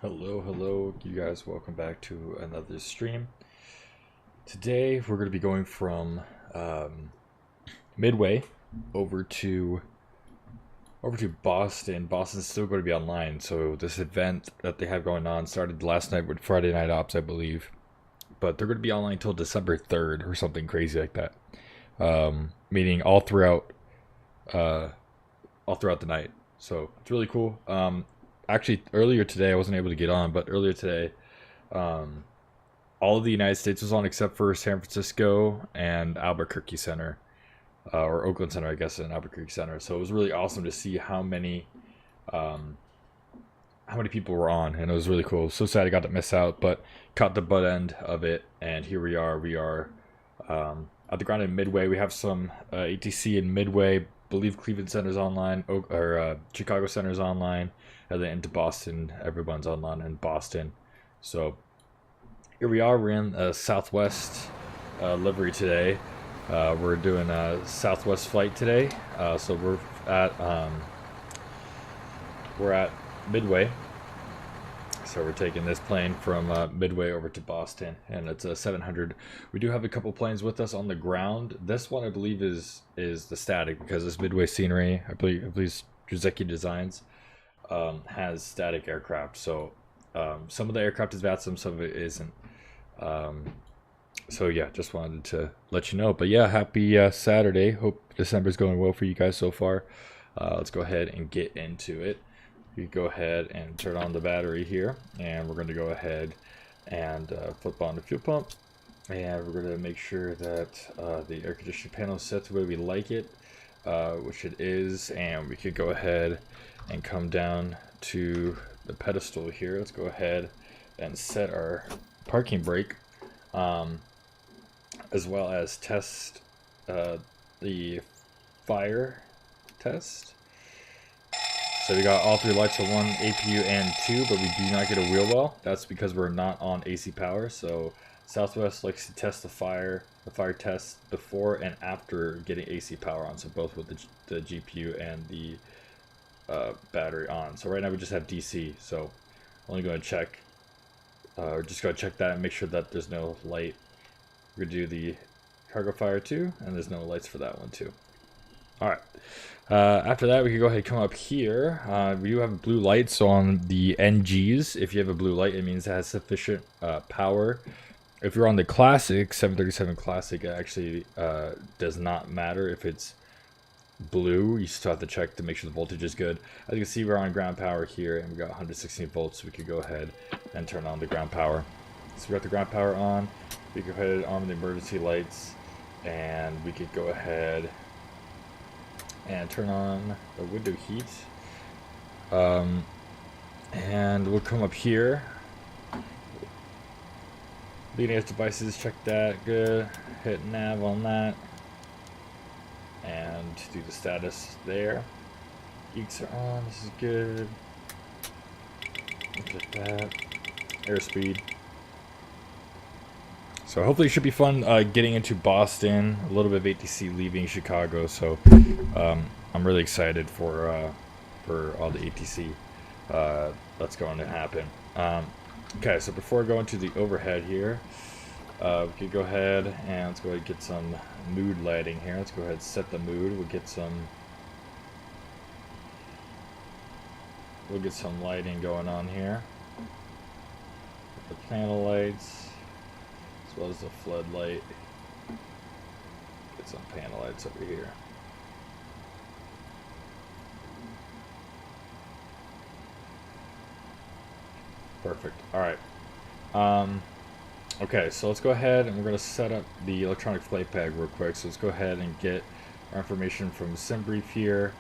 Hello, you guys. Welcome back to another stream. Today we're going to be going from Midway over to Boston. Boston's still going to be online, so this event that they have going on started last night with Friday Night Ops, I believe, but they're going to be online until December 3rd or something crazy like that. Meaning all throughout the night. So it's really cool. Actually, earlier today I wasn't able to get on, but earlier today, all of the United States was on except for San Francisco and Albuquerque Center, or Oakland Center, I guess, and Albuquerque Center. So it was really awesome to see how many people were on, and it was really cool. So sad I got to miss out, but caught the butt end of it, and here we are. We are at the ground in Midway. We have some ATC in Midway. Believe Cleveland Center's online, Chicago Center's online, and then into Boston, everyone's online in Boston. So here we are. We're in a Southwest livery today. We're doing a Southwest flight today. So we're at Midway. So we're taking this plane from Midway over to Boston, and it's a 700. We do have a couple planes with us on the ground. This one, I believe, is the static, because this Midway scenery, I believe Drzecki Designs, has static aircraft. So some of the aircraft is VATSIM, some of it isn't. So yeah, just wanted to let you know. But yeah, happy Saturday. Hope December's going well for you guys so far. Let's go ahead and get into it. You go ahead and turn on the battery here, and we're going to go ahead and flip on the fuel pump, and we're going to make sure that the air conditioning panel is set the way we like it, which it is, and we could go ahead and come down to the pedestal here. Let's go ahead and set our parking brake, as well as test the fire test. So we got all three lights on one, APU and two, but we do not get a wheel well. That's because we're not on AC power. So Southwest likes to test the fire test before and after getting AC power on. So both with the GPU and the battery on. So right now we just have DC. So only going to check, just go check that and make sure that there's no light. We're gonna do the cargo fire too, and there's no lights for that one too. All right. After that, we can go ahead and come up here. We do have blue lights on the NGs. If you have a blue light, it means it has sufficient power. If you're on the Classic, 737 Classic, it actually does not matter if it's blue. You still have to check to make sure the voltage is good. As you can see, we're on ground power here, and we got 116 volts. So we could go ahead and turn on the ground power. So we got the ground power on. We can go ahead and on the emergency lights, and we could go ahead and turn on the window heat, and we'll come up here, leading edge devices, check that, good, hit nav on that, and do the status there. Geeks are on, this is good, look at that, airspeed. So hopefully it should be fun getting into Boston, a little bit of ATC leaving Chicago, so I'm really excited for all the ATC that's going to happen. Okay, so before going to the overhead here, we could go ahead and let's go ahead and get some mood lighting here. Let's go ahead and set the mood. We'll get some lighting going on here. The panel lights, as well as the floodlight. Get some panel lights over here. Perfect. All right. Okay, so let's go ahead and we're going to set up the electronic flight bag real quick. So let's go ahead and get our information from SimBrief here.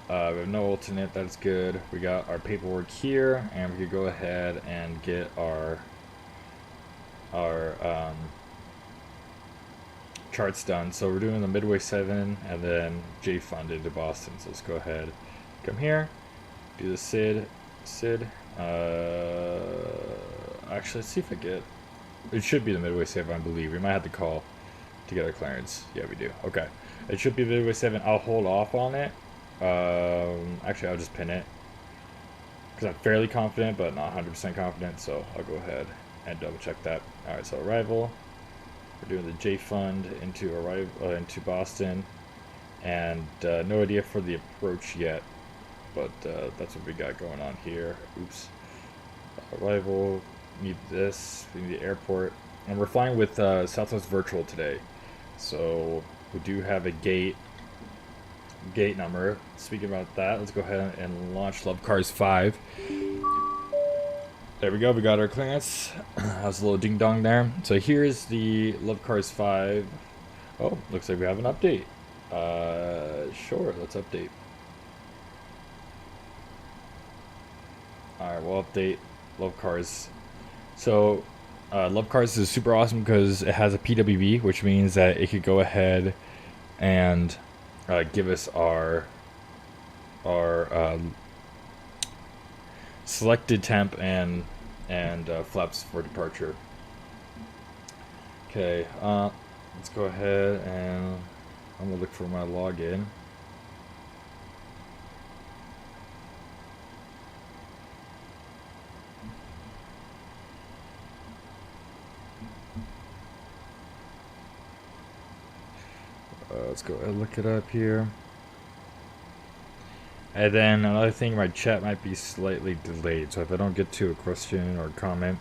We have no alternate. That's good. We got our paperwork here, and we could go ahead and get our charts done. So we're doing the Midway 7 and then J funded to Boston. So let's go ahead, come here, do the SID. Actually, let's see if I get. It should be the Midway 7, I believe. We might have to call to get our clearance. Yeah, we do. Okay, it should be the Midway 7. I'll hold off on it. Actually, I'll just pin it, because I'm fairly confident, but not 100% confident. So I'll go ahead and double check that. All right, so arrival. We're doing the J fund into into Boston, and no idea for the approach yet, but that's what we got going on here. Oops. Arrival. Need this. We need the airport, and we're flying with Southwest Virtual today, so we do have a gate number. Speaking about that, let's go ahead and launch Love Cars 5. There we go, we got our clearance. That was a little ding dong there. So here's the Love Cars 5. Oh, looks like we have an update. Sure, let's update. Alright, we'll update Love Cars. So, Love Cars is super awesome because it has a PWV, which means that it could go ahead and give us our selected temp and flaps for departure. Okay, let's go ahead and I'm gonna look for my login. Let's go ahead and look it up here. And then another thing, my chat might be slightly delayed, so if I don't get to a question or comment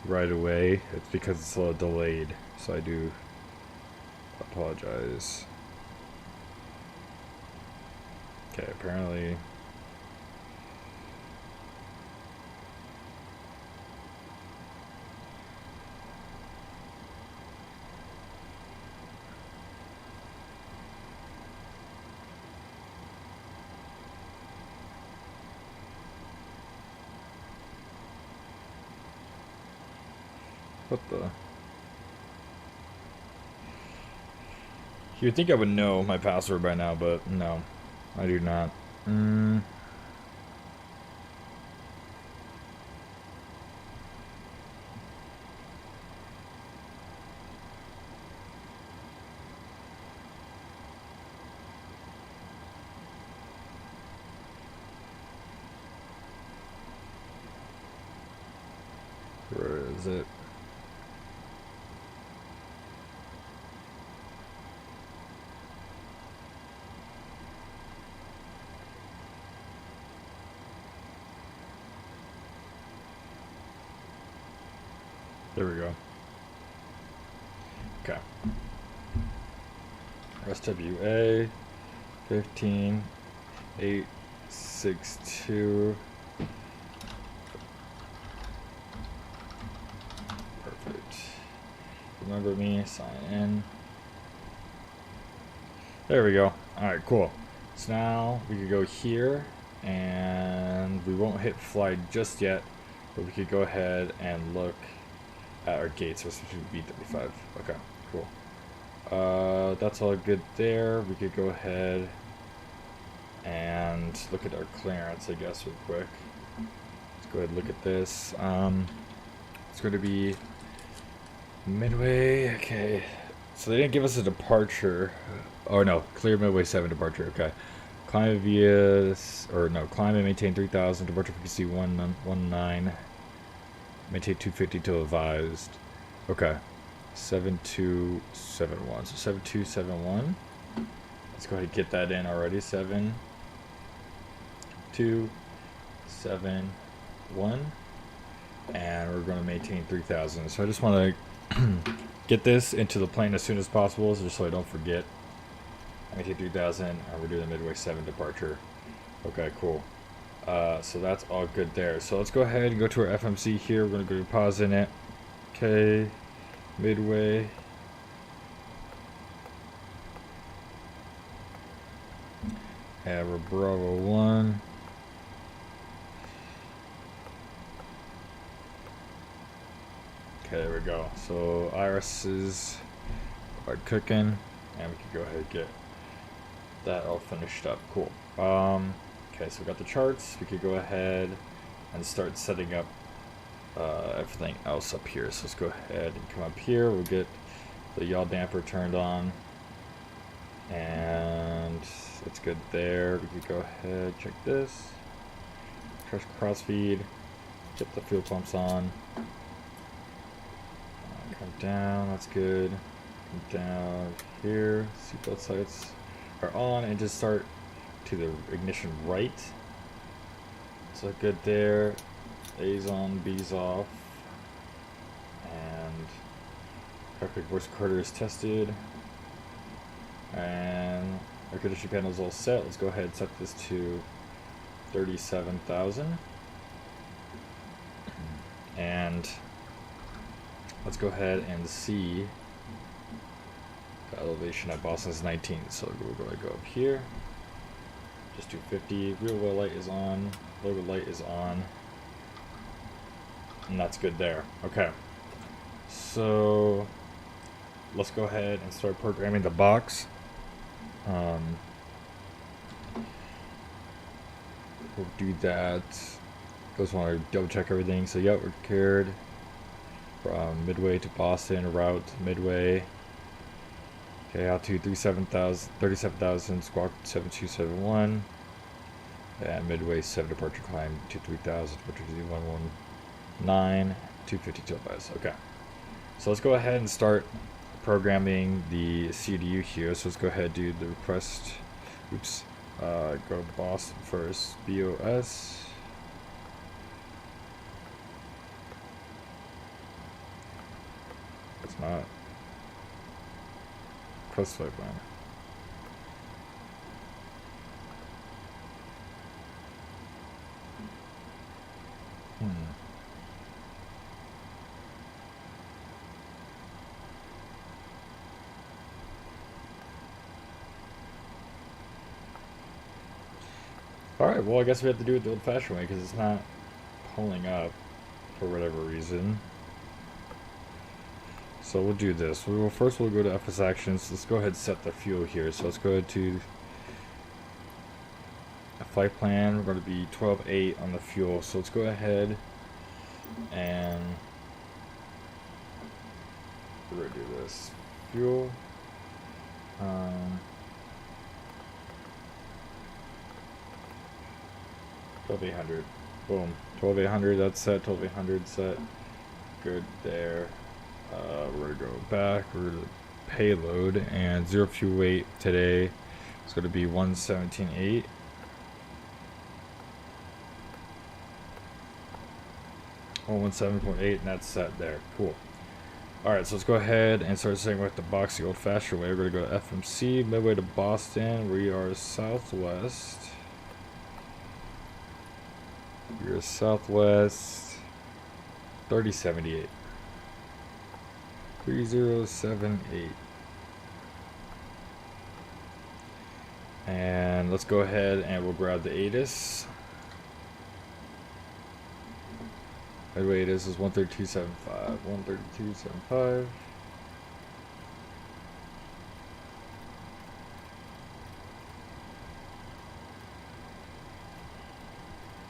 right away, it's because it's a little delayed, so I do apologize. Okay, apparently what the? You'd think I would know my password by now, but no, I do not. Where is it? There we go. Okay. SWA 15862. Perfect. Remember me, sign in. There we go. Alright, cool. So now we could go here and we won't hit fly just yet, but we could go ahead and look at our gates. So B35. Okay, cool. That's all good there. We could go ahead and look at our clearance, I guess, real quick. Let's go ahead and look at this. It's going to be Midway. Okay, so they didn't give us a departure. Oh no, clear Midway 7 departure. Okay, climb via climb and maintain 3000. Departure frequency 119. Maintain 250 till advised. Okay, 7271. So 7271. Let's go ahead and get that in already. 7271. And we're going to maintain 3000. So I just want to get this into the plane as soon as possible, just so I don't forget. Maintain 3000, and we're doing the Midway 7 departure. Okay, cool. So that's all good there. So let's go ahead and go to our FMC here. We're going to go deposit it. Okay, Midway. And we're Bravo 1. Okay, there we go. So irises are cooking, and we can go ahead and get that all finished up. Cool. Okay, so we got the charts. We could go ahead and start setting up everything else up here. So let's go ahead and come up here. We'll get the yaw damper turned on, and it's good there. We could go ahead, check this. crossfeed. Get the fuel pumps on. Come down, that's good. Come down here, seatbelt sights are on, and just start to the ignition right. So good there. A's on, B's off. And cockpit voice recorder is tested. And air conditioning panel is all set. Let's go ahead and set this to 37,000. And let's go ahead and see the elevation at Boston's 19. So we're going to go up here. Just do 50. Real well light is on. Logo light is on. And that's good there. Okay. So let's go ahead and start programming the box. We'll do that. Just want to double check everything. So yeah, we're cleared from Midway to Boston, route Midway. Okay, altitude 37,000, squawk 7271. And Midway 7 departure climb to 3,000, departure to 119, 250 kilobytes. Okay. So let's go ahead and start programming the CDU here. So let's go ahead and do the request. Oops. Go Boston first. BOS. It's not. Request flight plan. Alright, well I guess we have to do it the old-fashioned way because it's not pulling up for whatever reason. So we'll do this. First we'll go to FS Actions. Let's go ahead and set the fuel here. So let's go to a flight plan. We're going to be 12.8 on the fuel. So let's go ahead and we're going to do this. Fuel. 12,800. Boom. 12,800. That's set. 12,800 set. Good there. We're going to go back. We're going to payload and zero fuel weight today. It's going to be 117.8. Oh, 17.8, and that's set there. Cool. Alright, so let's go ahead and start setting with the box the old-fashioned way. We're going to go to FMC, Midway to Boston. We are southwest. We're southwest 3078. 3078. And let's go ahead and we'll grab the ATIS. Midway ATIS is 132.75. 132.75.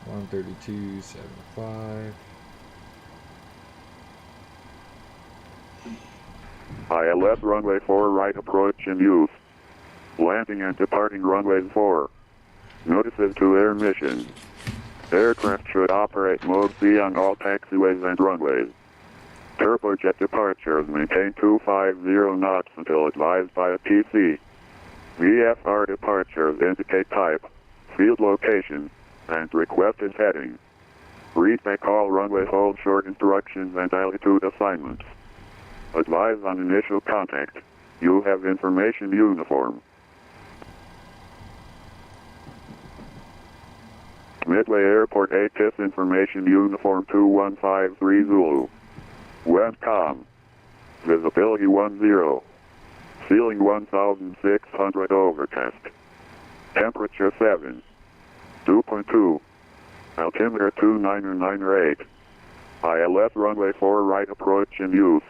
$132.75. ILS runway 4 right approach in use. Landing and departing runway 4. Notices to air mission. Aircraft should operate mode C on all taxiways and runways. Turbojet departures maintain 250 knots until advised by a TC. VFR departures indicate type, field location, and requested heading. Read back all runway hold short instructions and altitude assignments. Advise on initial contact. You have information uniform. Midway Airport ATIS information uniform 2153 Zulu. Westcom. Visibility 10. Ceiling 1600 over test. Temperature 7. 2.2. Altimeter 2998. ILS runway 4 right approach in use.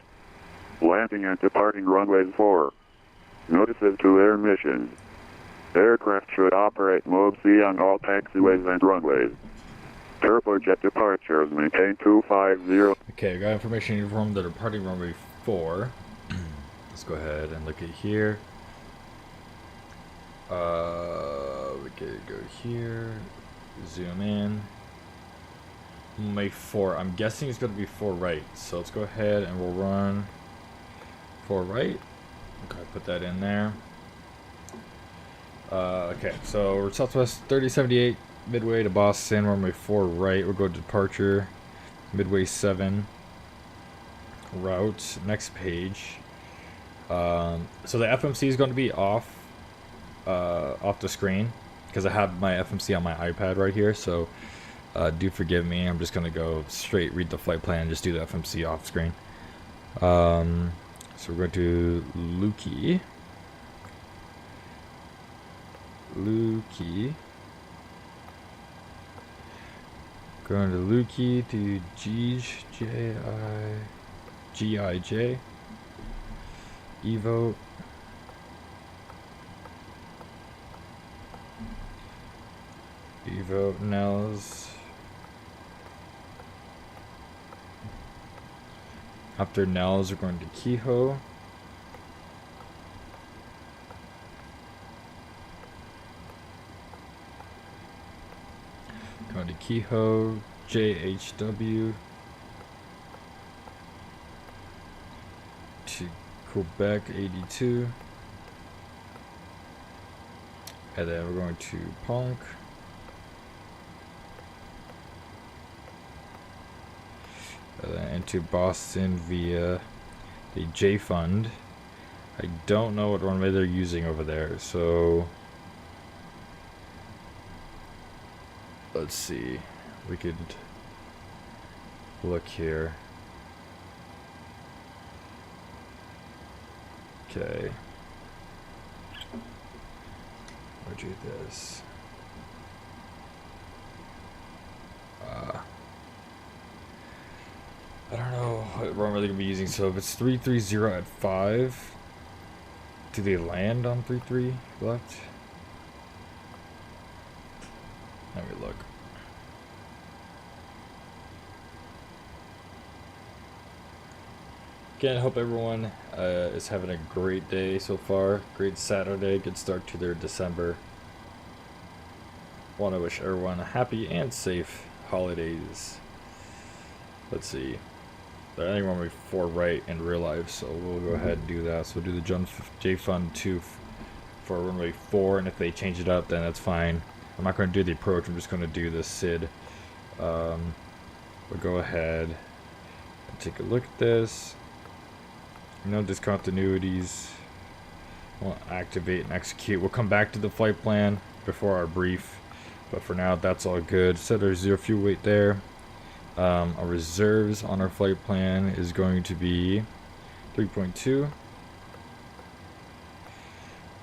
Landing and departing runway 4. Notices to air mission. Aircraft should operate mode C on all taxiways and runways. Turbojet departures maintain 250. Okay, we got information from the departing runway 4. Let's go ahead and look at here. We can go here, zoom in. runway 4. I'm guessing it's going to be 4 right. So let's go ahead and we'll run 4 right. Okay, put that in there. Okay, so we're Southwest 3078 midway to Boston, runway 4 right. We'll go to departure, midway 7 route. Next page. So the FMC is going to be off the screen because I have my FMC on my iPad right here. So do forgive me. I'm just going to go straight read the flight plan and just do the FMC off screen. So we're going to Lukey. Going to Lukey to GIJ. Evo. Nels. After Nels, we're going to Kehoe. Going to Kehoe, JHW to Quebec 82, and then we're going to Ponk, and then into Boston via the J Fund. I don't know what runway they're using over there, so let's see. We could look here. Okay. We'll do this. I don't know what runway they're gonna be using. So if it's 330 at 5, do they land on 33 left? Let me look. Again, I hope everyone is having a great day so far. Great Saturday, good start to their December. Want to wish everyone a happy and safe holidays. Let's see. I think runway 4 right in real life, so we'll go ahead and do that. So we'll do the J Fund 2 for runway 4, and if they change it up, then that's fine. I'm not going to do the approach, I'm just going to do the SID. We'll go ahead and take a look at this. No discontinuities. We'll activate and execute. We'll come back to the flight plan before our brief, but for now that's all good. Set our 0 fuel weight there. Our reserves on our flight plan is going to be 3.2.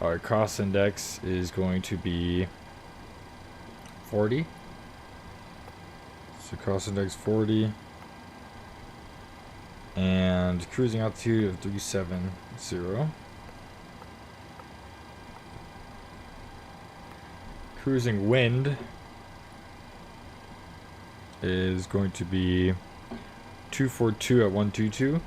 Our cost index is going to be 40. So cost index 40. And cruising altitude of 370. Cruising wind is going to be 242 at 122.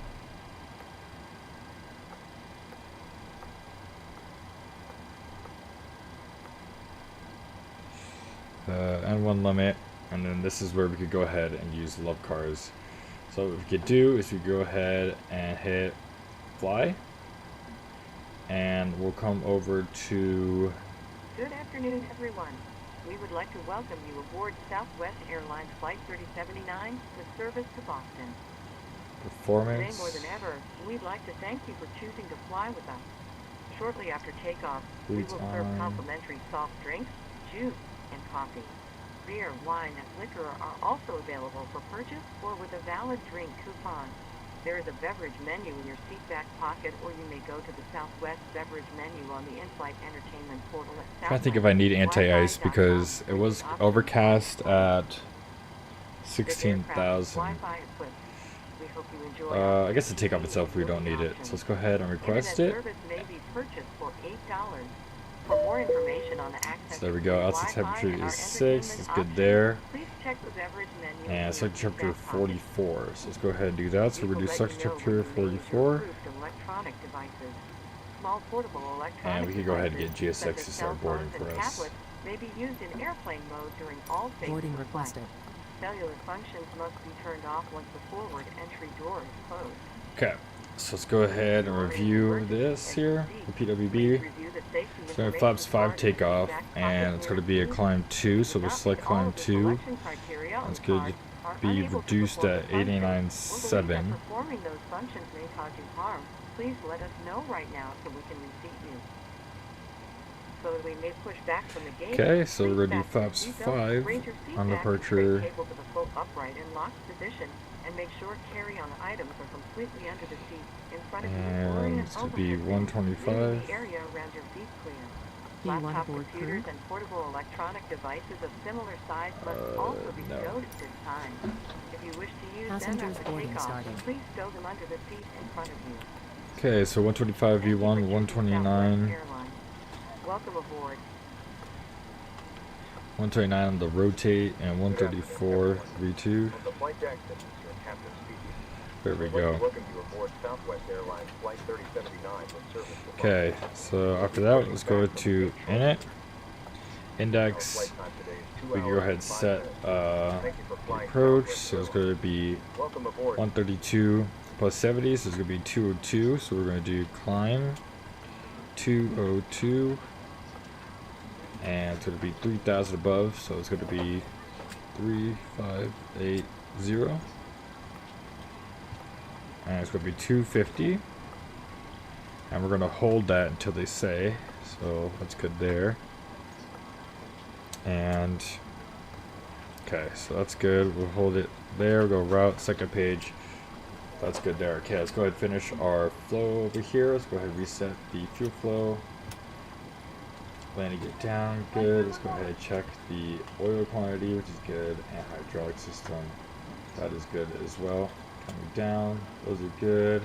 N1 limit, and then this is where we could go ahead and use love cars. So what we could do is we go ahead and hit fly, and we'll come over to... Good afternoon, everyone. We would like to welcome you aboard Southwest Airlines Flight 3079 with service to Boston. Performance. Today more than ever, we'd like to thank you for choosing to fly with us. Shortly after takeoff, we will serve complimentary soft drinks, juice, and coffee. Beer, wine, and liquor are also available for purchase or with a valid drink coupon. There is a beverage menu in your seat back pocket, or you may go to the Southwest beverage menu on the in-flight entertainment portal at Southwest. I'm trying to think if I need anti-ice because it was overcast at 16,000. I guess the takeoff itself, we don't need it. So let's go ahead and request it. For more information on the access, so there we go. Outside temperature is 6. It's good there. Please check the beverage menu and select temperature 44. So let's go ahead and do that. So we're going to do select temperature 44. And we can go ahead and get GSX to start boarding for us. May be used in airplane mode during all phases boarding requested. cellular functions must be turned off once the forward entry door is closed. Okay, so let's go ahead and review this here, the PWB. So flaps 5 takeoff, and it's going to be a climb 2, so we'll select climb 2. It's going to be reduced at 89.7. Performing those functions may cause you harm. Please let us know right now so we can reseat you. So that we may push back from the gate. Okay, so we're going to do flaps 5 on departure. Cable to the full upright and locked position, and make sure carry-on items are completely under the seat in front of you. And it's going to be 125. The area around your feet clear. Laptop computers and portable electronic devices of similar size must also be stowed at this time. If you wish to use them after takeoff, please stow them under the seat in front of you. Okay, so 125 V1, 129. Welcome aboard. 129 on the rotate, and 134 V2. There we go. Okay, so after that, let's go to init. Index. We can go ahead and set approach. So it's going to be 132 plus 70, so it's going to be 202. So we're going to do climb 202. And it's going to be 3,000 above, so it's going to be 3580. And it's going to be 250. And we're going to hold that until they say, so that's good there. And okay, so that's good. We'll hold it there. We'll go route, second page. That's good there. Okay, let's go ahead and finish our flow over here. Let's go ahead and reset the fuel flow. Landing it down, good. Let's go ahead and check the oil quantity, which is good, and hydraulic system, that is good as well. Coming down, those are good.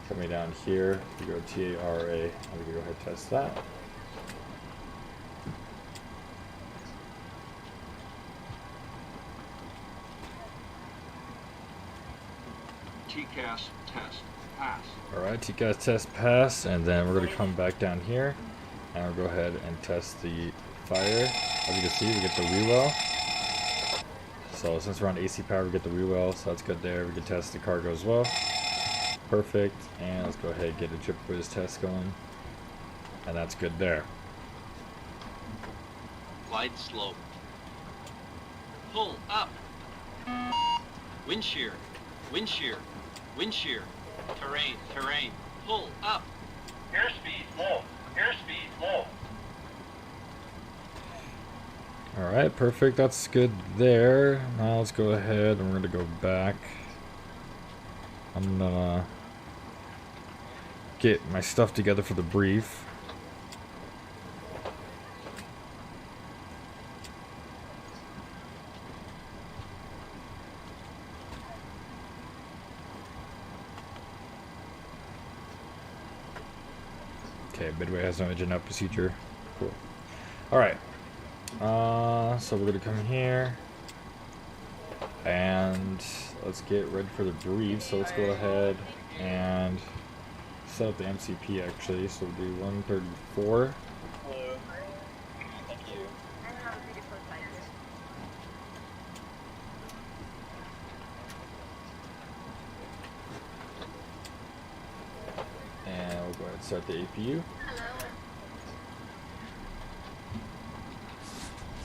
Coming down here, we go TARA, and we can go ahead and test that. TCAS test pass. Alright, TCAS test pass, and then we're going to come back down here. And we'll go ahead and test the fire. As you can see, we get the re-well. So since we're on AC power, we get the re-well, so that's good there. We can test the cargo as well. Perfect. And let's go ahead and get a trip quiz test going. And that's good there. Glide slope. Pull up. Wind shear. Wind shear. Wind shear. Terrain. Terrain. Pull up. Airspeed low. Airspeed low. Alright, perfect. That's good there. Now let's go ahead and we're going to go back. I'm gonna get my stuff together for the brief. Okay, Midway has no engine up procedure. Cool. Alright. So we're gonna come in here and let's get ready for the brief. So let's go ahead and set up the MCP actually. So we'll do 134. Hello. Thank you. And we'll go ahead and start the APU.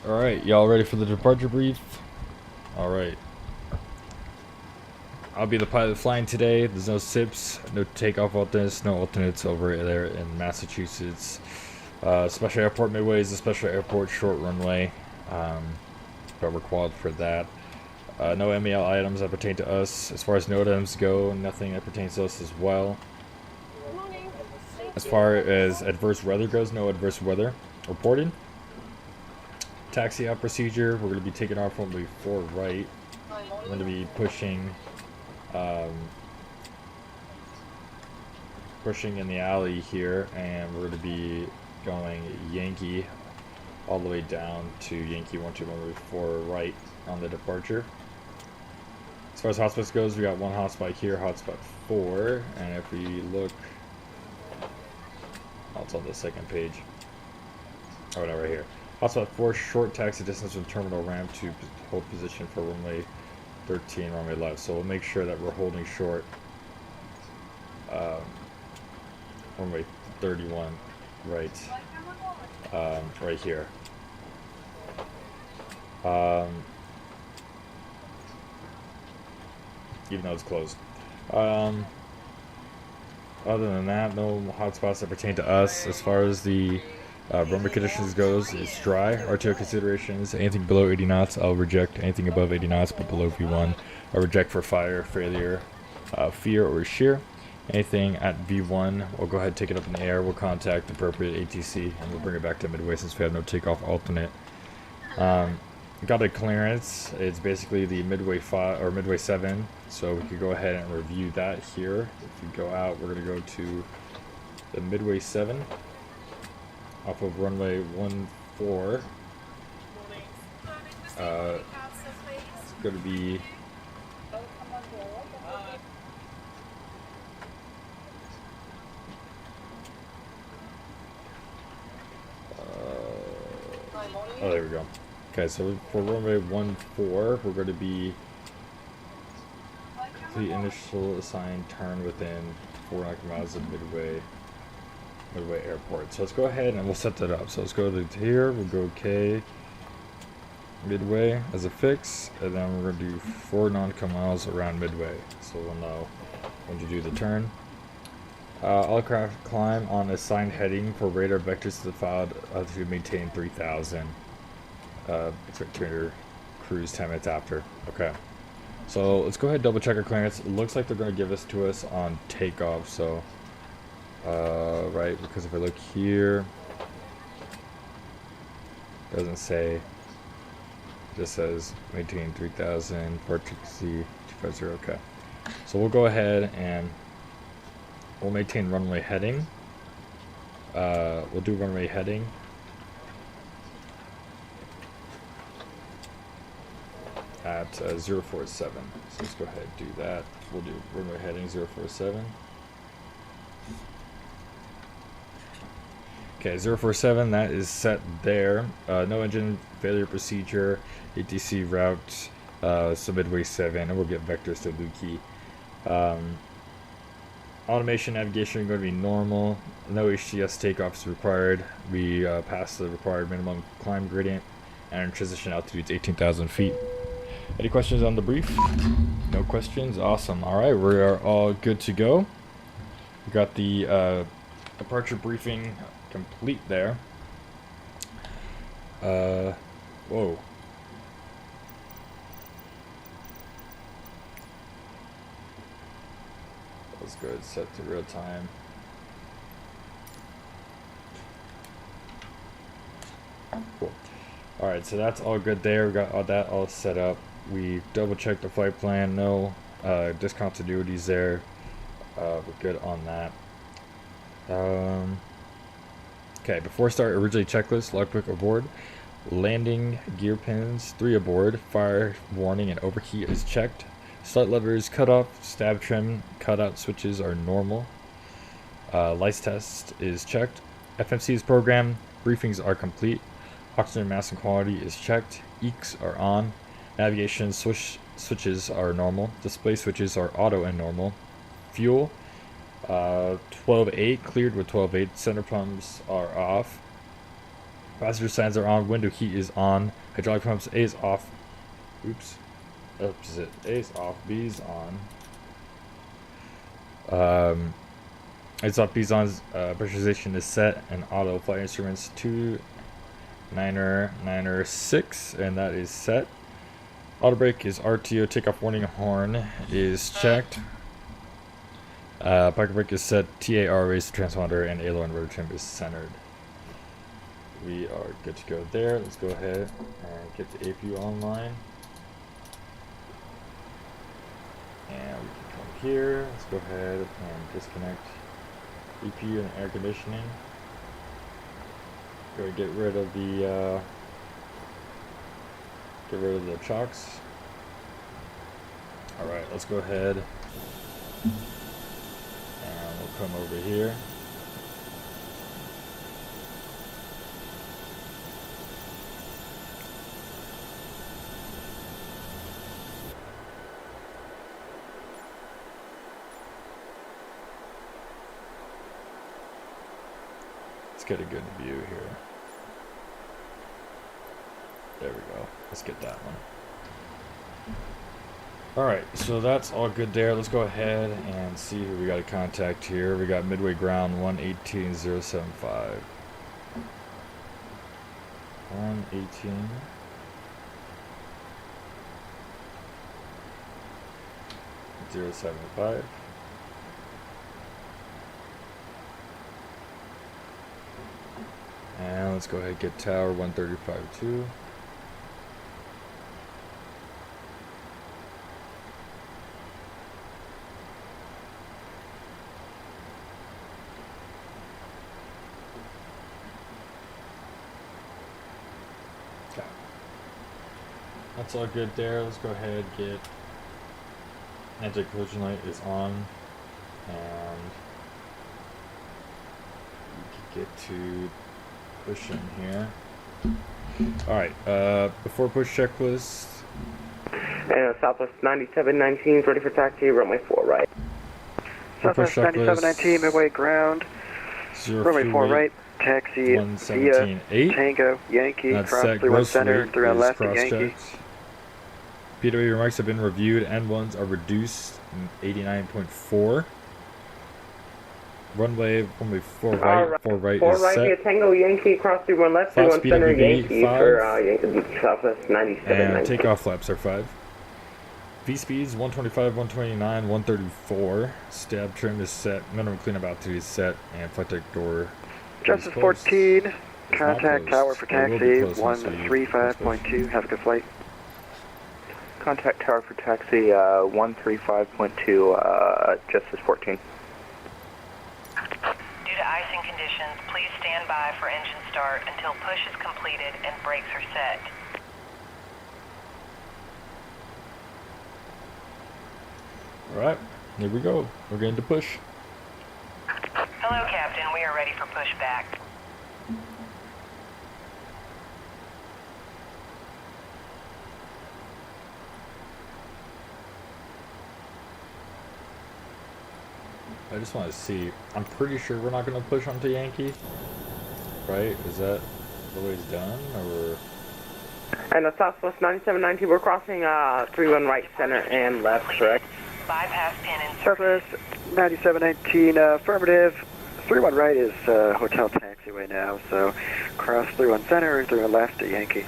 Alright, y'all ready for the departure brief? Alright. I'll be the pilot flying today. There's no SIPs, no takeoff alternates, no alternates over there in Massachusetts. Special airport Midway is a special airport short runway. But we're qualified for that. No MEL items that pertain to us. As far as NOTAMs go, nothing that pertains to us as well. As far as adverse weather goes, no adverse weather reported. Taxi out procedure, we're going to be taking off runway 4 right. We're going to be pushing in the alley here, and we're going to be going Yankee all the way down to Yankee 12 runway 4 right on the departure. As far as hotspots goes, we got one hotspot here, hotspot 4, and if we look, oh, it's on the second page. Oh no, right here. Hotspot 4, short taxi distance from terminal ramp to hold position for runway 13, runway left. So we'll make sure that we're holding short runway 31, right, right here. Even though it's closed. Other than that, no hotspots that pertain to us. As far as the runway conditions goes, it's dry. RTO considerations, anything below 80 knots, I'll reject. Anything above 80 knots but below V1, I'll reject for fire, failure, fear, or shear. Anything at V1, we'll go ahead and take it up in the air. We'll contact the appropriate ATC and we'll bring it back to midway since we have no takeoff alternate. Got a clearance. It's basically the midway 5 or midway 7, so we could go ahead and review that here. If you go out, we're going to go to the midway 7 off of runway 14. It's going to be oh, there we go. Okay, so for runway 14, we're going to be complete initial assigned turn within 4 nautical miles of Midway Airport. So let's go ahead and we'll set that up. So let's go to here. We'll go K Midway as a fix, and then we're going to do 4 nautical miles around Midway. So we'll know when to do the turn. All aircraft climb on assigned heading for radar vectors to the filed altitude maintain 3000. Expect 200 cruise 10 minutes after. Okay. So let's go ahead and double check our clearance. It looks like they're going to give us to us on takeoff. So, right, because if I look here, it doesn't say. It just says maintain 3000 for TC 250. Okay. So we'll go ahead and we'll maintain runway heading. We'll do runway heading. At 047. So let's go ahead and do that. We'll do runway heading 047. Okay, 047, that is set there. No engine failure procedure, ATC route, so midway 7, and we'll get vectors to Lukey. Automation navigation going to be normal. No HTS takeoffs required. We passed the required minimum climb gradient, and our transition altitude is 18,000 feet. Any questions on the brief? No questions? Awesome. Alright, we are all good to go. We got the departure briefing complete there. Whoa. Let's go ahead and set to real time. Cool. Alright, so that's all good there. We got all that all set up. We double checked the flight plan. No discontinuities there. We're good on that. Okay, before start, originally checklist, logbook aboard. Landing gear pins, 3 aboard. Fire warning and overheat is checked. Start levers cut off. Stab trim cutout switches are normal. Lights test is checked. FMC is programmed. Briefings are complete. Oxygen mass and quality is checked. EECs are on. Navigation switches are normal. Display switches are auto and normal. Fuel 12.8 cleared with 12.8. Center pumps are off. Passenger signs are on. Window heat is on. Hydraulic pumps A is off. Oops. Opposite. A is off. B is on. It's off. B's on. Pressurization is set. And auto flight instruments 2996, and that is set. Auto brake is RTO. Takeoff warning horn is checked. Parking brake is set. TAR raised transponder, and aileron rotor trim is centered. We are good to go there. Let's go ahead and get the APU online. And we can come here. Let's go ahead and disconnect EPU and air conditioning. Go ahead and get rid of the chocks. Alright, let's go ahead and we'll come over here. get a good view here. There we go. Let's get that one. Alright, so that's all good there. Let's go ahead and see who we got to contact here. We got Midway Ground 118075. 118. Zero 75. And let's go ahead and get tower 135.2. Okay. That's all good there. Let's go ahead and get anti-collision light is on, and we can get to push in here. Alright, before push checklist. And Southwest 9719 is ready for taxi, runway 4 right. Southwest 9719, midway ground, runway 4 right, taxi via Tango, Yankee, That's cross set. 31 Gross center, weight 3 on is left, Yankee. cross-checked. PW remarks have been reviewed. N1s are reduced 89.4. Runway 4 right, 4 right Four is right set. via Tango, Yankee, cross 31 left, Flap 31 speed center, of Yankee 5. for Yankee, Southwest 9719. And takeoff flaps are 5. V speeds 125, 129, 134. Stab trim is set. Minimum clean about 3 is set. And flight deck door. Justice is closed. 14, It's not contact closed. tower for It will be taxi, closed once we push. 135.2, have a good flight. Contact tower for taxi 135.2, Justice 14. Due to icing conditions, please stand by for engine start until push is completed and brakes are set. Alright, here we go. We're going to push. Hello, Captain. We are ready for pushback. I just want to see. I'm pretty sure we're not going to push onto Yankee. Right? Is that the way it's done? Or... And Southwest 9719, we're crossing 31 right, center, and left, correct? Bypass pin in Southwest 9719, affirmative. 31 right is hotel taxiway now, so cross 31 center, 31 left to Yankee.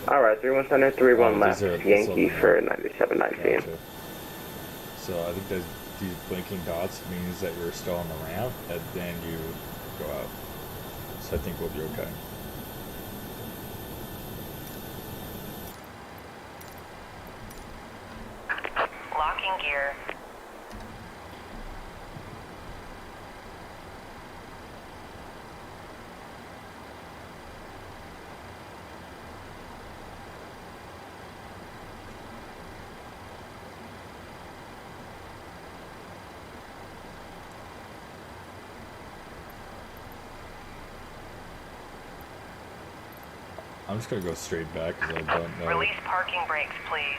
Alright, 31 center, 31 left, these are- Yankee so- for 9719. Gotcha. So I think that these blinking dots means that you're still on the ramp, and then you go out. So I think we'll be okay. locking gear. I'm just gonna go straight back because I don't know. Release parking brakes, please.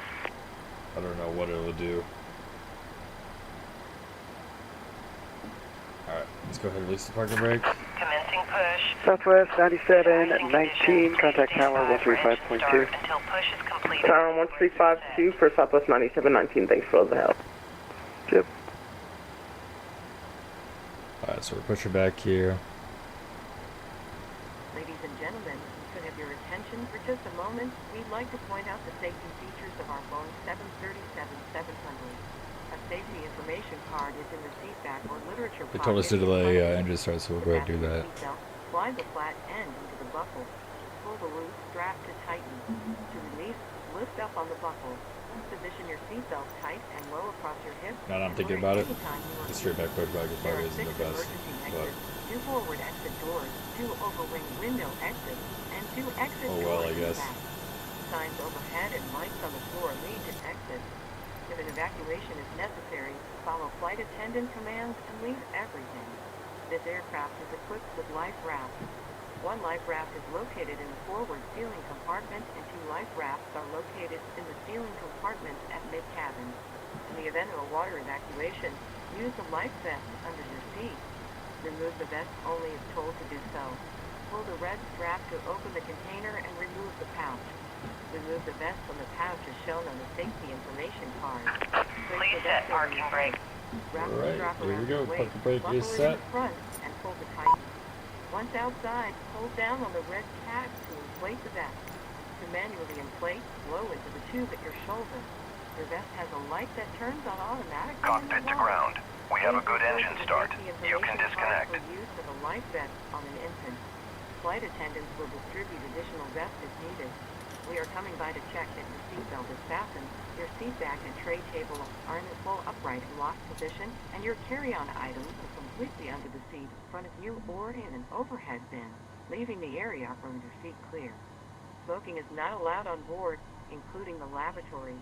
I don't know what it'll do. Alright, let's go ahead and release the parking brake. Commencing push. Southwest 9719, contact tower 135.2. Until push is completed. Tower 1352 for Southwest 9719, thanks for all the help. Yep. Alright, so we're pushing back here. Ladies and gentlemen, could have your attention for just a moment. We'd like to point out the safety features of our Boeing 737-700. A safety information card is in the seat back or literature They told us to pocket delay in front of engine start, so we'll go ahead and do that. Seatbelt, slide the flat end into the buckle. Pull the loose strap to tighten. To release, lift up on the buckle. Position your seatbelt tight and low across your hips. Now that I'm thinking about it, the straight back push back probably isn't the best. But, 2 forward exit doors, 2 overwing window exits, and 2 exit oh well, I doors in guess. back. Signs overhead and lights on the floor lead to exits. If an evacuation is necessary, follow flight attendant commands and leave everything. This aircraft is equipped with life rafts. 1 life raft is located in the forward ceiling compartment and 2 life rafts are located in the ceiling compartment at mid-cabin. In the event of a water evacuation, use the life vest under your seat. Remove the vest only if told to do so. Pull the red strap to open the container and remove the pouch. Remove the vest from the pouch as shown on the safety information card. Please set parking brake. Wrap the Alright, strap here we around go. your waist, Parking brake buckle is it in set. the front, and pull to tighten. Once outside, hold down on the red tab to inflate the vest. To manually inflate, blow into the tube at your shoulder. Your vest has a light that turns on automatically. Cockpit to ground. We have a good engine start. You can disconnect. For use of a life vest on an infant. Flight attendants will distribute additional vests if needed. We are coming by to check that your seatbelt is fastened, your seat back and tray table are in a full upright and locked position, and your carry-on items are completely under the seat in front of you or in an overhead bin, leaving the area from your seat clear. Smoking is not allowed on board, including the lavatory.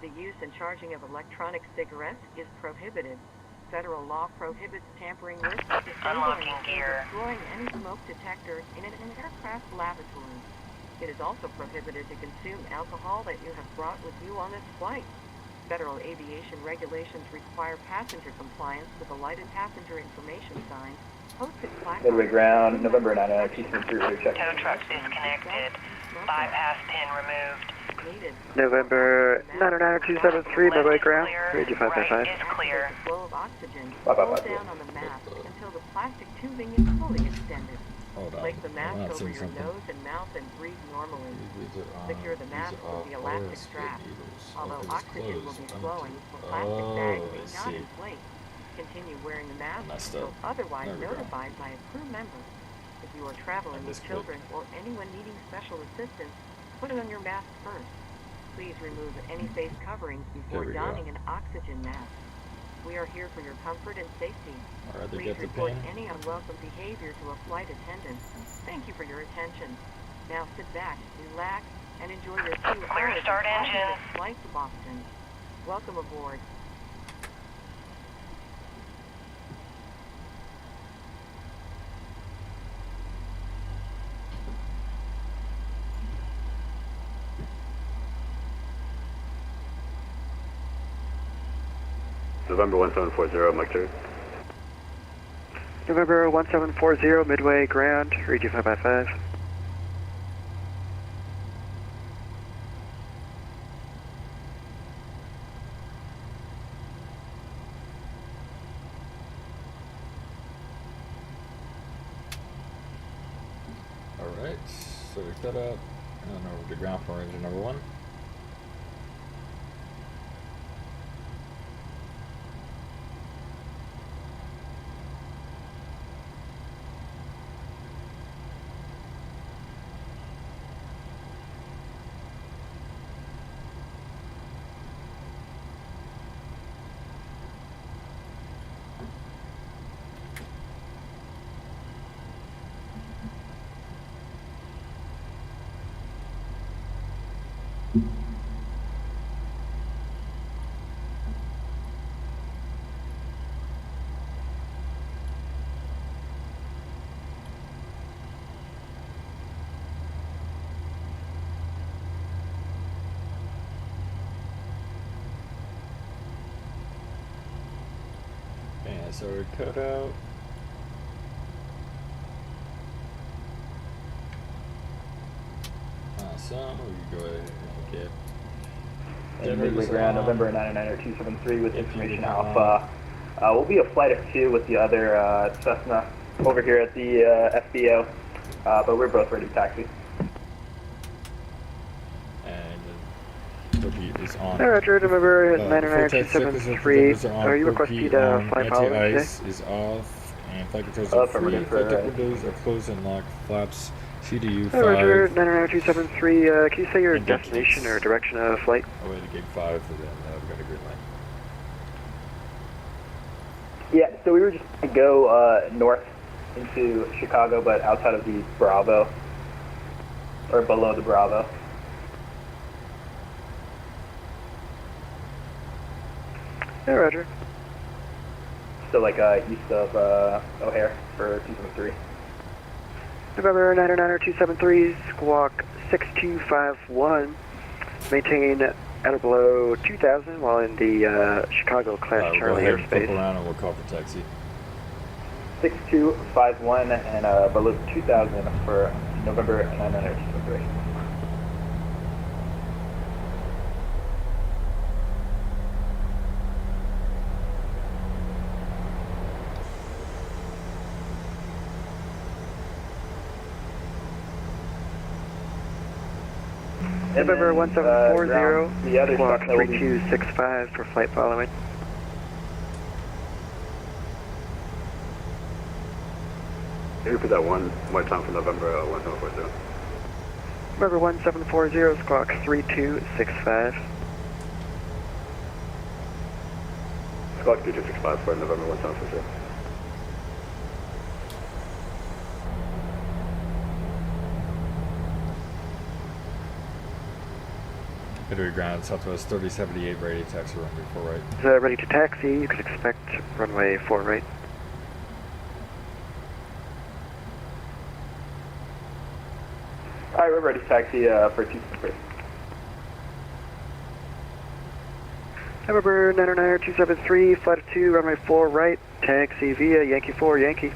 The use and charging of electronic cigarettes is prohibited. Federal law prohibits tampering with, Unlocking gear. destroying any smoke detector in an aircraft lavatory. It is also prohibited to consume alcohol that you have brought with you on this flight. Federal aviation regulations require passenger compliance with a lighted passenger information sign posted placards. Midway ground, November 99273, check. Tow truck disconnected. Bypass pin removed. Needed. November 99273, midway ground, radio 555. Right is clear. The flow of oxygen. Bye, bye, Hold bye. down on the mask until the plastic tubing is fully extended. Hold on. Place the I'm mask not over seeing your something. nose and mouth and breathe normally. These are on. Secure the mask These are with the off. elastic Where's the strap. needles? Although Okay, it's oxygen will be closed. flowing, the Oh, plastic bag may I not see. inflate. Continue wearing the mask Messed until up. otherwise There we go. notified by a crew member. If you are traveling And with this children or anyone needing special assistance, put it on your mask first. Please remove any face coverings before Here we go. donning an oxygen mask. We are here for your comfort and safety. Alright, they Please get the report pin. any unwelcome behavior to a flight attendant. Thank you for your attention. Now sit back, relax, and enjoy your 2 Clear to start engine. flight to Boston. Welcome aboard. November 1740, Mike 2. November 1740, midway ground, radio 555. Alright, so we cut up and over the ground for engine number 1. And so we cut out. Awesome, we can go ahead and get And midway ground, November 99273 with If you information can, Alpha. We'll be a flight of 2 with the other Cessna over here at the FBO, but we're both ready to taxi. and the beat is on. Hey, Roger, November Vortex checkers and filters 99273. are on. You requested flight apology today? Anti-ice is off, and flight controls are free. Affirmative, Flight deck right. windows are closed and locked. Flaps CDU Hey, Roger, 5. 99273. Can you say your Indicates. destination or direction of flight? Away to gate 5, and then we've got a green light. Yeah, so we were just going to go north into Chicago, but outside of the Bravo, or below the Bravo. Hey, Roger. So like east of O'Hare for 273. November 99273, squawk 6251. Maintain at or below 2000 while in the Chicago class We'll go Charlie ahead and flip airspace. around and we'll call for taxi. 6251 and below 2000 for November 993. November 1740, the other clock stuff that will be 3265 for flight following. Can you repeat that one time for November 1740? November 1740 is clock 3265. Squawk 3265 for November 1740. Italy ground, Southwest 3078, ready to taxi runway 4 right. Ready to taxi, you can expect runway 4 right. Alright, we're ready to taxi for 263. November 909-273, flight of 2, runway 4 right, taxi via Yankee 4, Yankee.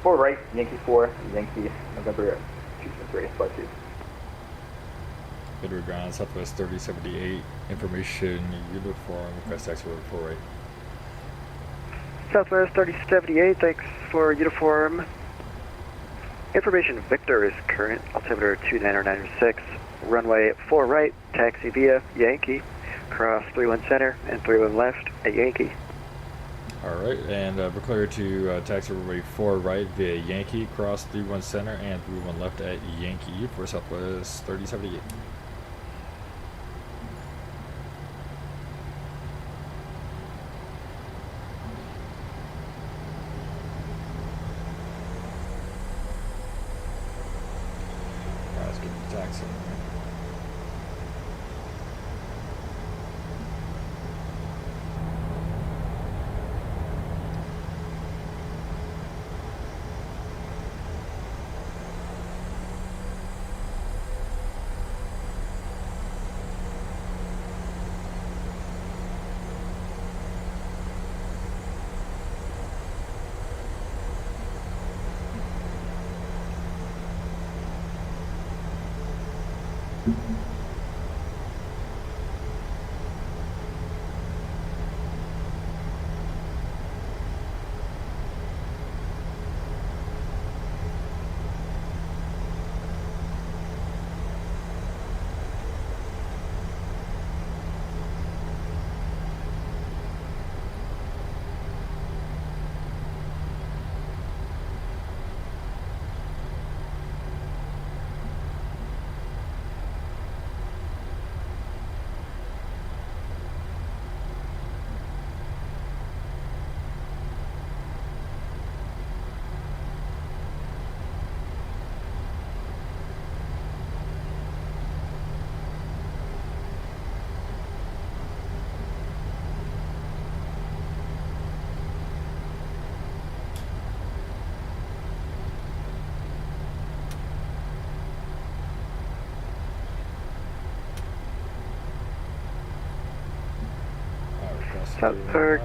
4 right, Yankee 4, Yankee, November 263, flight 2. Italy ground, Southwest 3078, information uniform, request taxi runway 4 right. Southwest 3078, thanks for uniform. Information Victor is current, altimeter 29096, runway 4 right, taxi via Yankee, cross 31 center and 31 left at Yankee. Alright, and we're clear to taxi runway 4 right via Yankee, cross 31 center and 31 left at Yankee for Southwest 3078. Let's get the taxi.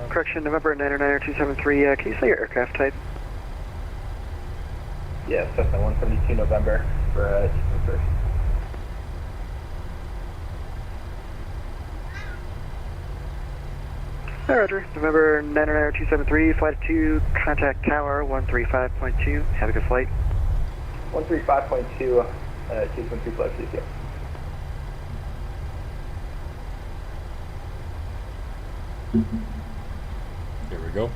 Correction, November 909-273, can you say your aircraft type? Yeah, Cessna 172 November for 263. Roger, November 909-273, flight 2, contact tower 135.2, have a good flight. 135.2, 272 flight CCO. Here we go.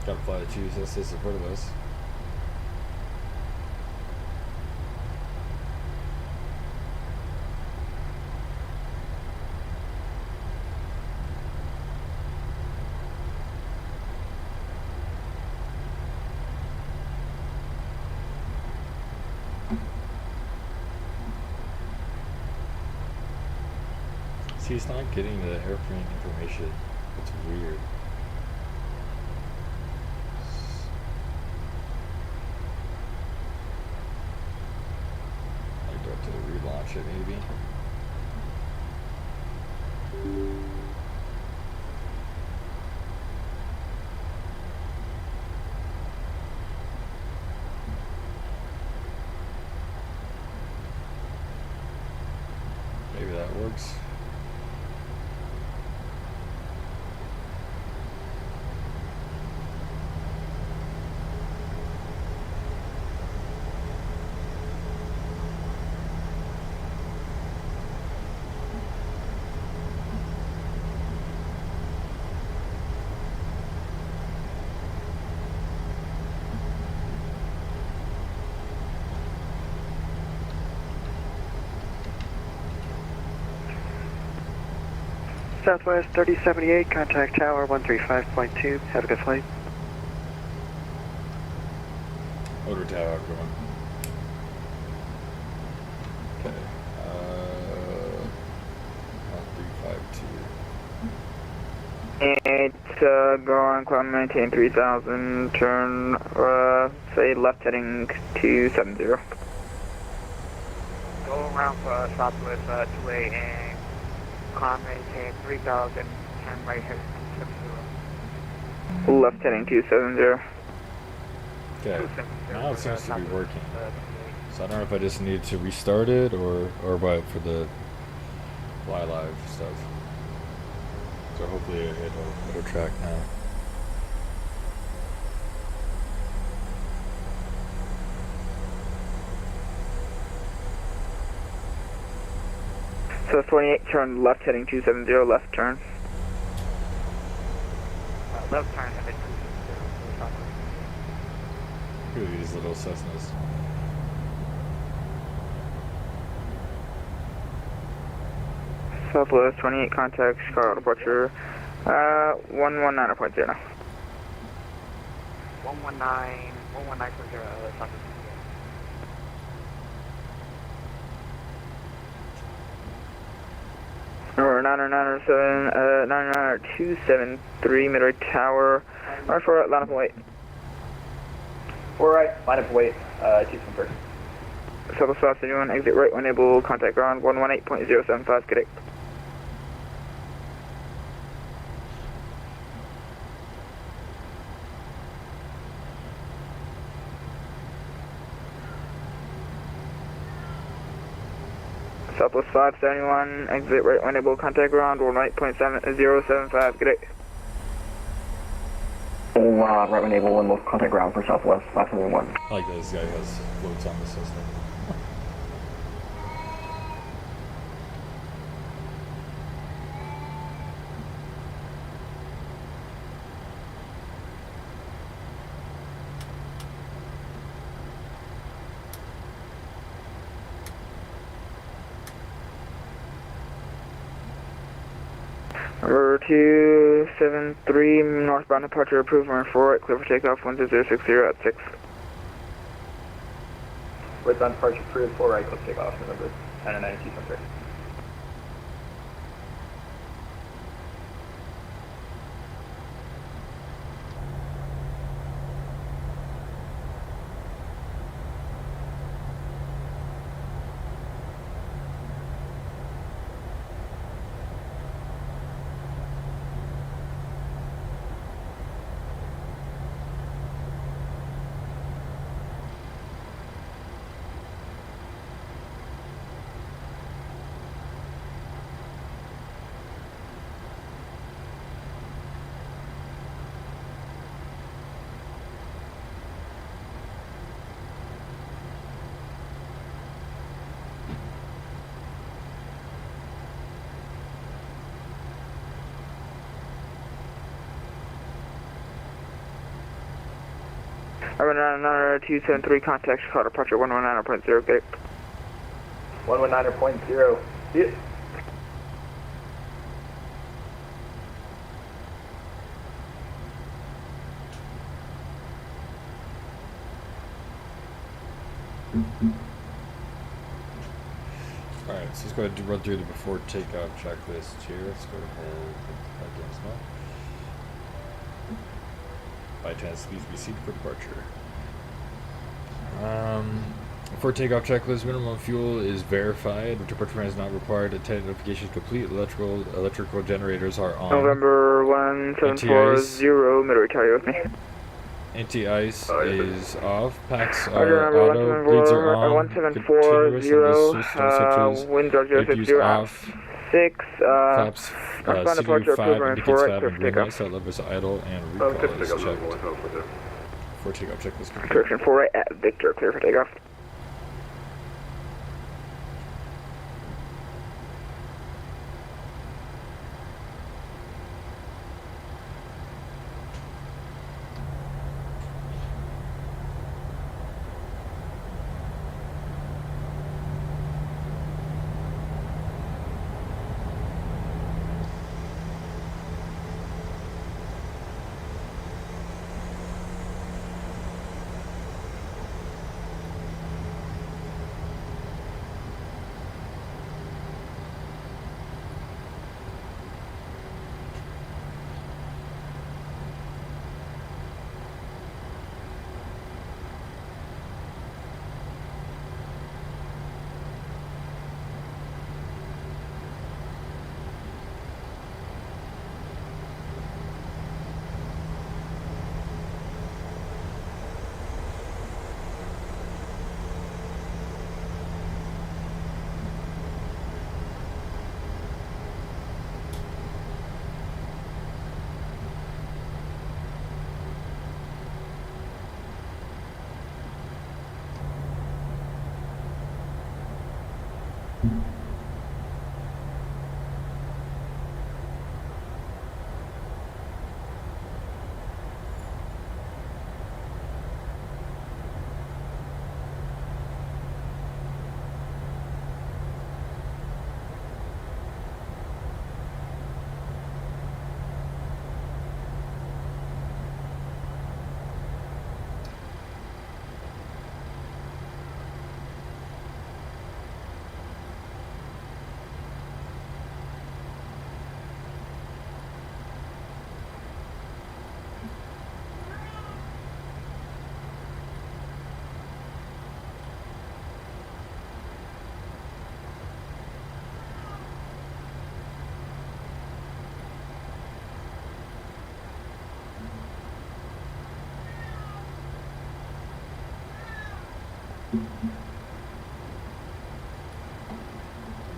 Got a flight of choose. This is support of us. See, it's not getting the airplane information. It's weird. I go to the relaunch it maybe. Maybe that works. Southwest 3078, contact tower 135.2. Have a good flight. Motor tower, everyone. Okay. 1352. It's go on climb maintain 3000, turn, say left heading 270. Go around for southwest 28 and climb maintain 3000, turn right heading 270. Left heading 270. Okay, now it seems to be working. So I don't know if I just need to restart it or what for the fly live stuff. So hopefully it'll track now. So 28, turn left heading 270, left turn. Left turn heading 270. Look at these little Cessnas. Southwest 28, contact Chicago departure 119.0. 119.0, southwest. Or 997, 99273, midway tower, R4, line up and wait. 4 right, line up and wait, 2 Southwest 571, exit right when able, contact ground 118.075, correct. Southwest 571, exit right when able, contact ground 118.075, correct. Right when able, one most contact ground for Southwest 571. I like that this guy has floats on the system. Number 273, northbound departure approved, runway 4 right, clear for takeoff, 12060 at 6. Westbound departure approved, 4 right, clear for takeoff, November 10 and 9273. Urban 273, contact Chicago departure 119.0, okay. 119.0, yeah. Alright, so let's go ahead and run through the before takeoff checklist here. Let's go ahead against that. By chance, please be seated for departure. Before takeoff checklist, minimum fuel is verified. Departure plan is not required. Attendant notification is complete. Electrical generators are on. November 1740, midway tower with me. Anti-ice is off. Packs Roger, are number auto. Bleeds are on. 1740, wind door APU's 060, off. 6, Flaps northbound CDU departure 5 approved, runway indicates 4 right, FAB clear and for green takeoff. lights. That lever's idle and Oh, recall good is to pick up checked. number 1 there. Before takeoff checklist complete. Correction 4 right at Victor, clear for takeoff.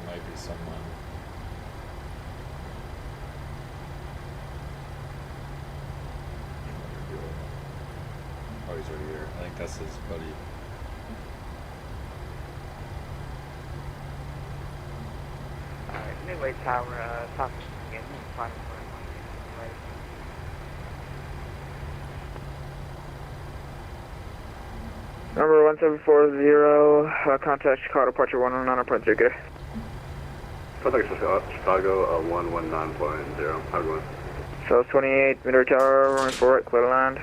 Might be someone. Oh, he's already here. I think that's his buddy. Alright, Midway Tower, south again, final right. Number 1740, contact Chicago departure 119.0, good. Contact Chicago 119.0. How going? South 28, Midway Tower, runway 4 right, clear to land.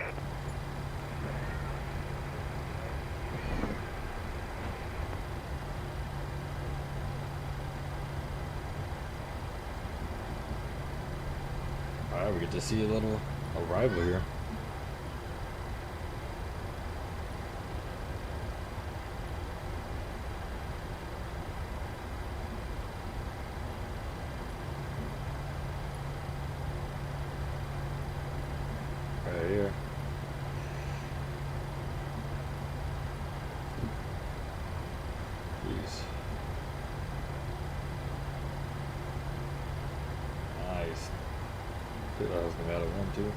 Alright, we get to see a little arrival here. Right here. Jeez. Nice. Dude, I was gonna add a 1 too.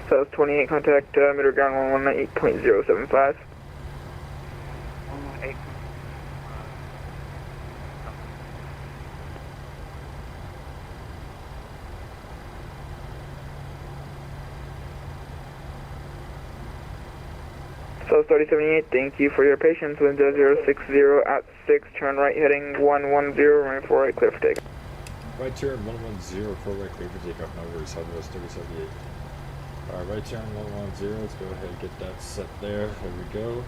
South 28, contact Midway ground 118.075. 118. So 3078, thank you for your patience. Wind 0060 at 6, turn right heading 110, remain 48, clear for takeoff. Right turn 110, 4 right, clear for takeoff, number Southwest 3078. Alright, right turn 110, let's go ahead and get that set there. There we go.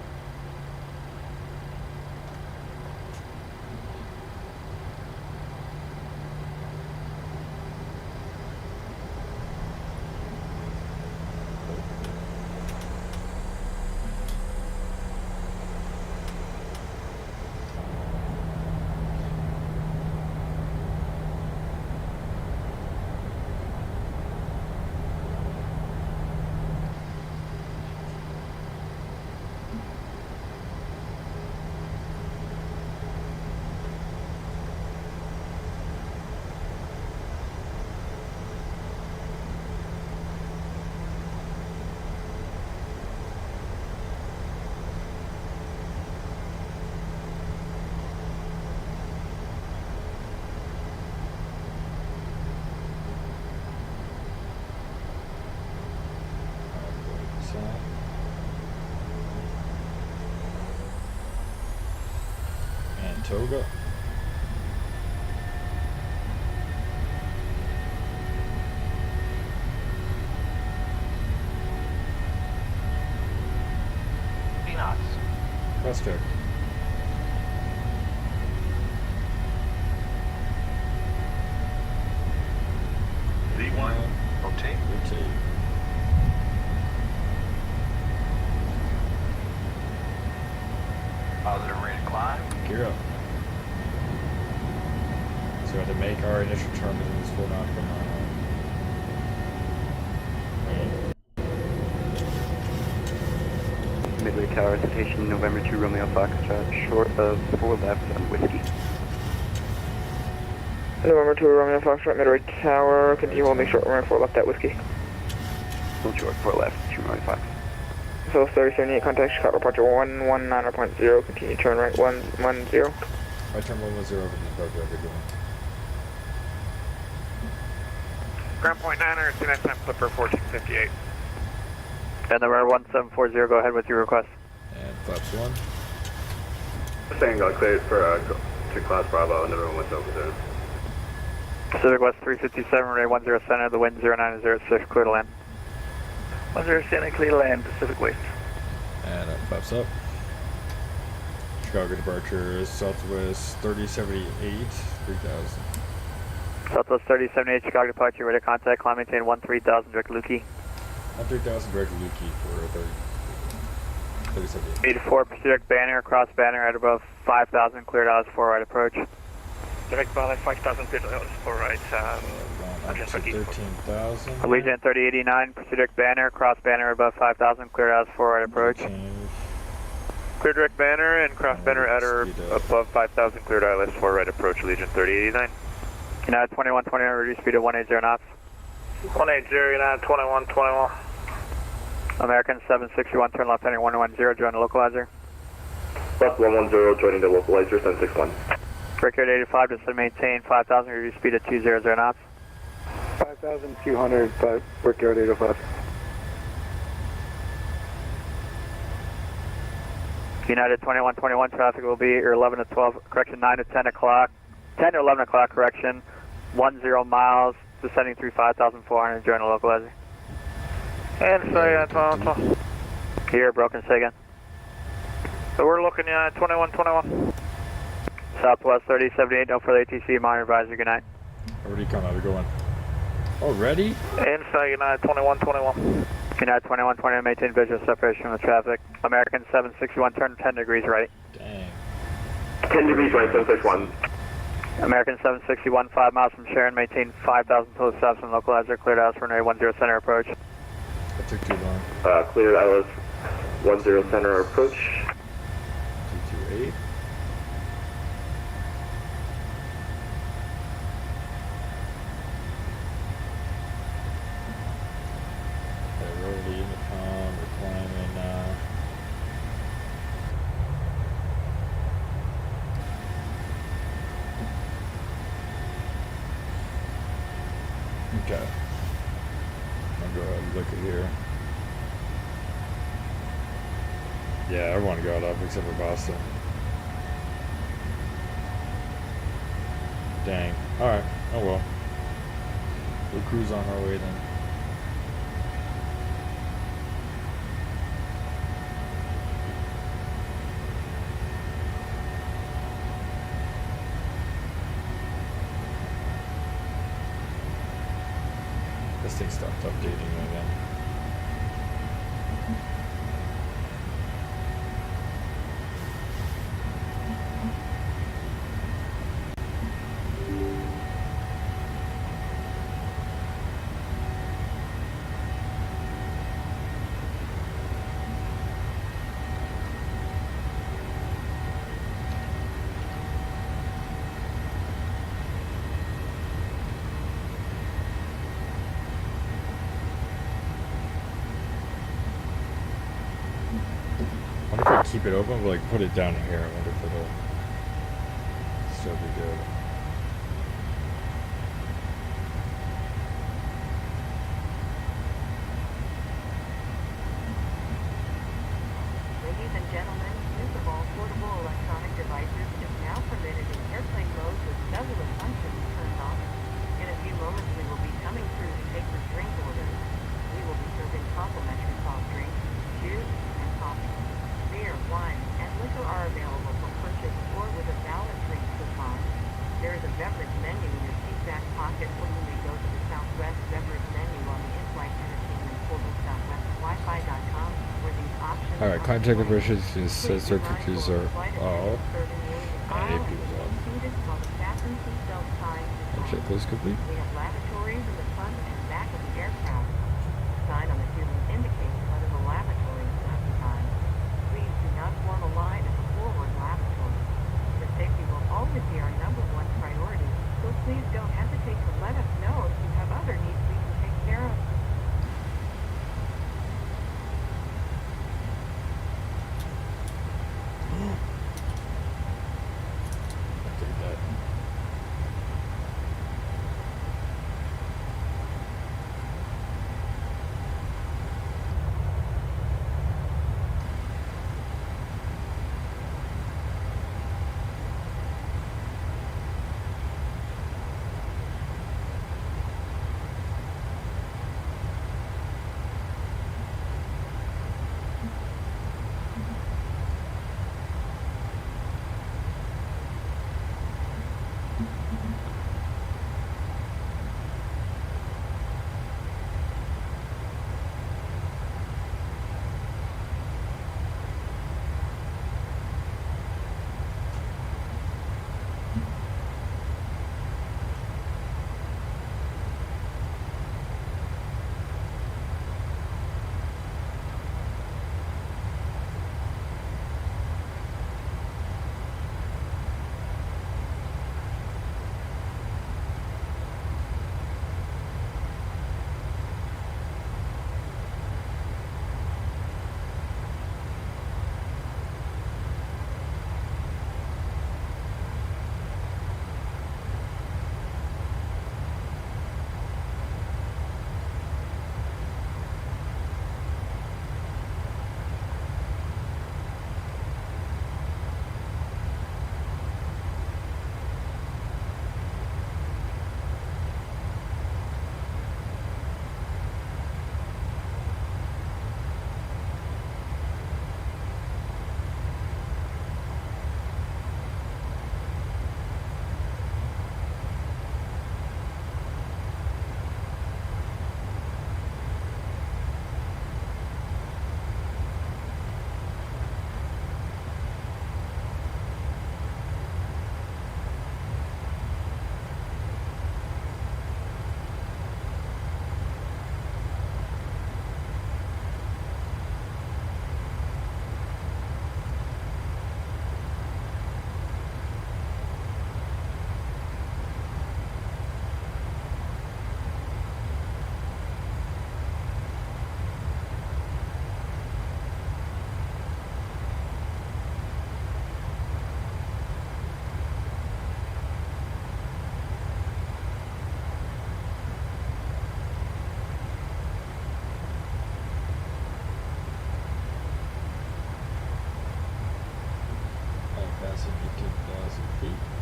And Toga. Peanuts. Cross check. V1. Rotate. Rotate. Positive rate of climb. Gear up. So we have to make our initial turn within this 4 nautical mile. Midway Tower, citation November 2 Romeo Foxtrot, short of 4 left on whiskey. November 2 Romeo Foxtrot, Midway Tower, continue holding short, remain 4 left at whiskey. Hold short, 4 left, 2 Romeo Fox. So 3078, contact Chicago departure 119.0, continue turn right 110. Right turn 110 over the departure, everyone. Ground point 9er, it's the next time Clipper 1458. And number 1740, go ahead with your request. And flaps 1. Saying got cleared for to Class Bravo, and everyone went over there. Pacific West 357, runway 10 center, the wind 0906, clear to land. 10 center, clear to land, Pacific West. And that flaps up. Chicago departure is Southwest 3078, 3000. Southwest 3078, Chicago departure, ready to contact, climb maintain 13,000, direct Lukey. 13,000 direct Lukey for 3078. 84, direct banner, cross banner at above 5,000, cleared out, 4 right approach. Direct Valley 5,000 feet, 4 right. Up to 13,000. Allegiant 3089, direct banner, cross banner above 5,000, cleared out, 4 right approach. Change. Clear direct banner and cross banner at or above 5,000, cleared ILS 4 right approach, Allegiant 3089. United 2120, reduce speed to 180 knots. 180, United 2121. American 761, turn left heading 110, join the localizer. Left 110, joining the localizer, 761. Brickyard 85, just to maintain 5,000, reduce speed to 200 knots. 5,200, Brickyard 805. United 2121, traffic will be 11 to 12, correction 9 to 10 o'clock, 10 to 11 o'clock, correction, 10 miles, descending through 5,400, join the localizer. And sorry, 2121. Here, broken, say again. So we're looking at 2121. Southwest 3078, no further ATC, monitor advisory, good night. Already come out, we're going. Already? Inside United 2121. United 2120, maintain visual separation from the traffic. American 761, turn 10 degrees right. Dang. 10 degrees right, 761. American 761, 5 miles from Sharon, maintain 5,000 total stops from localizer, cleared out for runway 10 center approach. That took too long. Cleared ILS 10 center approach. 228. Early intercom, we're climbing now. Okay. I'll go ahead and look at here. Yeah, everyone got up except for Boston. Dang. Alright. Oh well. We'll cruise on our way then. This thing stopped updating again. I wonder if I keep it open, but like put it down here. I wonder if it'll still be good. Ladies and gentlemen, use of all portable electronic devices is now permitted in airplane mode with cellular functions turned off. In a few moments, we will be coming through to take your drink orders. We will be serving complimentary soft drinks, juice, and coffee. Beer, wine, and liquor are available for purchase or with a valid drink coupon. There is a beverage menu in your seat back pocket, or you may go to the Southwest beverage menu on the in-flight entertainment portal southwestwifi.com, where these options Alright, are contact provided. information says their cookies are off. And seated while the fasten seatbelt sign is on. Check those quickly. We have lavatories in the front and back of the aircraft. The sign on the ceiling indicates whether the lavatory is occupied. Please do not form a line at the forward lavatory. Your safety will always be our number one priority, so please don't hesitate to let us know if you have other needs we can take care of. I'll take that. Passing 18,000 feet.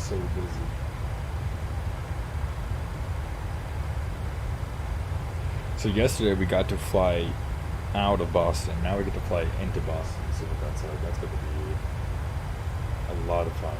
So busy. So yesterday we got to fly out of Boston. Now we get to fly into Boston. So that's going to be a lot of fun.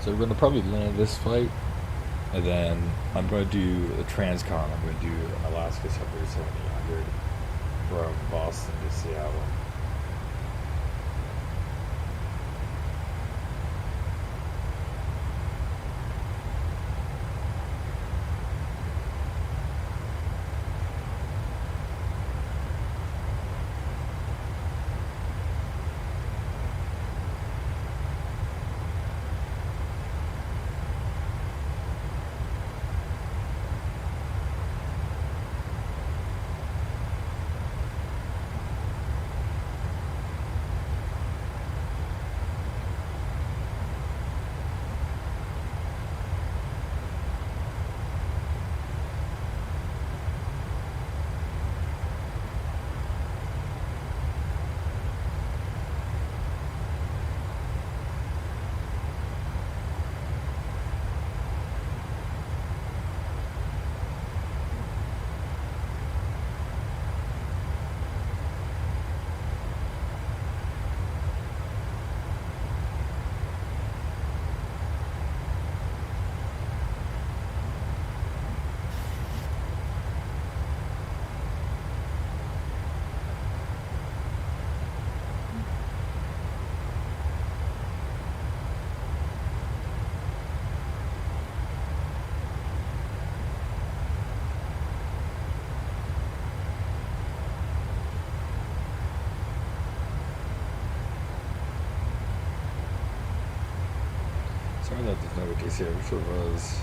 So we're gonna probably land this flight, and then I'm gonna do the transcon. I'm gonna do Alaska Subway 7800 from Boston to Seattle. Sorry that there's no ATC, I wish there was.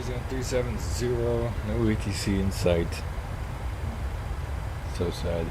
Cruising at 370, no ATC in sight. So sad.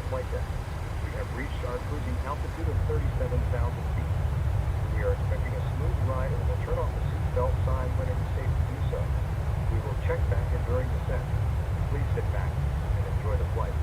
flight deck. We have reached our cruising altitude of 37,000 feet. We are expecting a smooth ride and will turn off the seatbelt sign when it is safe to do so. We will check back in during descent. Please sit back and enjoy the flight.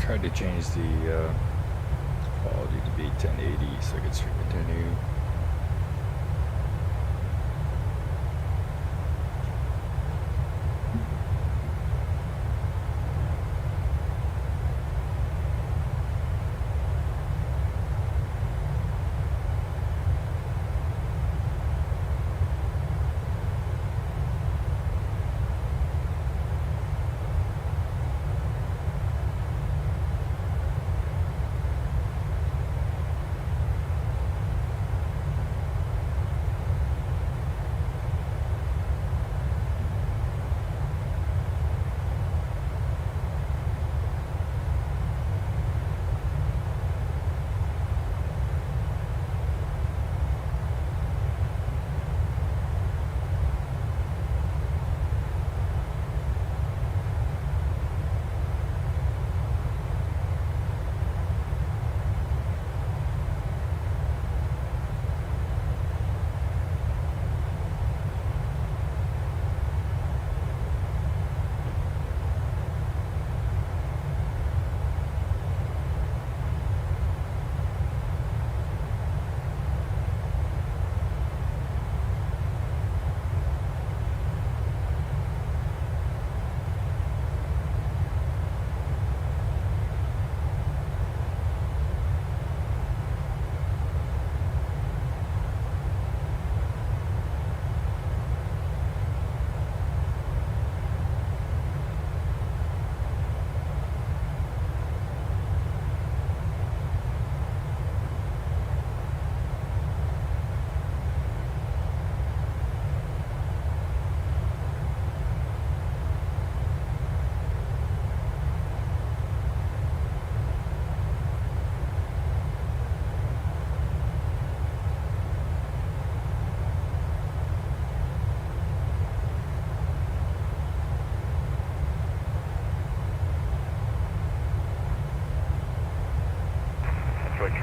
Tried to change the quality to be 1080 so I could stream continue.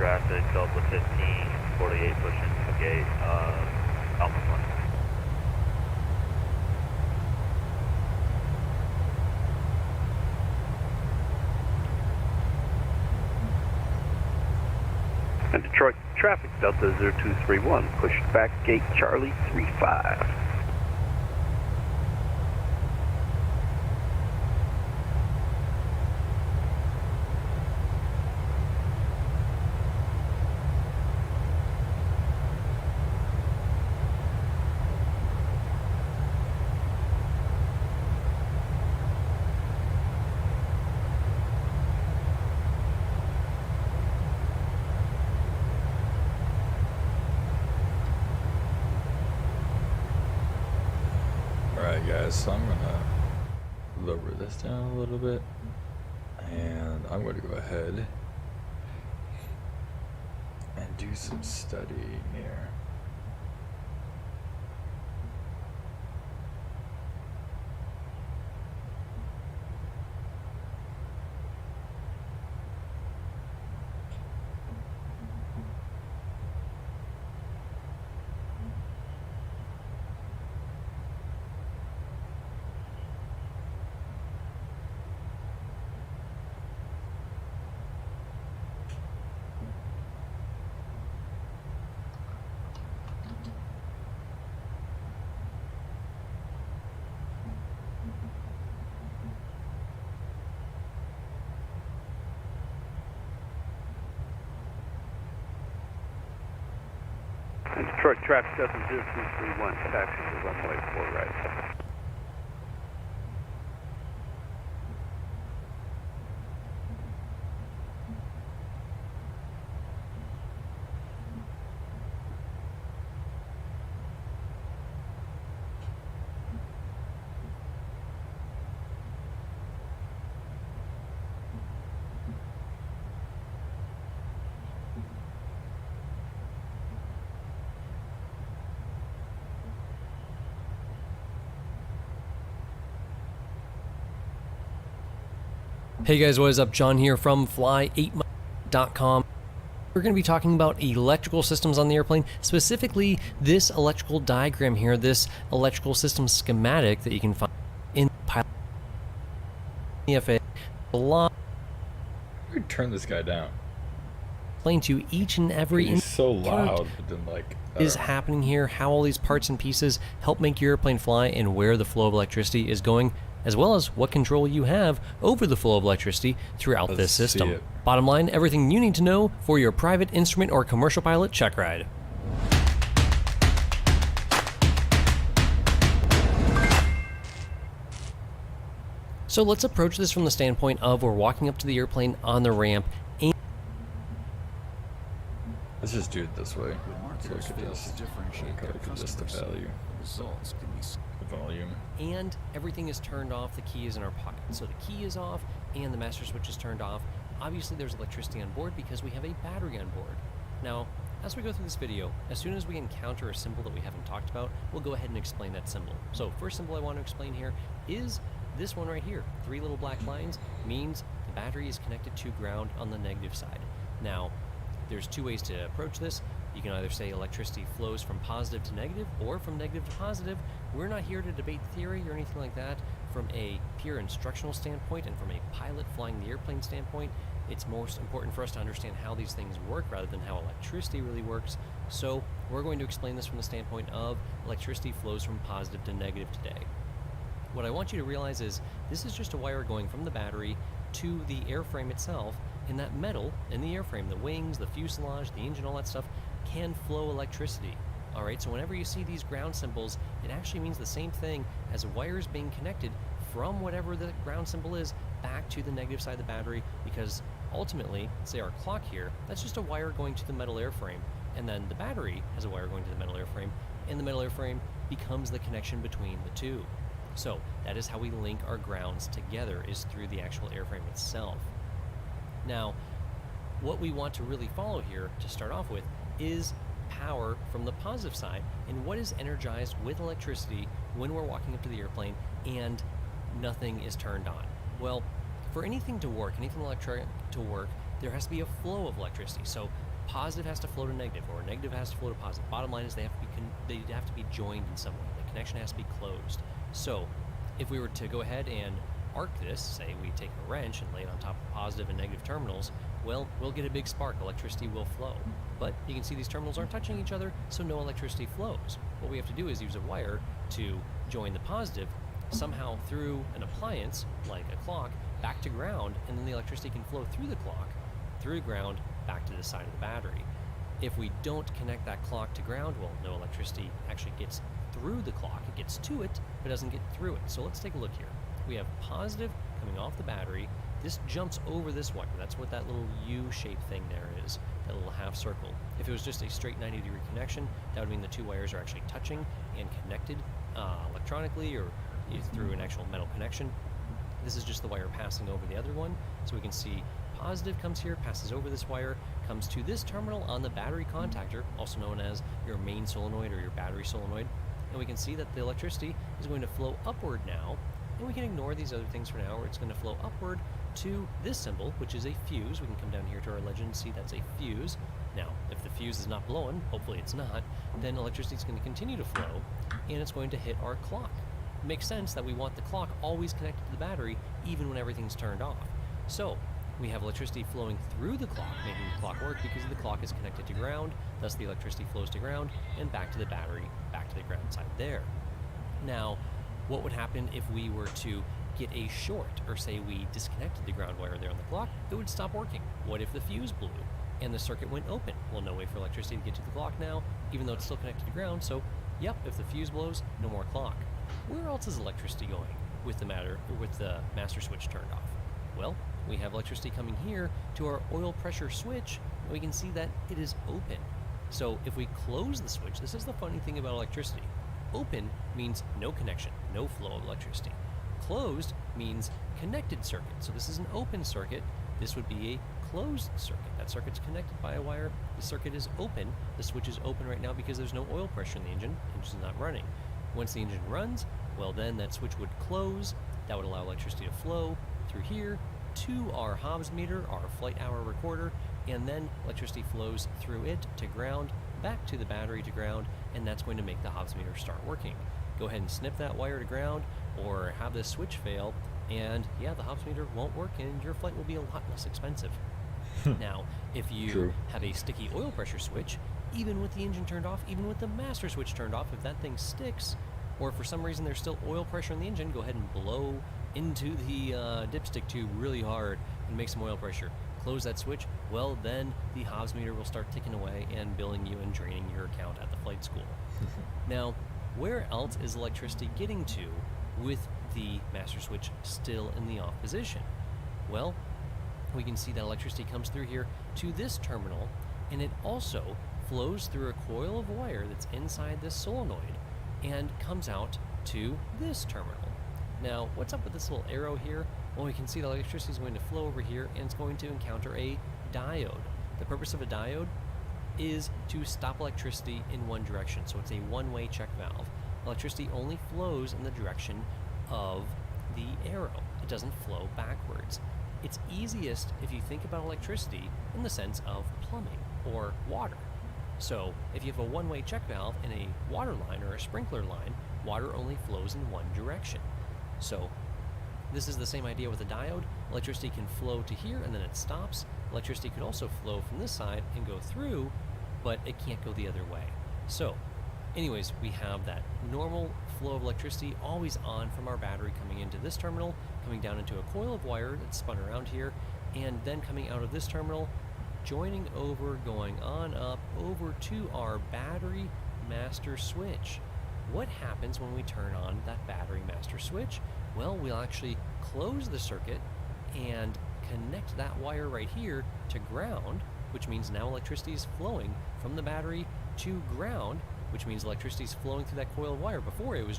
traffic, Delta 15, 48 pushing to gate, Alpha 1. And Detroit traffic, Delta 0231, push back gate Charlie 35. Alright guys, so I'm gonna lower this down a little bit, and I'm going to go ahead and do some studying here. And Detroit traffic, Delta 0231, taxi to runway 4 right. Hey guys, what is up? John here from fly8miles.com. We're going to be talking about electrical systems on the airplane, specifically this electrical diagram here, this electrical system schematic that you can find in pilot EFA. A lot. Turn this guy down. Explain to you each and every He's so loud, but then like is happening here, how all these parts and pieces help make your airplane fly, and where the flow of electricity is going, as well as what control you have over the flow of electricity throughout this system. Bottom line, everything you need to know for your private, instrument, or commercial pilot check ride. So let's approach this from the standpoint of we're walking up to the airplane on the ramp. And let's just do it this way. So we could just the value. Results can be volume. And everything is turned off. The key is in our pocket. So the key is off and the master switch is turned off. Obviously there's electricity on board because we have a battery on board. Now, as we go through this video, as soon as we encounter a symbol that we haven't talked about, we'll go ahead and explain that symbol. So first symbol I want to explain here is this one right here. 3 little black lines means the battery is connected to ground on the negative side. Now, there's 2 ways to approach this. You can either say electricity flows from positive to negative or from negative to positive. We're not here to debate theory or anything like that. From a pure instructional standpoint and from a pilot flying the airplane standpoint, it's most important for us to understand how these things work rather than how electricity really works. So we're going to explain this from the standpoint of electricity flows from positive to negative today. What I want you to realize is this is just a wire going from the battery to the airframe itself, and that metal in the airframe, the wings, the fuselage, the engine, all that stuff, can flow electricity. Alright, so whenever you see these ground symbols, it actually means the same thing as wires being connected from whatever the ground symbol is back to the negative side of the battery, because ultimately, say our clock here, that's just a wire going to the metal airframe, and then the battery has a wire going to the metal airframe, and the metal airframe becomes the connection between the two. So that is how we link our grounds together, is through the actual airframe itself. Now, what we want to really follow here to start off with is power from the positive side, and what is energized with electricity when we're walking up to the airplane and nothing is turned on. Well, for anything to work, anything electric to work, there has to be a flow of electricity. So positive has to flow to negative, or negative has to flow to positive. Bottom line is they have to be joined in some way. The connection has to be closed. So if we were to go ahead and arc this, say we take a wrench and lay it on top of positive and negative terminals, well, we'll get a big spark. Electricity will flow. But you can see these terminals aren't touching each other, so no electricity flows. What we have to do is use a wire to join the positive somehow through an appliance, like a clock, back to ground, and then the electricity can flow through the clock, through the ground, back to the side of the battery. If we don't connect that clock to ground, well, no electricity actually gets through the clock. It gets to it, but doesn't get through it. So let's take a look here. We have positive coming off the battery. This jumps over this wire. That's what that little U-shaped thing there is, that little half circle. If it was just a straight 90-degree connection, that would mean the two wires are actually touching and connected electronically or through an actual metal connection. This is just the wire passing over the other one. So we can see positive comes here, passes over this wire, comes to this terminal on the battery contactor, also known as your main solenoid or your battery solenoid. And we can see that the electricity is going to flow upward now. And we can ignore these other things for now, where it's going to flow upward to this symbol, which is a fuse. We can come down here to our legend and see that's a fuse. Now, if the fuse is not blowing, hopefully it's not, then electricity is going to continue to flow, and it's going to hit our clock. It makes sense that we want the clock always connected to the battery, even when everything's turned off. So, we have electricity flowing through the clock, making the clock work because the clock is connected to ground, thus the electricity flows to ground, and back to the battery, back to the ground side there. Now, what would happen if we were to get a short, or say we disconnected the ground wire there on the clock? It would stop working. What if the fuse blew and the circuit went open? Well, no way for electricity to get to the clock now, even though it's still connected to ground, so yep, if the fuse blows, no more clock. Where else is electricity going with the master switch turned off? Well, we have electricity coming here to our oil pressure switch, and we can see that it is open. So if we close the switch, this is the funny thing about electricity. Open means no connection, no flow of electricity. Closed means connected circuit. So this is an open circuit. This would be a closed circuit. That circuit's connected by a wire. The circuit is open. The switch is open right now because there's no oil pressure in the engine. The engine's not running. Once the engine runs, well then that switch would close. That would allow electricity to flow through here to our Hobbs meter, our flight hour recorder, and then electricity flows through it to ground, back to the battery to ground, and that's going to make the Hobbs meter start working. Go ahead and snip that wire to ground or have this switch fail, and yeah, the Hobbs meter won't work and your flight will be a lot less expensive. Now, if you have a sticky oil pressure switch, even with the engine turned off, even with the master switch turned off, if that thing sticks, or for some reason there's still oil pressure in the engine, go ahead and blow into the dipstick tube really hard and make some oil pressure. Close that switch, well then the Hobbs meter will start ticking away and billing you and draining your account at the flight school. Now, where else is electricity getting to with the master switch still in the off position? Well, we can see that electricity comes through here to this terminal, and it also flows through a coil of wire that's inside this solenoid and comes out to this terminal. Now, what's up with this little arrow here? Well, we can see that electricity is going to flow over here and it's going to encounter a diode. The purpose of a diode is to stop electricity in one direction, so it's a one-way check valve. Electricity only flows in the direction of the arrow. It doesn't flow backwards. It's easiest if you think about electricity in the sense of plumbing or water. So if you have a one-way check valve in a water line or a sprinkler line, water only flows in one direction. So this is the same idea with a diode. Electricity can flow to here and then it stops. Electricity could also flow from this side and go through, but it can't go the other way. So anyways, we have that normal flow of electricity always on from our battery coming into this terminal, coming down into a coil of wire that's spun around here, and then coming out of this terminal, joining over, going on up over to our battery master switch. What happens when we turn on that battery master switch? Well, we'll actually close the circuit and connect that wire right here to ground, which means now electricity is flowing from the battery to ground, which means electricity is flowing through that coil of wire. Before it was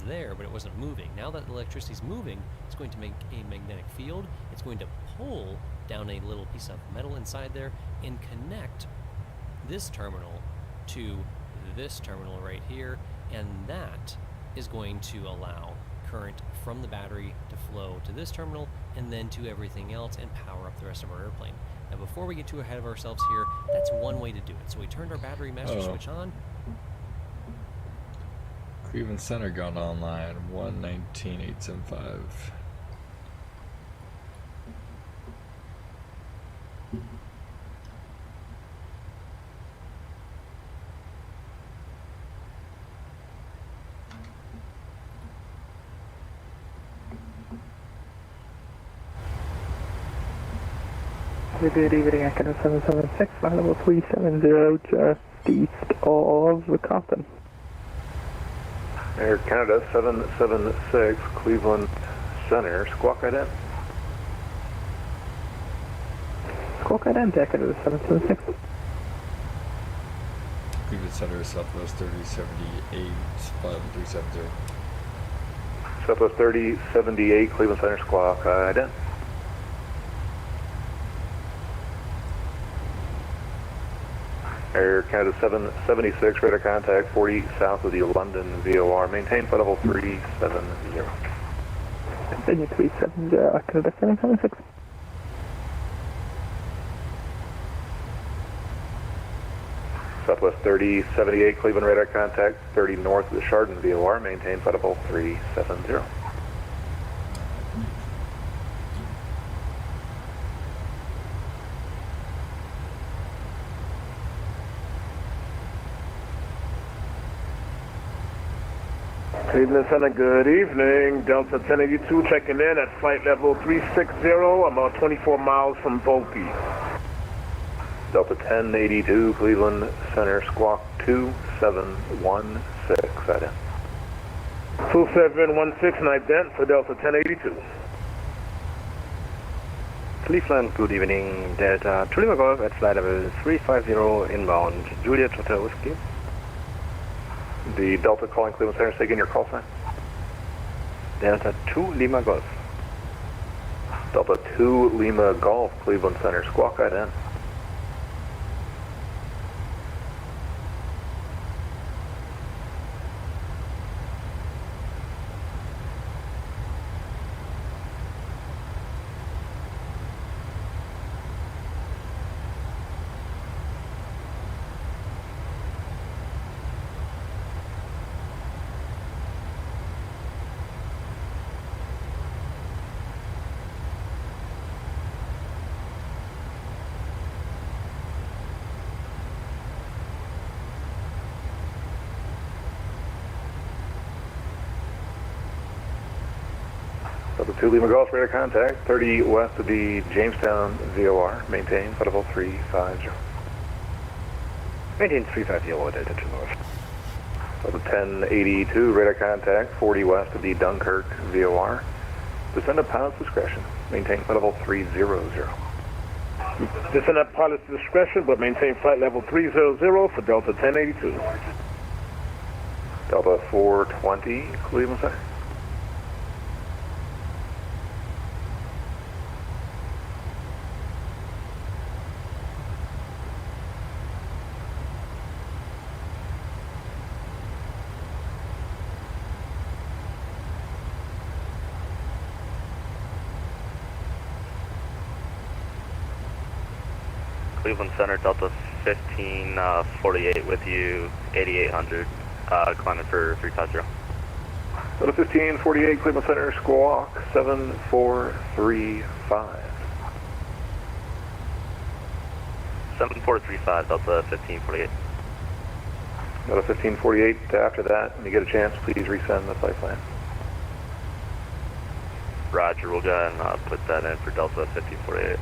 there, but it wasn't moving. Now that electricity is moving, it's going to make a magnetic field. It's going to pull down a little piece of metal inside there and connect this terminal to this terminal right here, and that is going to allow current from the battery to flow to this terminal and then to everything else and power up the rest of our airplane. Now before we get too ahead of ourselves here, that's one way to do it. So we turned our battery master switch on. Cleveland Center gone online, 119.875. Good evening, Academy 776, flight level 370, just east of Wisconsin. Air Canada 776, Cleveland Center, squawk ident. Squawk ident, Academy 776. Cleveland Center, Southwest 3078, flight level 370. Southwest 3078, Cleveland Center, squawk ident. Air Canada 776, radar contact 40 south of the London VOR. Maintain flight level 370. Continue 370, Canada 776. Southwest 3078, Cleveland radar contact 30 north of the Chardon VOR. Maintain flight level 370. Cleveland Center, good evening. Delta 1082 checking in at flight level 360, about 24 miles from Volpe. Delta 1082, Cleveland Center, squawk 2716, ident. 2716, ident for Delta 1082. Cleveland, good evening. Delta 2 Lima Golf at flight level 350 inbound, Juliet Hotel Whiskey. The Delta calling Cleveland Center, say again your call sign. Delta 2 Lima Golf. Delta 2 Lima Golf, Cleveland Center, squawk ident. Delta 2 Lima Golf, radar contact 30 west of the Jamestown VOR. Maintain flight level 350. Maintain 350, Delta 2 North. Delta 1082, radar contact 40 west of the Dunkirk VOR. Descend at pilot's discretion. Maintain flight level 300. Descend at pilot's discretion, but maintain flight level 300 for Delta 1082. Delta 420, Cleveland Center. Cleveland Center, Delta 1548 with you, 8800, climbing for 350. Delta 1548, Cleveland Center, squawk 7435. 7435, Delta 1548. Delta 1548, after that, when you get a chance, please resend the flight plan. Roger, we'll go ahead and put that in for Delta 1548.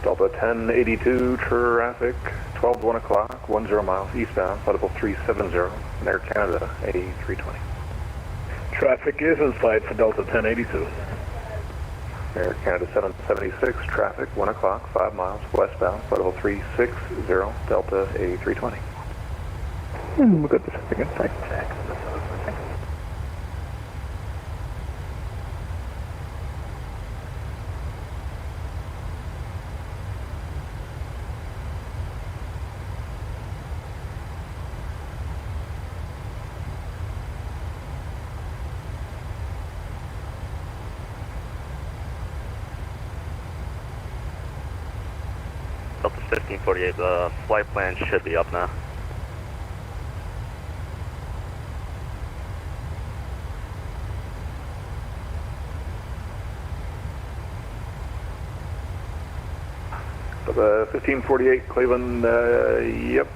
Delta 1082 traffic, 12 to 1 o'clock, 10 miles eastbound, flight level 370, and Air Canada A320. Traffic is in sight for Delta 1082. Air Canada 776, traffic, 1 o'clock, 5 miles westbound, flight level 360, Delta A320. We'll get the traffic in sight. Delta 1548, the flight plan should be up now. The 1548 Cleveland, yep.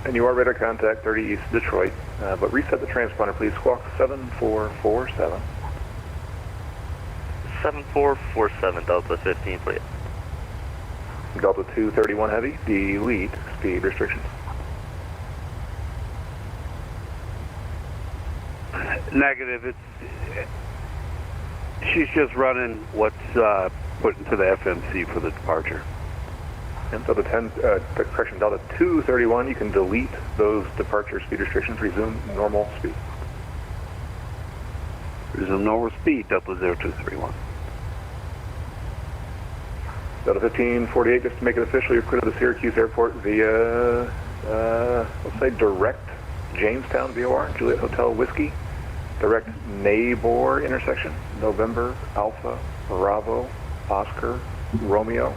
And you are radar contact 30 East Detroit, but reset the transponder please. Squawk 7447. 7447, Delta 1548. Delta 231 Heavy, delete speed restrictions. Negative. She's just running what's put into the FMC for the departure. And Delta 231, you can delete those departure speed restrictions, resume normal speed. Resume normal speed, Delta 0231. Delta 1548, just to make it official, you're clear to the Syracuse Airport via, let's say direct Jamestown VOR, Juliet Hotel Whiskey, direct Nabor intersection, November Alpha Bravo Oscar Romeo,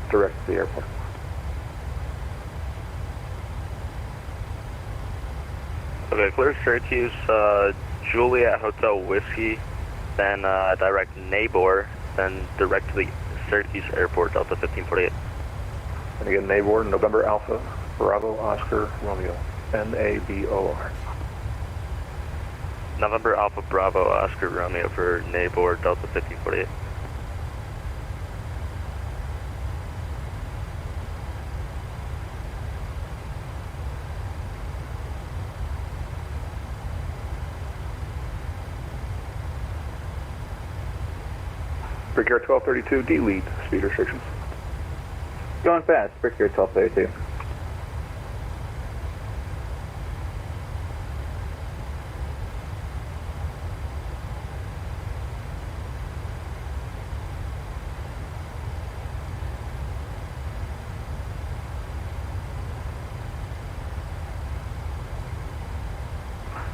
direct to the airport. Okay, clear Syracuse, Juliet Hotel Whiskey, then direct Nabor, then direct to the Syracuse Airport, Delta 1548. And again, Nabor, November Alpha, Bravo, Oscar, Romeo, N-A-B-O-R. November Alpha Bravo Oscar Romeo for Nabor, Delta 1548. Brickyard 1232, delete speed restrictions. Going fast, Brickyard 1232.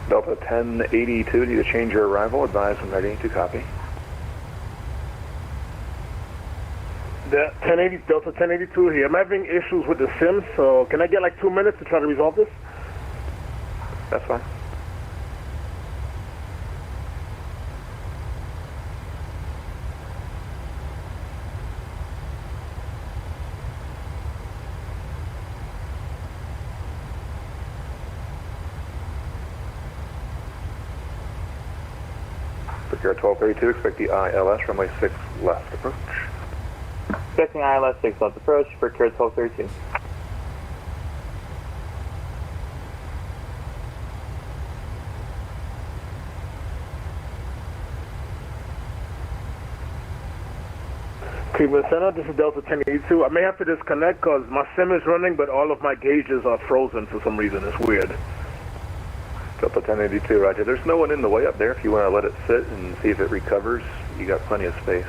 Delta 1082, need to change your arrival. Advise when ready to copy. The Delta 1082 here. I'm having issues with the SIM, so can I get like 2 minutes to try to resolve this? That's fine. Brickyard 1232, expect the ILS runway 6 left approach. Expecting ILS 6 left approach, Brickyard 1232. Cleveland Center, this is Delta 1082. I may have to disconnect because my SIM is running, but all of my gauges are frozen for some reason. It's weird. Delta 1082, roger. There's no one in the way up there. If you want to let it sit and see if it recovers, you got plenty of space.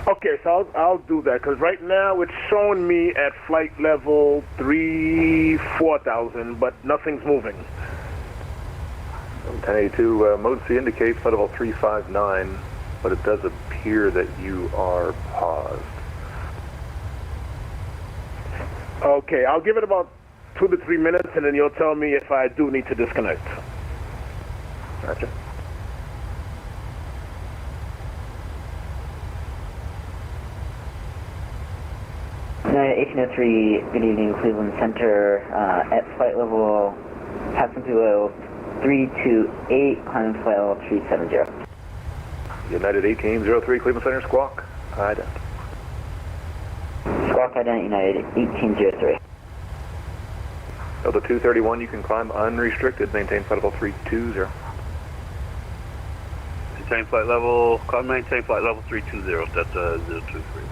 Okay, so I'll do that, because right now it's showing me at flight level 4000, but nothing's moving. 1082, mode C indicates flight level 359, but it does appear that you are paused. Okay, I'll give it about 2 to 3 minutes, and then you'll tell me if I do need to disconnect. Gotcha. United 1803, good evening, Cleveland Center. At flight level, passing through 328, climbing flight level 370. United 1803, Cleveland Center, squawk. Ident. Squawk Identity United 1803. Delta 231, you can climb unrestricted. Maintain flight level 320. Maintain flight level 320, Delta 0231.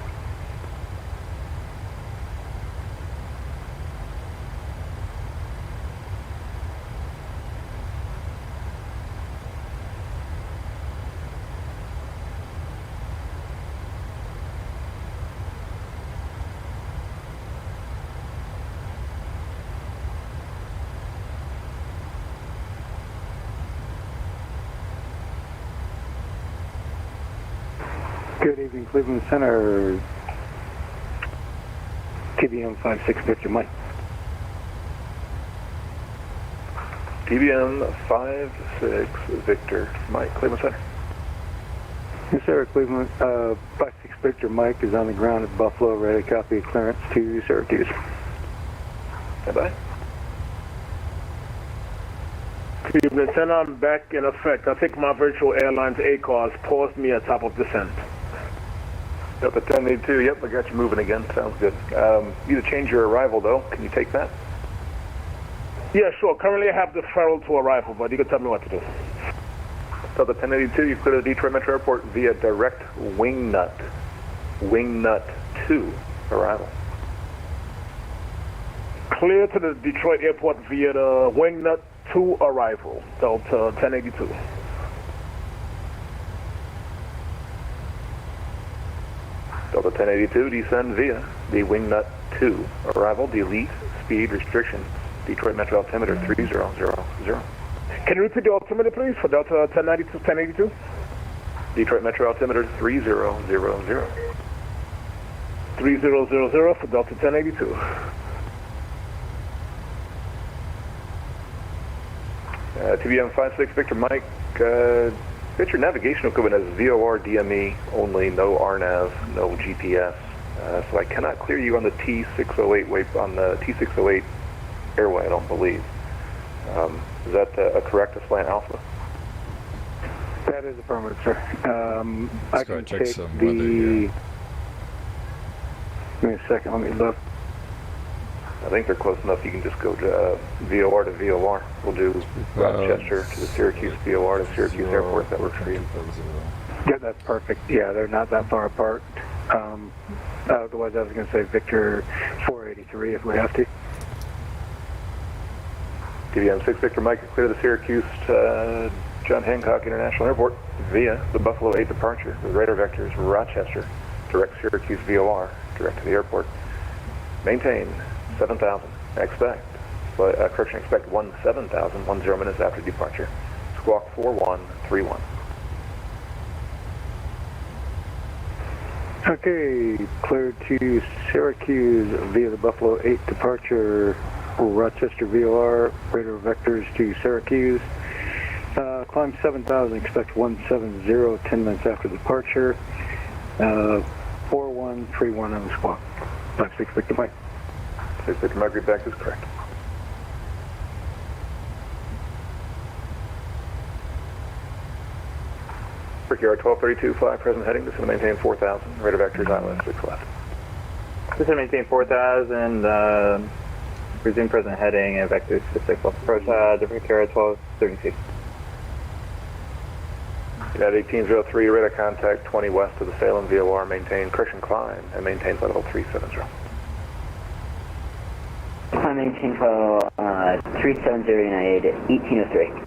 Good evening, Cleveland Center. TBM 56 Victor Mike. TBM 56 Victor Mike, Cleveland Center. Yes, sir. Cleveland 56 Victor Mike is on the ground at Buffalo, ready to copy clearance to Syracuse. Bye-bye. Cleveland Center, I'm back in effect. I think my virtual airlines ACARS paused me at top of descent. Delta 1082, yep, I got you moving again. Sounds good. You need to change your arrival, though. Can you take that? Yeah, sure. Currently I have deferral to arrival, but you can tell me what to do. Delta 1082, you clear the Detroit Metro Airport via direct Wingnut 2 arrival. Clear to the Detroit Airport via the Wingnut 2 arrival, Delta 1082. Delta 1082, descend via the Wingnut 2 arrival, delete speed restriction, Detroit Metro altimeter 3000. Can you repeat the altimeter, please, for Delta 1082? Detroit Metro altimeter 3000. 3000 for Delta 1082. TBM 56 Victor Mike, get your navigational equipment as VOR DME only, no RNAV, no GPS. So I cannot clear you on the T608 on the T608 airway, I don't believe. Is that a correct Slant Alpha? That is affirmative, sir. I can check take some the... weather, Give me a second, let me look. I think they're close enough. You can just go to VOR to VOR. We'll do Rochester to the Syracuse VOR to Syracuse Airport. That works for you. Yeah, that's perfect. Yeah, they're not that far apart. Otherwise, I was going to say Victor 483 if we have to. TBM 6 Victor Mike, clear the Syracuse John Hancock International Airport via the Buffalo 8 departure with radar vectors Rochester, direct Syracuse VOR, direct to the airport. Maintain 7,000. Expect 17,000, 10 minutes after departure. Squawk 4131. Okay, cleared to Syracuse via the Buffalo 8 departure, Rochester VOR, radar vectors to Syracuse. Climb 7,000, expect 170, 10 minutes after departure. 4131 on the squawk. 56 Victor Mike. 6 Victor Mike, back is correct. Brickyard 1232, fly present heading. This is to maintain 4,000. Radar vectors island 6 left. This is to maintain 4,000. Resume present heading and vectors 6 left approach. Brickyard 1232. United 1803, radar contact 20 west of the Salem VOR. Maintain correction climb and maintain flight level 370. Climb maintain flight 370 United 1803.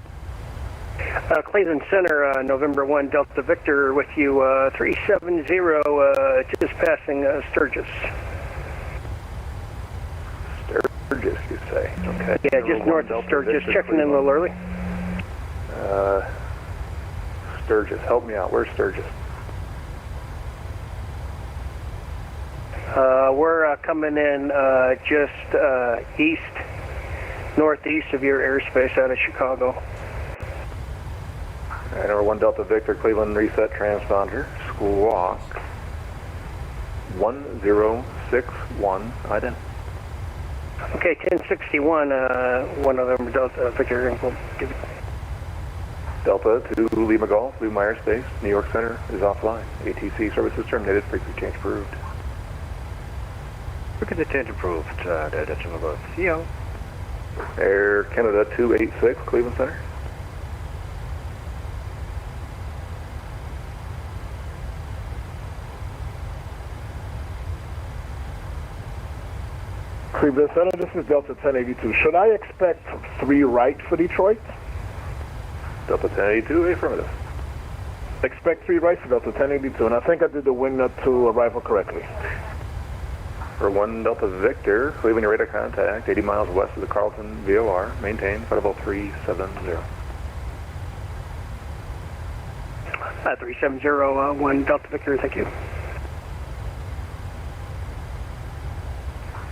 Cleveland Center, November 1, Delta Victor with you, 370, just passing Sturgis. Sturgis, you say? Okay. Yeah, just north of Sturgis, checking in a little early. Sturgis, help me out. Where's Sturgis? We're coming in just northeast of your airspace out of Chicago. Alright, number 1 Delta Victor, Cleveland reset transponder, squawk 1061, ident. Okay, 1061, 1 November Delta Victor, we'll give it. Delta to Lima Golf, Lima Airspace, New York Center is offline. ATC services terminated, frequency change approved. Frequency change approved. Delta Lima Golf. CO. Air Canada 286, Cleveland Center. Cleveland Center, this is Delta 1082. Should I expect 3 right for Detroit? Delta 1082, affirmative. Expect 3 right for Delta 1082, and I think I did the wing nut to arrival correctly. For 1 Delta Victor, Cleveland, your radar contact, 80 miles west of the Carlton VOR, maintain flight level 370. 370, 1 Delta Victor, thank you.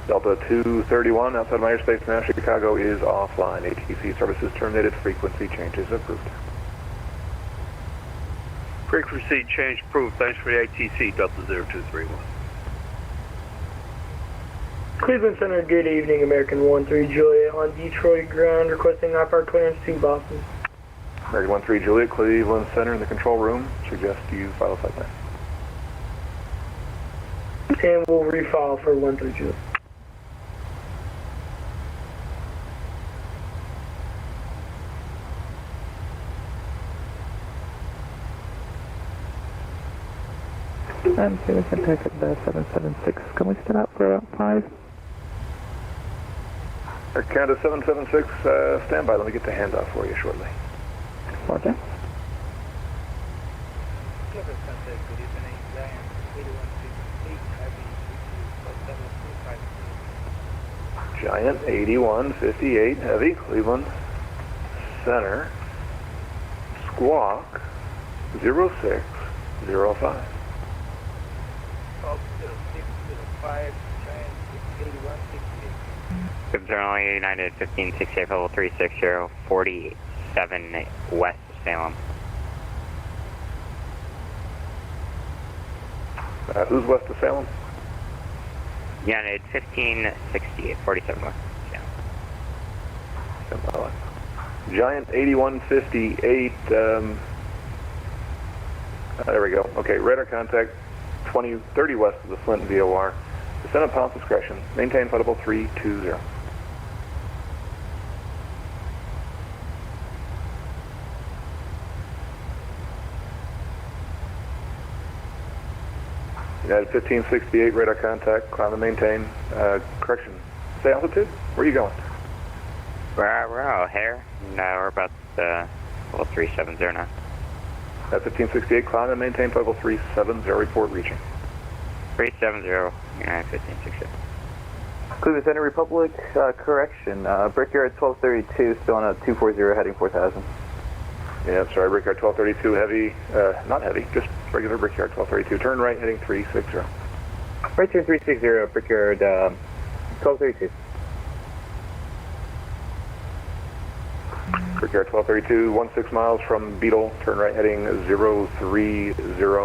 Delta 231, outside my airspace now, Chicago is offline. ATC services terminated, frequency changes approved. Frequency change approved. Thanks for the ATC, Delta 0231. Cleveland Center, good evening, American 13 Juliet on Detroit ground, requesting IPAR clearance to Boston. American 13 Juliet, Cleveland Center in the control room. Suggest you file a flight plan. And we'll refile for 13 Juliet. And so we can take it there, 776. Can we start up for about 5? Air Canada 776, stand by. Let me get the handoff for you shortly. Roger. Giant 8158 heavy, Cleveland Center, squawk 0605. General United 1568 level 360, 47 west of Salem. Who's west of Salem? United 1568, 47 west of Salem. Giant 8158, there we go. Okay, radar contact 30 west of the Flint VOR. Descend upon discretion. Maintain flight level 320. United 1568, radar contact, climb and maintain, correction. Say altitude? Where are you going? We're O'Hare. No, we're about level 370 now. That's 1568, climb and maintain flight level 370, report reaching. 370, United 1568. Cleveland Center Republic, correction, Brickyard 1232, still on a 240 heading 4000. Yeah, sorry, Brickyard 1232 heavy, not heavy, just regular Brickyard 1232. Turn right, heading 360. Right turn 360, Brickyard 1232. Brickyard 1232, 16 miles from Beetle, turn right, heading 030,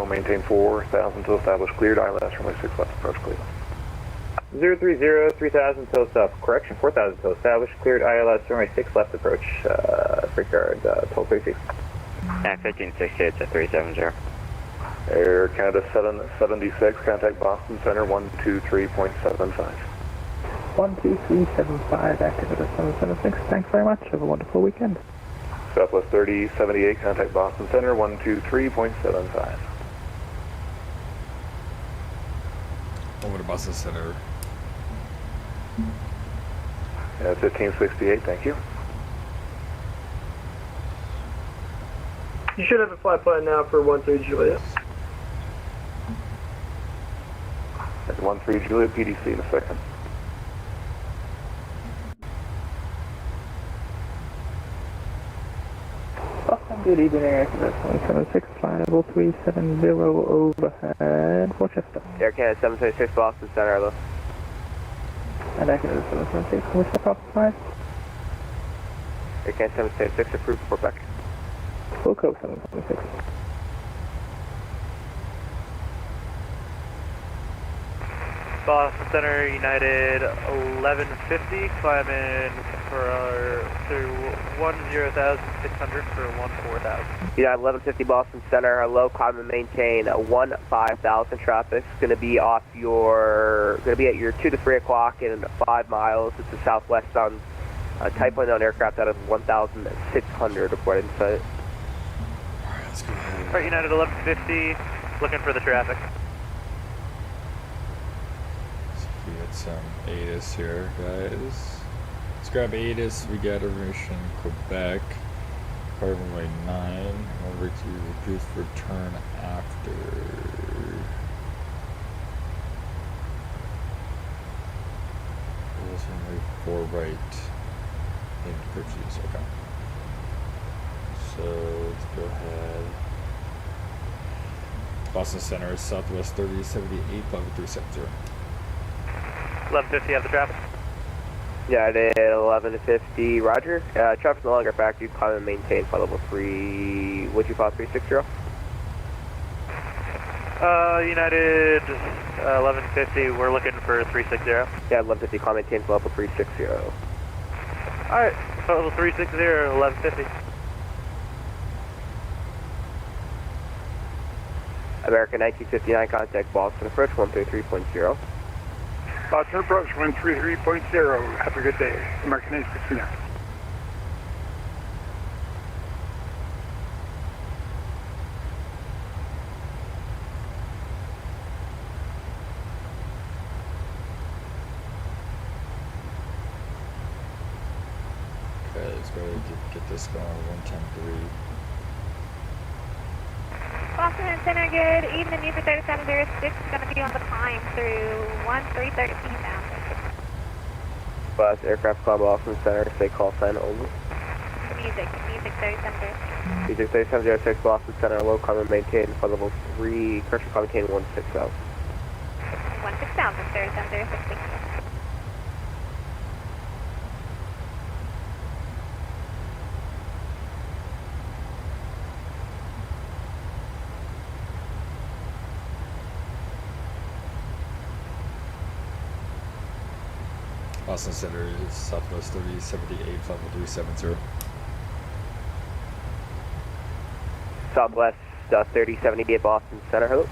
maintain 4000 till established, cleared, ILS, runway 6 left, approach Cleveland. 030, 3000 till stop, correction, 4000 till established, cleared, ILS, runway 6 left, approach, Brickyard 1232. Yeah, 1568 to 370. Air Canada 776, contact Boston Center 123.75. 12375, activated 776. Thanks very much. Have a wonderful weekend. Southwest 3078, contact Boston Center 123.75. Over to Boston Center. Yeah, 1568, thank you. You should have a flight plan now for 13 Juliet. That's 13 Juliet PDC in a second. Good evening, Air Canada 776, flight level 370 overhead, Rochester. Air Canada 776, Boston Center, hello. And Air Canada 776, can we step off 5? Air Canada 776, approved, report back. Full code 776. Boston Center, United 1150, climbing through 10,600 for 14,000. United 1150 Boston Center, hello, climb and maintain 15,000 traffic. It's going to be at your 2 to 3 o'clock in 5 miles. It's a southwest on Type 1 aircraft out of 1,600 reported in sight. Alright, let's go ahead. Alright, United 1150, looking for the traffic. We got some ATIS here, guys. Let's grab ATIS. We got information Quebec, runway 9, over to reduce return after. Runway 4 right. Purchase, okay. So let's go ahead. Boston Center, Southwest 3078, 5370. 1150, have the traffic. United 1150, roger. Traffic's no longer factory, climb and maintain flight level 3, would you file 360? United 1150, we're looking for 360. Yeah, 1150, climb and maintain flight level 360. Alright, flight level 360, 1150. American 1959, contact Boston approach 133.0. Boston approach 133.0. Have a good day. American 1959. Okay, let's go get this going. 110.3. Boston Center, good evening. Music 3706 is going to be on the climb through 1313,000. Bus aircraft climb Boston Center, say call sign only. Music 3706. Music 3706, Boston Center, low climb and maintain flight level 3, correction climb and maintain 16,000. 16,000, 3706. Boston Center is Southwest 3078, level 370. Southwest 3078, Boston Center, hello.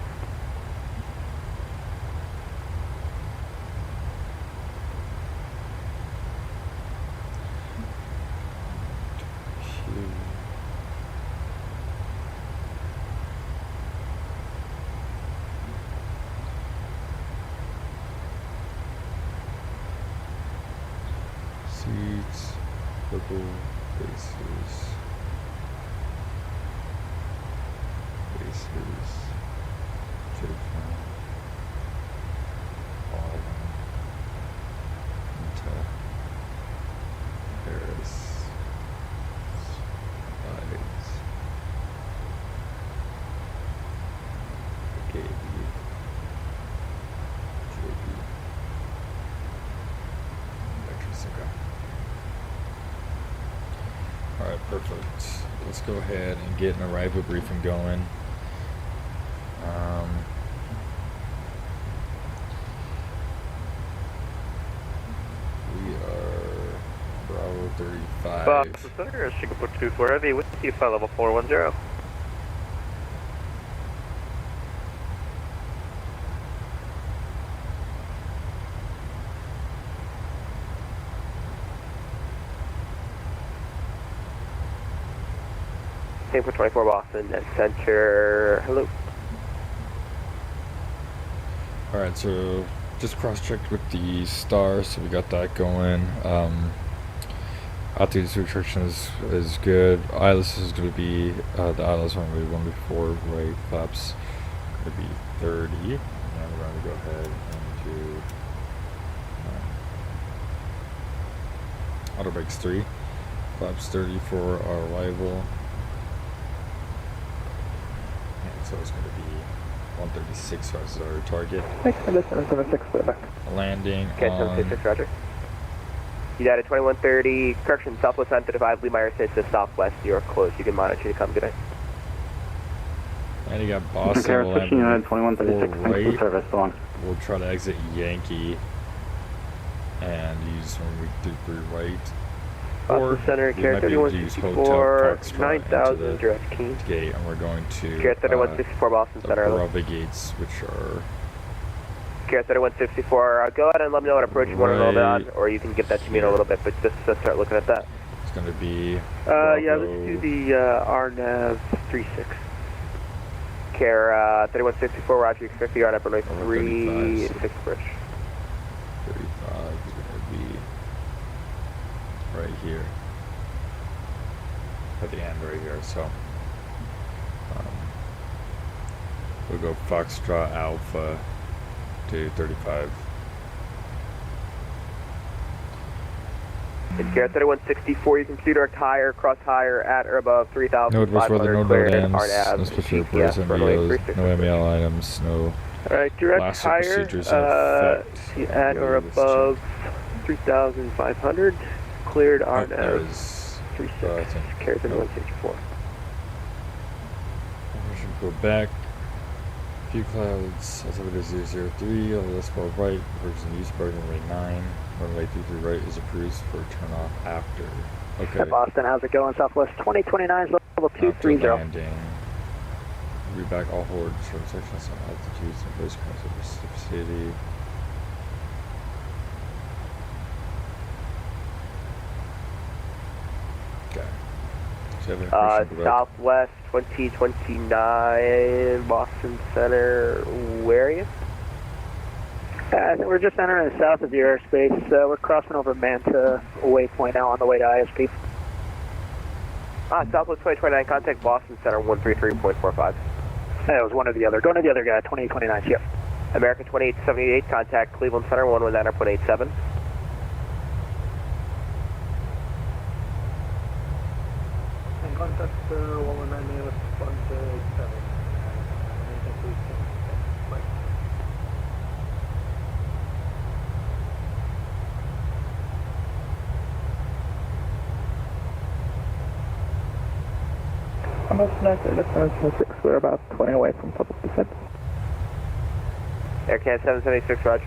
Seats, purple faces, Japan, Auburn, Intel, Paris, Lights, KB, JB, Electrica. Alright, perfect. Let's go ahead and get an arrival briefing going. We are Bravo 35. Boston Center, Singapore 24 Heavy, with you, flight level 410. Same for 24 Boston and Center, hello. Alright, so just cross-checked with the star, so we got that going. Altitude restriction is good. ILS is going to be, the ILS runway 1 before right flaps going to be 30. And then we're going to go ahead and do auto brakes 3. Flaps 30 for our arrival. And so it's going to be 136 as our target. Landing Okay, on 766, roger. United 2130, correction, Southwest 935, Lee Myers says to Southwest, you're close, you can monitor to come, good night. And you got Boston. Carrier We'll Fishing Unit 2136, right. service, so on. We'll try to exit Yankee and use runway 23 right. Boston Center, Carrier 3164, 9000, direct King. Gate, and we're going to Carrier 3164, Boston Center. Bravo gates, which are Carrier 3164. Go ahead and let me know what approach you want to load on, or you can give that to me in a little bit, but just start looking at that. It's going to be. Yeah, let's do the RNAV 36. Care 3164, roger, expect the RNAV runway 36 bridge. 35 is going to be right here. At the end right here, so. We'll go Foxtrot Alpha to 35. In Care 3164, you can see direct higher, cross higher at or above 3,500 cleared and RNAV. No special reports, NVOs, no MEL items, no Alright, direct last higher, procedures in effect. at or above 3,500 cleared RNAV 36, Care 3164. We should go back. Few clouds, altimeter 003, LS 12 right, version use by runway 9, runway 23 right is approved for turn off after. Okay. Boston, how's it going? Southwest 2029 is level 230. Landing. We'll be back all forward, short sections on altitudes and place points over city. Okay. Southwest 2029, Boston Center, where are you? We're just entering the south of your airspace. We're crossing over Manta waypoint now on the way to ISP. Southwest 2029, contact Boston Center 133.45. That was one or the other. Going to the other guy, 2029, yep. American 2878, contact Cleveland Center 119.87. Contact 119 187. We're about 20 away from top of descent. Aircan 776, roger.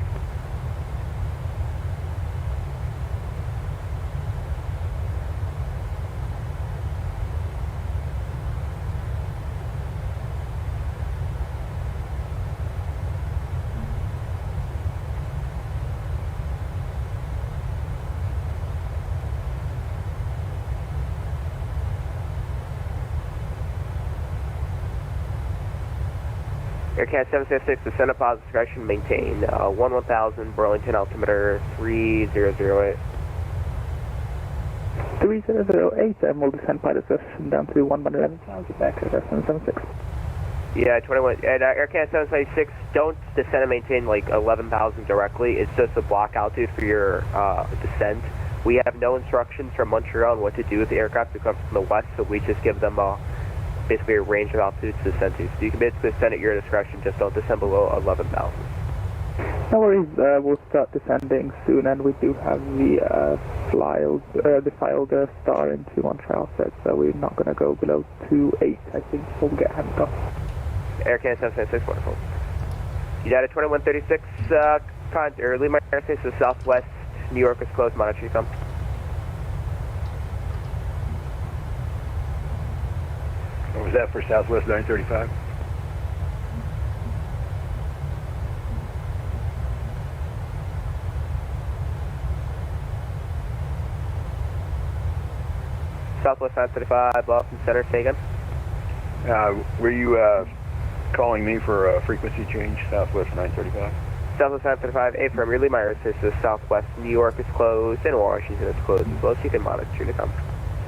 Aircat 776, descend at positive direction, maintain 1000, Burlington, altimeter 3008. 3008, and we'll descend by discussion down to 111 miles back to 776. Yeah, 21, and Aircat 776, don't descend and maintain like 11,000 directly, it's just a block altitude for your descent. We have no instructions from Montreal on what to do with the aircraft that comes from the west, so we just give them basically a range of altitudes to descend to. So you can basically descend at your discretion, just don't descend below 11,000. No worries, we'll start descending soon, and we do have the filed star into Montreal set, so we're not going to go below 28, I think, before we get handcuffed. Aircan 776, wonderful. United 2136, Lima airspace to the southwest, New York is closed, monitor you come. What was that for Southwest 935? Southwest 935, Boston Center, say again. Were you calling me for a frequency change, Southwest 935? Southwest 935, affirm, your Lima airspace to the southwest, New York is closed, and Washington is closed as well, so you can monitor Unicom.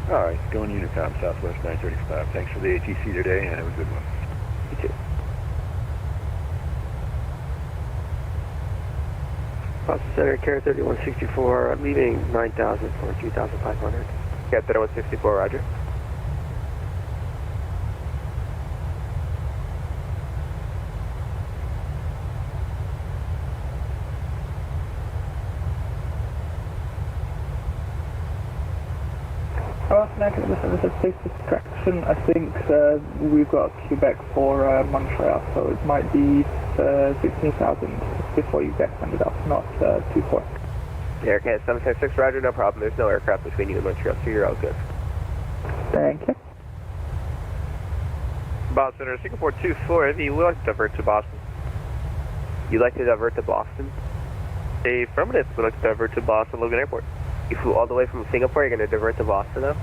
All right, going Unicom, Southwest 935. Thanks for the ATC today, and have a good one. You too. Boston Center, Care 3164, I'm leaving 9,000 for 3,500. Care 3164, roger. Crossneck, this is safe distraction. I think we've got Quebec for Montreal, so it might be 16,000 before you get handed off, not 2-4. Air Canada 756, roger, no problem. There's no aircraft between you and Montreal, so you're all good. Thank you. Boston Center, Singapore 24, if you would like to divert to Boston. You'd like to divert to Boston? Affirmative, we'd like to divert to Boston Logan Airport. You flew all the way from Singapore, you're going to divert to Boston now?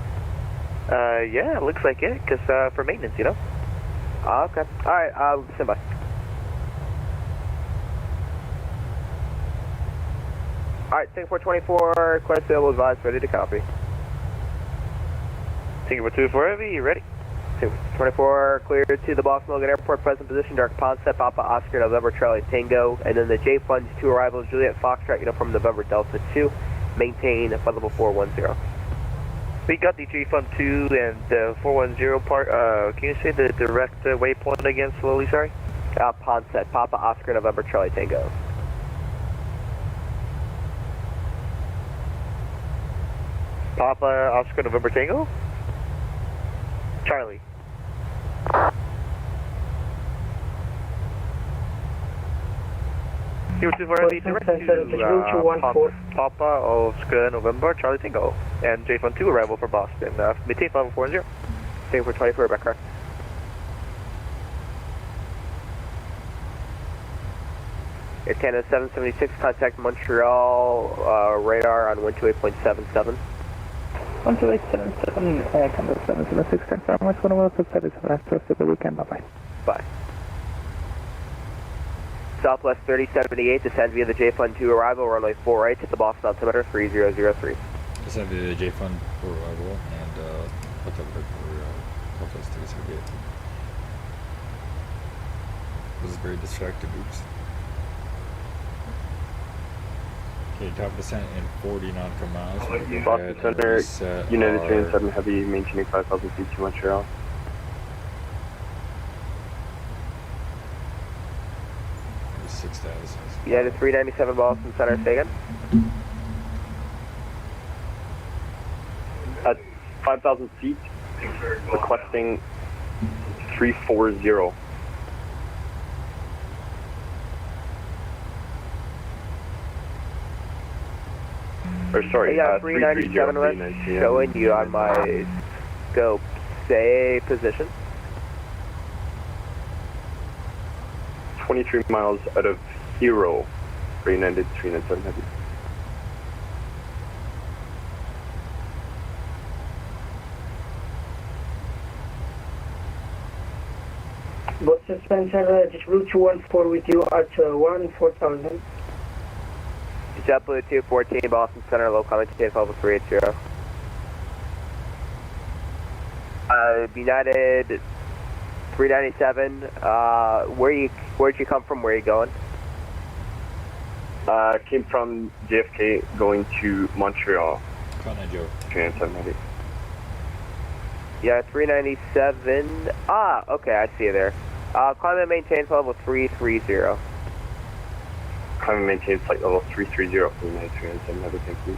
Yeah, it looks like it, because for maintenance, you know? Okay. Alright, stand by. Alright, Singapore 24, request available, advised, ready to copy. Singapore 24 Heavy, you ready? Singapore 24, cleared to the Boston Logan Airport, present position, direct Ponset, Papa Oscar, November, Charlie Tango, and then the J Funds 2 arrivals, Juliet Foxtrot, uniform November, Delta 2, maintain flight level 410. We got the J Fund 2 and 410 part, can you say the direct waypoint again slowly, sorry? Ponset, Papa Oscar, November, Charlie Tango. Papa Oscar November Tango? Charlie. Papa Oscar November Charlie Tango and J Fund 2 arrival for Boston. Maintain level 40. Singapore 24 back correct. Air Canada 776, contact Montreal radar on 128.77. 12877, Canada 776, confirm what's going on with the service for the rest of the weekend. Bye-bye. Bye. Southwest 3078, descend via the J Fund 2 arrival, runway 4 right to the Boston altimeter 3003. Descend via the J Fund for arrival and altimeter for Southwest 3078. This is very distracted, oops. Okay, top descent in 40 nautical miles. Boston Center, United 307 Heavy, maintaining 5,000 feet to Montreal. United 397 Boston Center, say again. At 5,000 feet, requesting 340. Or sorry, yeah, 397 West, showing you on my scope. Say position. 23 miles out of Hero, for United 397 Heavy. Boston Spencer, just route 214 with you at 14,000. JetBlue 214 Boston Center, low comment to level 380. United 397, where'd you come from, where are you going? Came from JFK going to Montreal. Joe. 397 Heavy. Yeah, 397. Okay, I see you there. Climb and maintain flight level 330. Climb and maintain flight level 330 for United 397 Heavy, thank you.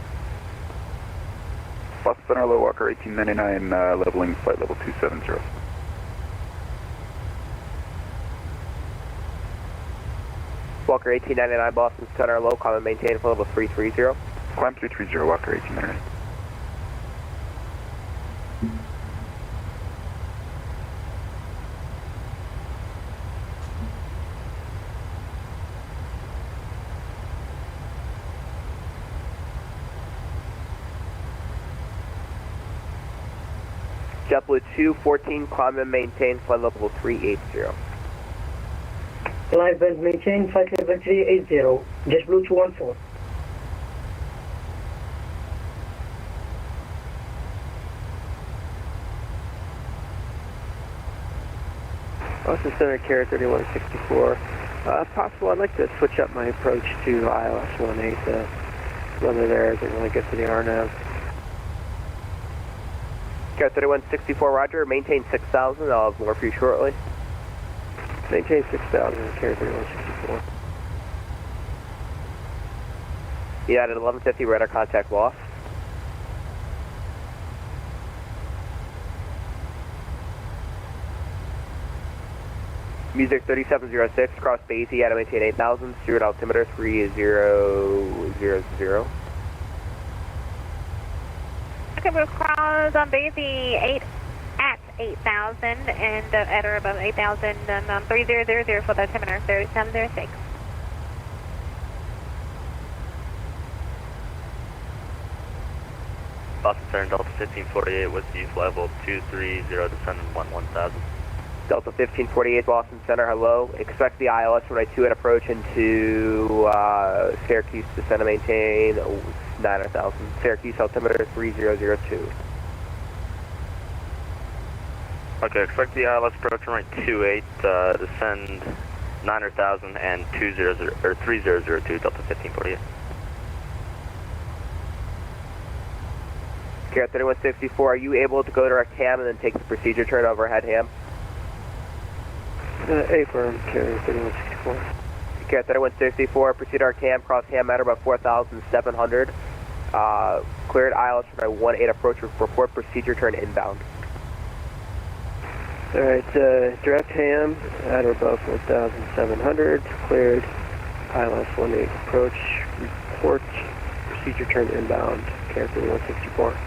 Boston Center, low Walker 1899, leveling flight level 270. Walker 1899 Boston Center, low, climb and maintain flight level 330. Climb 330, Walker 1899. JetBlue 214, climb and maintain flight level 380. Climb and maintain flight level 380, JetBlue 214. Boston Center, Carrier 3164. If possible, I'd like to switch up my approach to ILS 18. The runway there doesn't really get to the RNAV. Carrier 3164, roger. Maintain 6,000. I'll have more for you shortly. Maintain 6,000, Carrier 3164. Yeah, at 1150, radar contact lost. Music 3706, cross Basie, at maintain 8000, steered altimeter 3000. Okay, we'll cross on Basie 8 at 8,000 and at or above 8,000 and 3000 for the altimeter 3706. Boston Center, Delta 1548, Whiskey, flight level 230, descend 1000. Delta 1548, Boston Center, hello. Expect the ILS runway 2 at approach into Syracuse, descend and maintain 9,000. Syracuse altimeter 3002. Okay, expect the ILS approach runway 28, descend 9,000 and 3002, Delta 1548. Garrett 3164, are you able to go direct ham and then take the procedure turn overhead ham? Affirm, carrier 3164. Garrett 3164, proceed direct ham, cross ham matter about 4,700. Cleared ILS runway 18 approach, report procedure turn inbound. Alright, direct ham at or above 4,700, cleared ILS 18 approach, report procedure turn inbound, carrier 3164.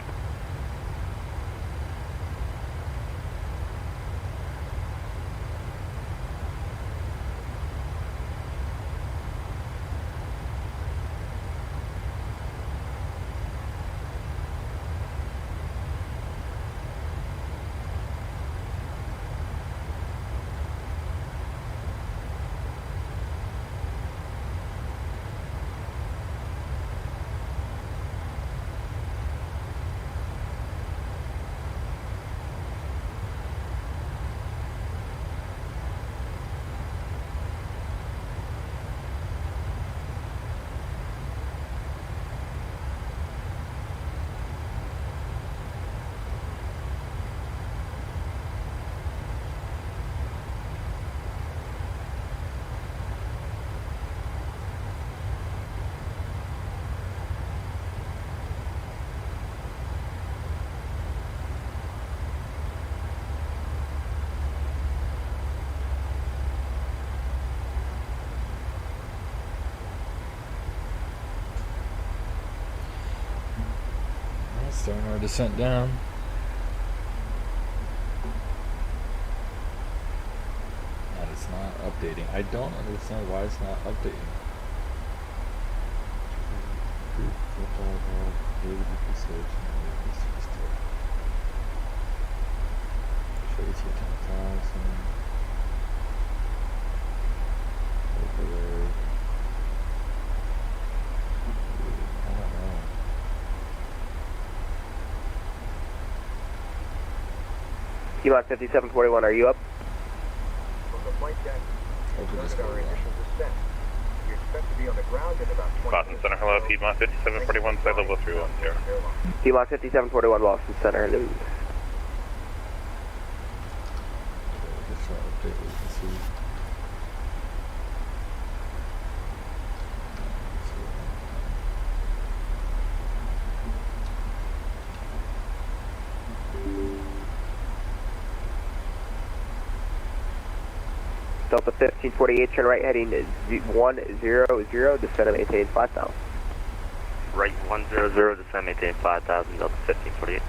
Starting our descent down. And it's not updating. I don't understand why it's not updating. T-Lock 5741, are you up? From the flight deck, we started our initial descent. We expect to be on the ground in about 20 Boston Center, hello, Piedmont 5741, flight level 310. T-Lock 5741, Boston Center, hello. Delta 1548, turn right heading 100, descend and maintain 5,000. Right 100, descend maintain 5,000, Delta 1548.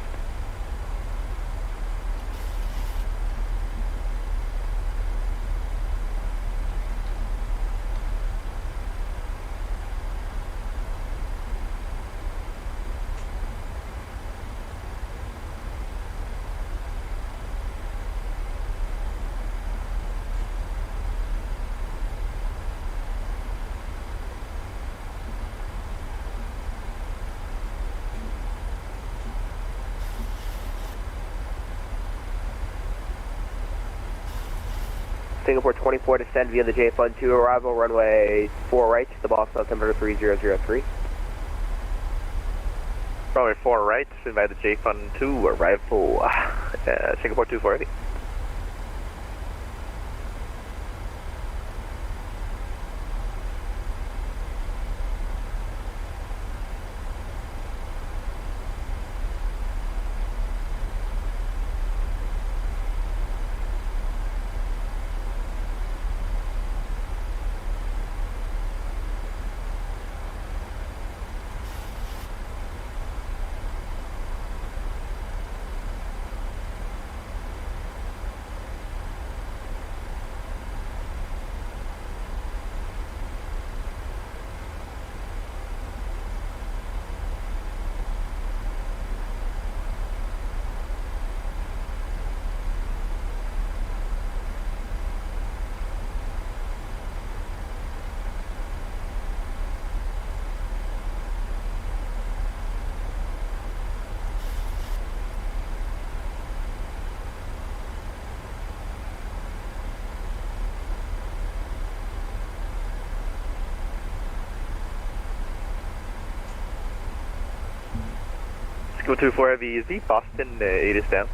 Singapore 24, descend via the J-Fund 2, arrival runway 4 right to the Boston altimeter 3003. Runway 4 right, by the J-Fund 2, arrival Singapore 2480. 224 Heavy Easy, Boston, 8 is down.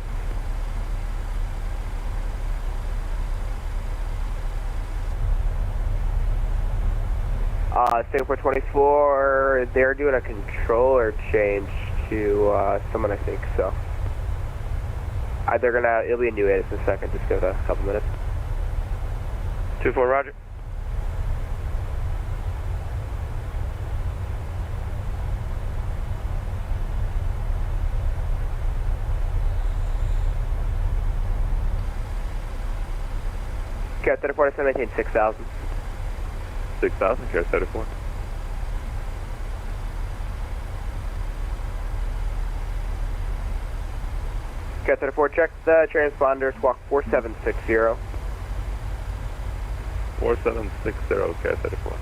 Singapore 24, they're doing a controller change to someone, I think, so. It'll be a new ATIS in a second, just give it a couple minutes. 24, roger. Cat 34, I maintain 6,000. 6,000, Cat 34. Cat 34, check the transponder, squawk 4760. 4760, Cat 34.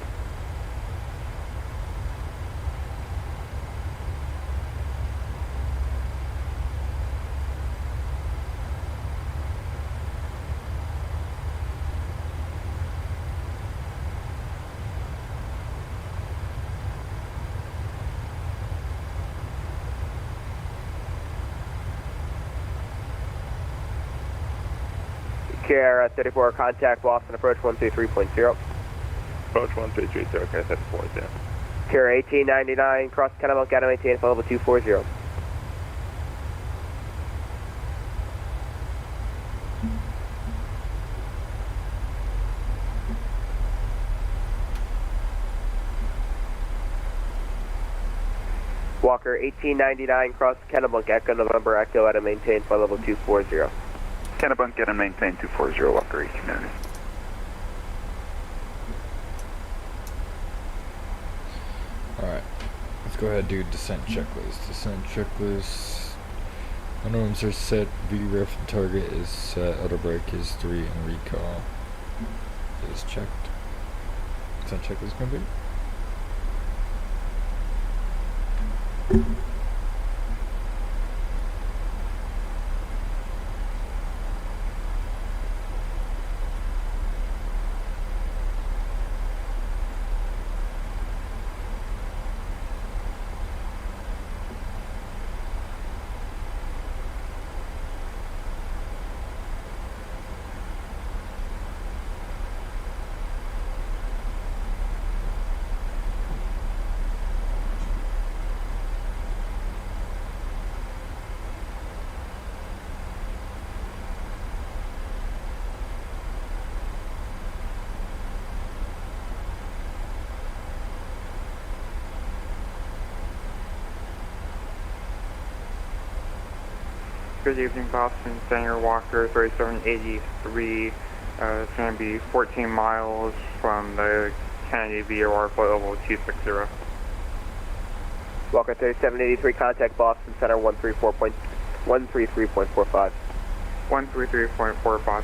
Care 34, contact Boston, approach 133.0. Approach 1330, Cat 34 is down. Care 1899, cross Kennebunk, gotta maintain flight level 240. Walker 1899, cross Kennebunk, Echo November, Echo at a maintain flight level 240. Kennebunk, get and maintain 240, Walker 1890. Alright, let's go ahead and do descent checklist. Descent checklist. Minimums are set, VREF target is set, auto brake is 3, and recall is checked. Descent checklist complete. Good evening, Boston. Daniel Walker, 3783. It's going to be 14 miles from the Kennedy VOR flight level 260. Walker 3783, contact Boston Center 133.45. 133.45.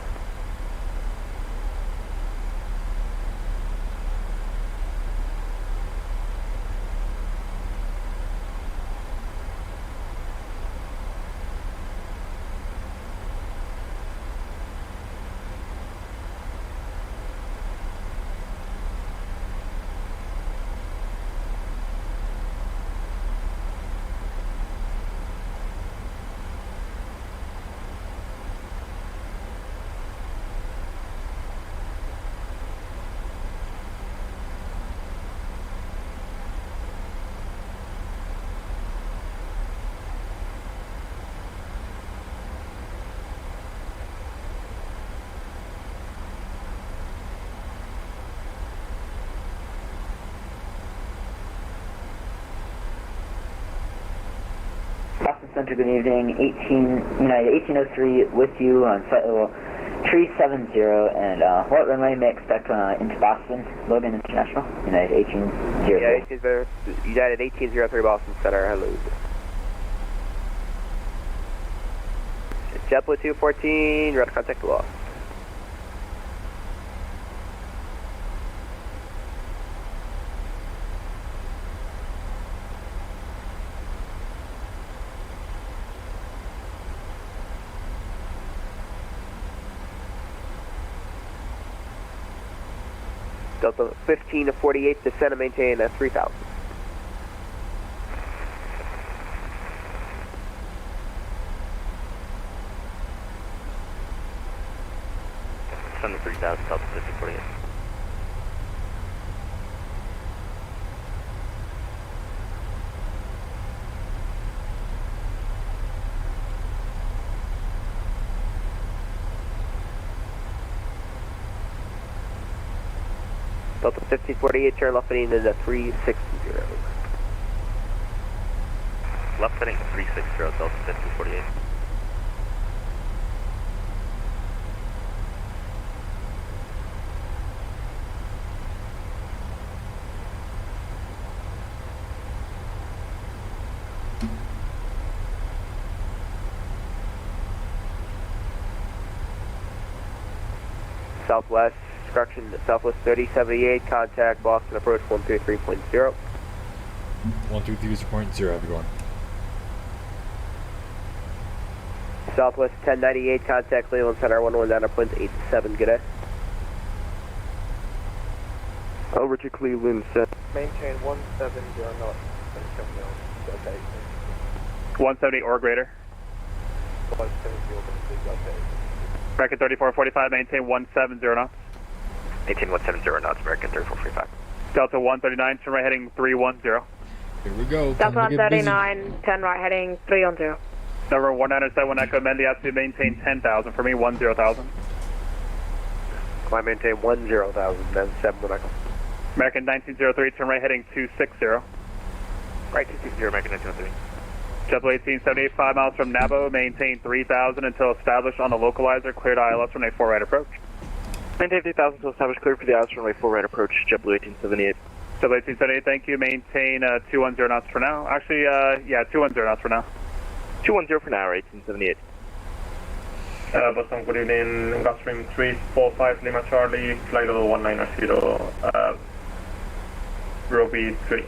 Boston Center, good evening. United 1803 with you on flight level 370. And what runway may expect into Boston? Logan International, United 1803. United 1803 Boston Center, hello. JetBlue 214, radar contact lost. Delta 15 to 48, descend and maintain 3,000. descending 3000, Delta 1548. Delta 1548, turn left heading into 360. Left heading 360, Delta 1548. Southwest, correction, Southwest 3078, contact Boston approach 133.0. 133.0, have you going? Southwest 1098, contact Cleveland Center 119.87, good day. Over to Cleveland Center. Maintain 170 knots, 170 or greater. 170 over the American 3445, maintain 170 knots. Maintain 170 knots, American 3445. Delta 139, turn right heading 310. Here we go. Delta 139, 10 right heading 310. Number 1971 Echo, amend the altitude, maintain 10,000 for me, 10,000. Climb maintain 10,000, then 7 Echo. American 1903, turn right heading 260. Right 260, American 1903. JetBlue 1878, 5 miles from Nabo, maintain 3,000 until established on the localizer, cleared ILS from a 4 right approach. Maintain 3,000 until established, cleared for the ILS runway 4 right approach, JetBlue 1878. JetBlue 1878, thank you, maintain 210 knots for now. Actually, yeah, 210 knots for now. 210 for now, 1878. Boston, good evening, Gulfstream 345 Lima Charlie, flight level 190, Roby 3.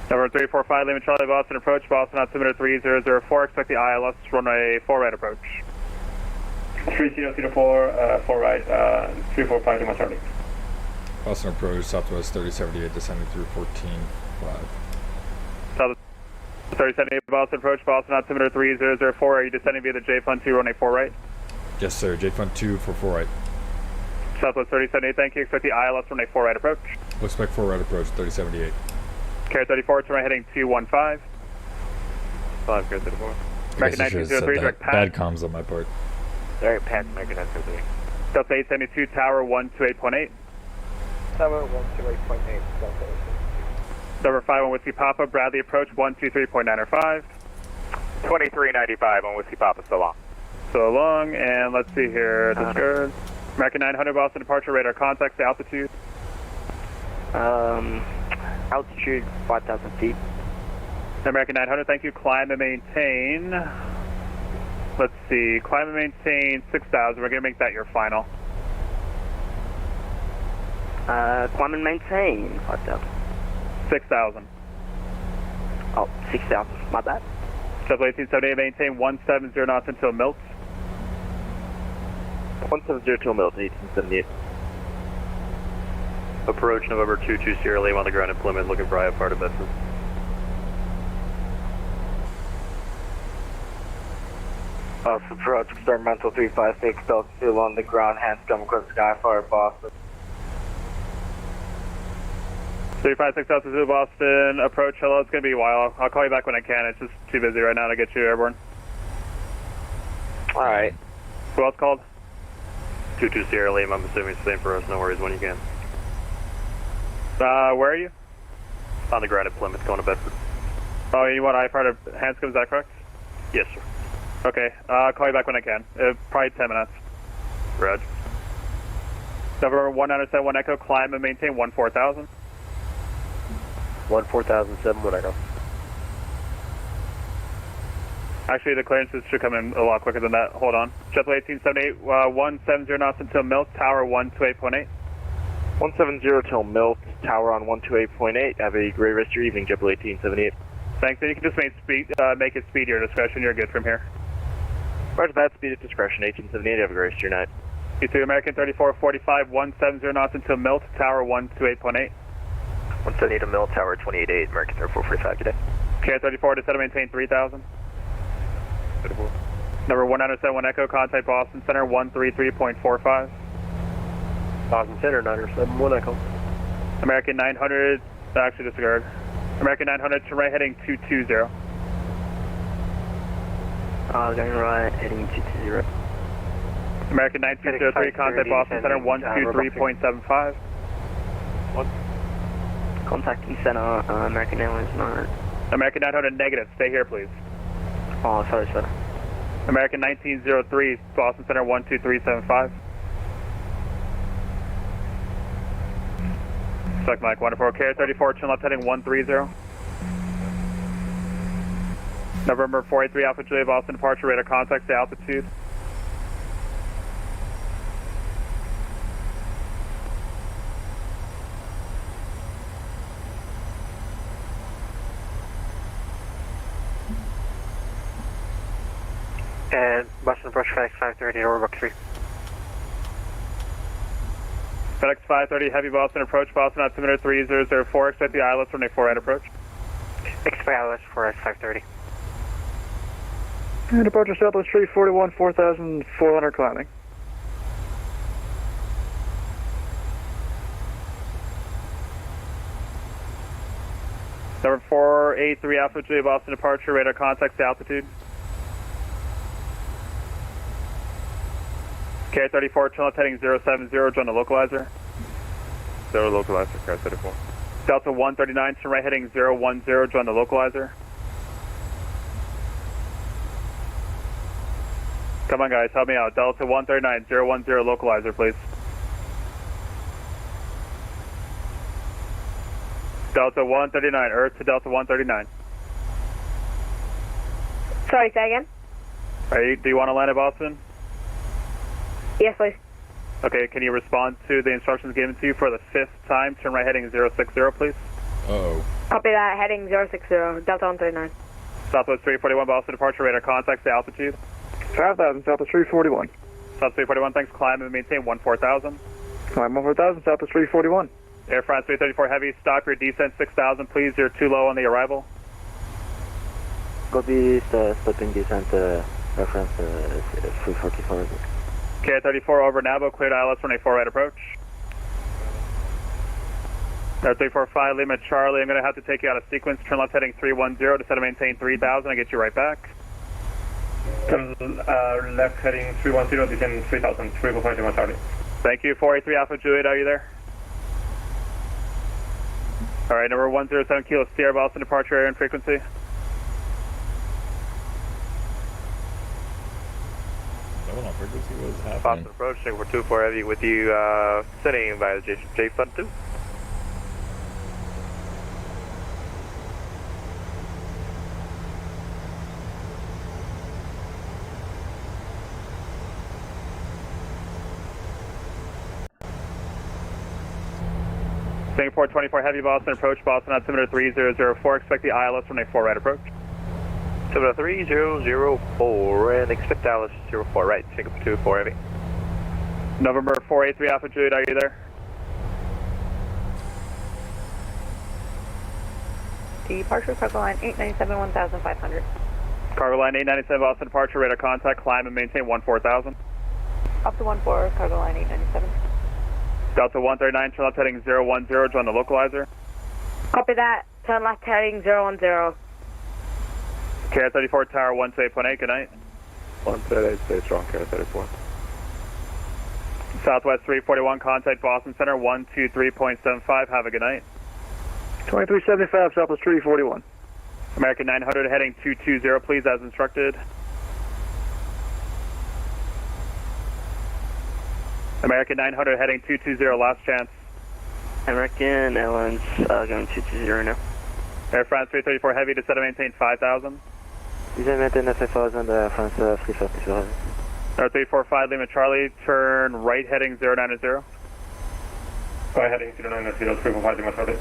Number 345 Lima Charlie, Boston approach, Boston altimeter 3004, expect the ILS runway 4 right approach. 3004, 4 right, 345 Lima Charlie. Boston approach, Southwest 3078, descending through 14.5. Southwest 3078 Boston approach, Boston altimeter 3004, are you descending via the J Fund 2 runway 4 right? Yes, sir. J Fund 2 for 4 right. Southwest 3078, thank you, expect the ILS runway 4 right approach. We'll expect 4 right approach, 3078. Carrier 34, turn right heading 215. 5, Carrier 34. American 1903, direct path. Bad comms on my part. Direct path, American 1903. Delta 872, tower 128.8. Tower 128.8, Delta. Number 51 Whiskey Papa, Bradley approach 123.905. 2395 on Whiskey Papa, so long. So long, and let's see here, discard. American 900 Boston departure, radar contacts, altitude. Altitude 5,000 feet. American 900, thank you. Climb and maintain. Let's see, climb and maintain 6,000. We're going to make that your final. Climb and maintain 5,000. 6,000. Oh, 6,000. My bad. Double 1878, maintain 170 knots until Milt. 170 till Milt, 1878. Approach November 22 Sierra Lima on the ground in Plymouth, looking for IFR to Bedford. Approach experimental 356, Delta 2 on the ground, hands come across Skyfire, Boston. 356 Delta 2 Boston, approach, hello, it's going to be a while. I'll call you back when I can, it's just too busy right now to get you airborne. Alright. Who else called? 22 Sierra Lima, I'm assuming it's the same for us, no worries when you can. Where are you? On the ground at Plymouth, going to Bedford. Oh, you want IFR to Hanscom, is that correct? Yes, sir. Okay, I'll call you back when I can. Probably 10 minutes. Reg. Number 1971 Echo, climb and maintain 14,000. 14,007, what Echo. Actually, the clearances should come in a lot quicker than that. Hold on. JetBlue 1878, 170 knots until Milt, tower 128.8. 170 till Milt, tower on 128.8. Have a great rest of your evening, JetBlue 1878. Thanks, and you can just make it speed your discretion. You're good from here. Roger that, speed at discretion, 1878. Have a great rest of your night. You too, American 3445, 170 knots until Milt, tower 128.8. 170 to Mill, tower 28.8, American 3445 today. KR 34, descend and maintain 3,000. Number 1971 Echo, contact Boston Center 133.45. Boston Center, 971 Echo. American 900, actually disregard. American 900 to right heading 220. Going right, heading 220. American 9203, contact Boston Center 123.75. Contact East Center, American Airlines 900. American 900 negative, stay here please. Oh, sorry, sir. American 1903, Boston Center 12375. Select Mike 104, Carrier 34, turn left heading 130. November 483 Alpha Julia, Boston departure, radar contact, altitude. And Boston approach FedEx 530, Overbook 3. FedEx 530, heavy Boston approach, Boston altimeter 3004, expect the ILS from a 4 right approach. Expect ILS for FedEx 530. And departure Southwest 341, 4,400 climbing. Number 483 Alpha Julia, Boston departure, radar contact, altitude. K34, turn left heading 070, join the localizer. 0 localizer, K34. Delta 139, turn right heading 010, join the localizer. Come on guys, help me out. Delta 139, 010, localizer please. Delta 139, Earth to Delta 139. Sorry, say again? Do you want to land at Boston? Yes, please. Okay, can you respond to the instructions given to you for the 5th time? Turn right heading 060, please. Uh-oh. Copy that, heading 060, Delta 139. Southwest 341, Boston departure, radar contacts, the altitude. 5,000, Southwest 341. Southwest 341, thanks, climb and maintain 14,000. Climb 14,000, Southwest 341. Air France 334 Heavy, stop your descent 6,000, please, you're too low on the arrival. Copy, stopping descent, reference 344. K34 over Nabo, cleared ILS 184 right approach. Air 345 Lima Charlie, I'm going to have to take you out of sequence. Turn left heading 310 to set and maintain 3,000. I'll get you right back. Turn left heading 310, descend 3,000, 345 Lima Charlie. Thank you. 483 Alpha Juliet, are you there? Alright, number 107 Kilo Sierra, Boston departure area and frequency. On frequency, what is happening? Boston approach, Singapore 24 Heavy with you, sending via J Fund 2. Singapore 24 Heavy, Boston approach, Boston altimeter 3004, expect the ILS from a 4 right approach. Altimeter 3004 and expect ILS 04 right, Singapore 24 Heavy. November 483 Alpha Juliet, are you there? Departure cargo line 897, 1,500. Cargo line 897 Boston departure, radar contact, climb and maintain 14,000. Up to 14, cargo line 897. Delta 139, turn left heading 010, join the localizer. Copy that, turn left heading 010. KR34 Tower 128.8, good night. 138, stay strong, KR34. Southwest 341, contact Boston Center 123.75, have a good night. 2375, Southwest 341. American 900 heading 220, please, as instructed. American 900 heading 220, last chance. American Airlines going 220 now. Air France 334 Heavy to set and maintain 5,000. Descend maintain 5,000, France 344. Air 345 Lima Charlie, turn right heading 090. Right heading 090, 345 Lima Charlie.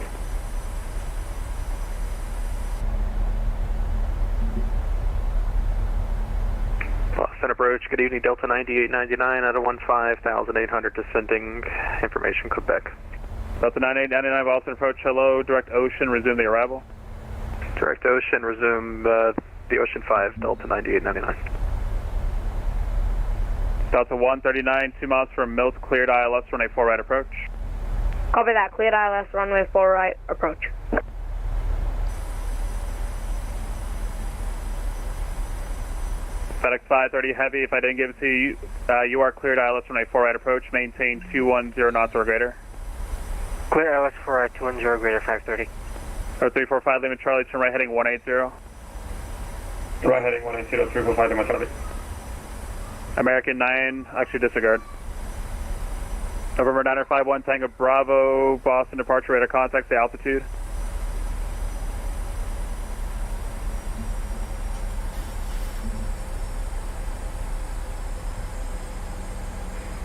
Boston approach, good evening, Delta 9899 out of 15,800 descending, information Quebec. Delta 9899 Boston approach, hello, direct ocean, resume the arrival. Direct ocean, resume the Ocean 5, Delta 9899. Delta 139, 2 miles from Milt, cleared ILS, runway 4 right approach. Copy that. Cleared ILS, runway 4 right, approach. FedEx 530 Heavy, if I didn't give it to you, you are cleared ILS, runway 4 right approach, maintain 210 knots or greater. Clear ILS for 210 greater 530. 345 Lima Charlie, turn right heading 180. Right heading 180, 345 Lima Charlie. American 9, actually disregard. November 951 Tango Bravo, Boston departure radar contact, the altitude.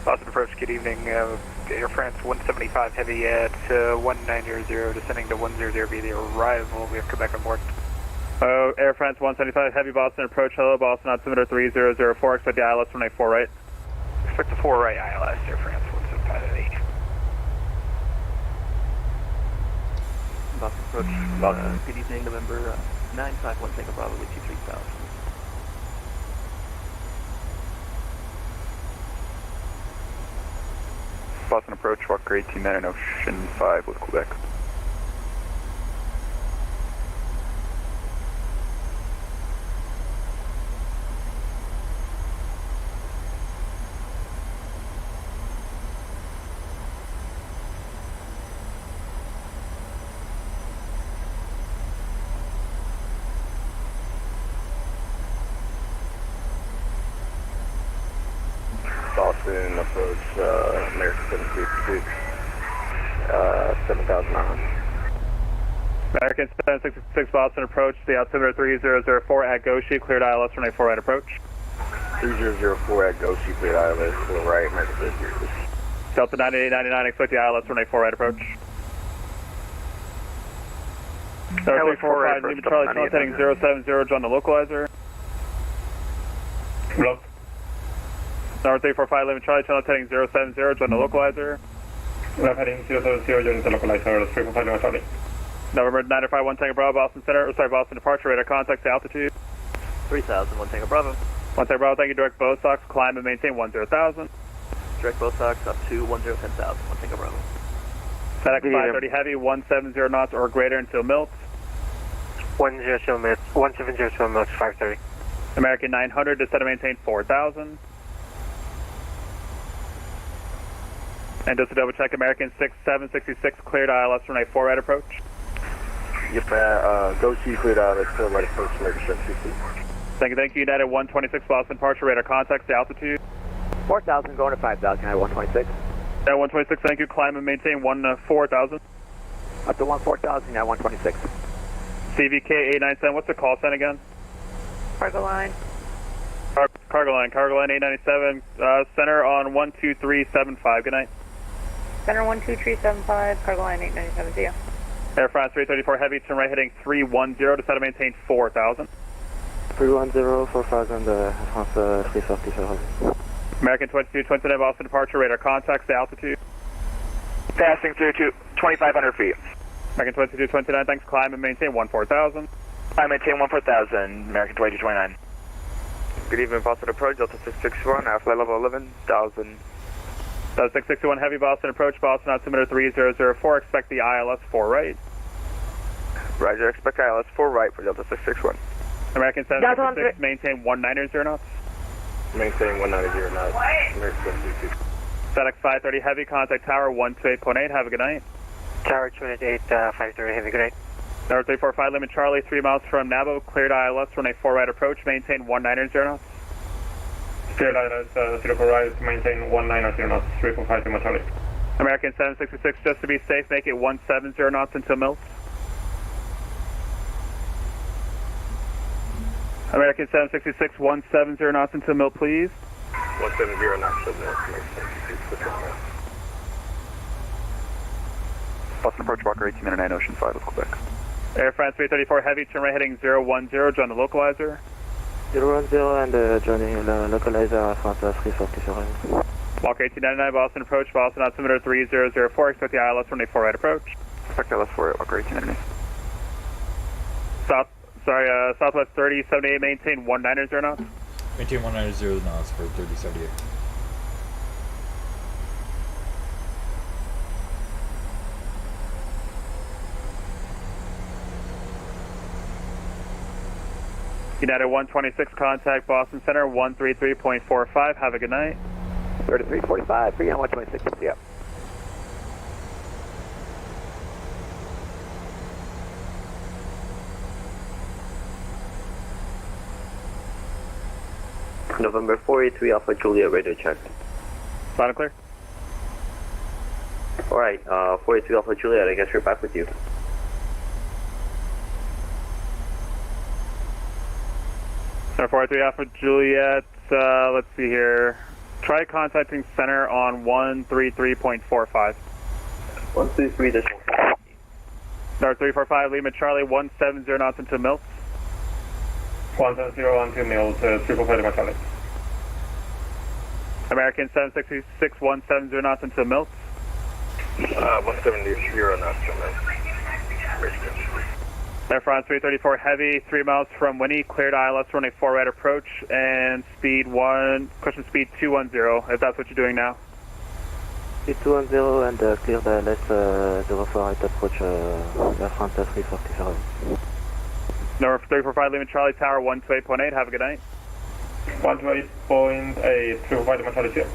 Boston approach, good evening. Air France 175 Heavy at 1900, descending to 100 via the arrival. We have Quebec on board. Air France 175 Heavy, Boston approach, hello Boston, altimeter 3004, expect the ILS runway 4 right. Expect the 4 right ILS, Air France 175 Heavy. Boston approach, good evening, November 951 Tango Bravo with 23000. Boston approach, Walker 189 Ocean 5 with Quebec. Boston approach, American 766, 7,900. American 766 Boston approach, the altimeter 3004 at Goshi, cleared ILS runway 4 right approach. 3004 at Goshi, cleared ILS, 4 right, American 766. Delta 9899, expect the ILS runway 4 right approach. Delta 345 Lima Charlie, heading 070, John the localizer. Hello. Number 345 Lima Charlie, channel heading 070, join the localizer. Left heading 070, join the localizer, 345 Lima Charlie. November 951 Tango Bravo, Boston Center, or sorry, Boston departure, radar contact to altitude. 3000, 1 Tango Bravo. 1 Tango Bravo, thank you, direct Bosox, climb and maintain 10,000. Direct Bosox up to 10,000, 1 Tango Bravo. FedEx 530 Heavy, 170 knots or greater until Milt. 170 Milt, 530. American 900, descend and maintain 4,000. And just to double check, American 6766 cleared ILS runway 4 right approach. Yep, Goshi cleared ILS 4 right approach, American 766. Thank you, United 126 Boston departure, radar contact to altitude. 4,000 going to 5,000, United 126. United 126, thank you, climb and maintain 4,000. Up to 4,000, United 126. CVK 897, what's the call sign again? Cargo line. Cargo line 897, center on 12375, good night. Center 12375, cargo line 897, see ya. Air France 334 Heavy, turn right heading 310, descend and maintain 4,000. 310, 4,000, France 350. American 2229 Boston departure, radar contacts to altitude. Passing through to 2,500 feet. American 2229, thanks, climb and maintain 14,000. I maintain 14,000, American 2229. Good evening, Boston approach, Delta 661, flight level 11,000. Delta 661 Heavy, Boston approach, Boston altimeter 3004, expect the ILS 4 right. Roger, expect ILS 4 right for Delta 661. American 766, maintain 190 knots. Maintain 190 knots, American 766. FedEx 530 Heavy, contact tower 128.8, have a good night. Tower 28, 530 Heavy, good night. Number 345 Lima Charlie, 3 miles from Nabo, cleared ILS, runway 4 right approach, maintain 190 knots. Cleared ILS 04 right, maintain 190 knots, 345 Lima Charlie. American 766, just to be safe, make it 170 knots until Milt. American 766, 170 knots until Milt, please. 170 knots until Milt, American 766. Boston approach, Walker 1899 Ocean 5 with Quebec. Air France 334 Heavy, turn right heading 010, join the localizer. 010 and joining the localizer, France 350. Walker 1899 Boston approach, Boston altimeter 3004, expect the ILS runway 4 right approach. Expect ILS 4 at Walker 1899. Southwest 3078, maintain 190 knots. Maintain 190 knots for 3078. United 126, contact Boston Center 133.45. Have a good night. 3345, for United 126, yep. November 483 Alpha Juliet radio check. Loud and clear. Alright, 483 Alpha Juliet, I guess we're back with you. Center 483 Alpha Juliet, let's see here. Try contacting center on 133.45. 133.45. Number 345, Lima Charlie, 170 knots into Mills. 170 on 2 Mills, 345 Lima Charlie. American 766, 170 knots into Mills. 170 knots to Mills. Air France 334 Heavy, 3 miles from Winnie, cleared ILS running 4 right approach and speed 210, if that's what you're doing now. Speed 210 and cleared ILS 04 right approach, Air France 344. Number 345 Lima Charlie Tower 128.8, have a good night. 128.8, 345 Lima Charlie 2.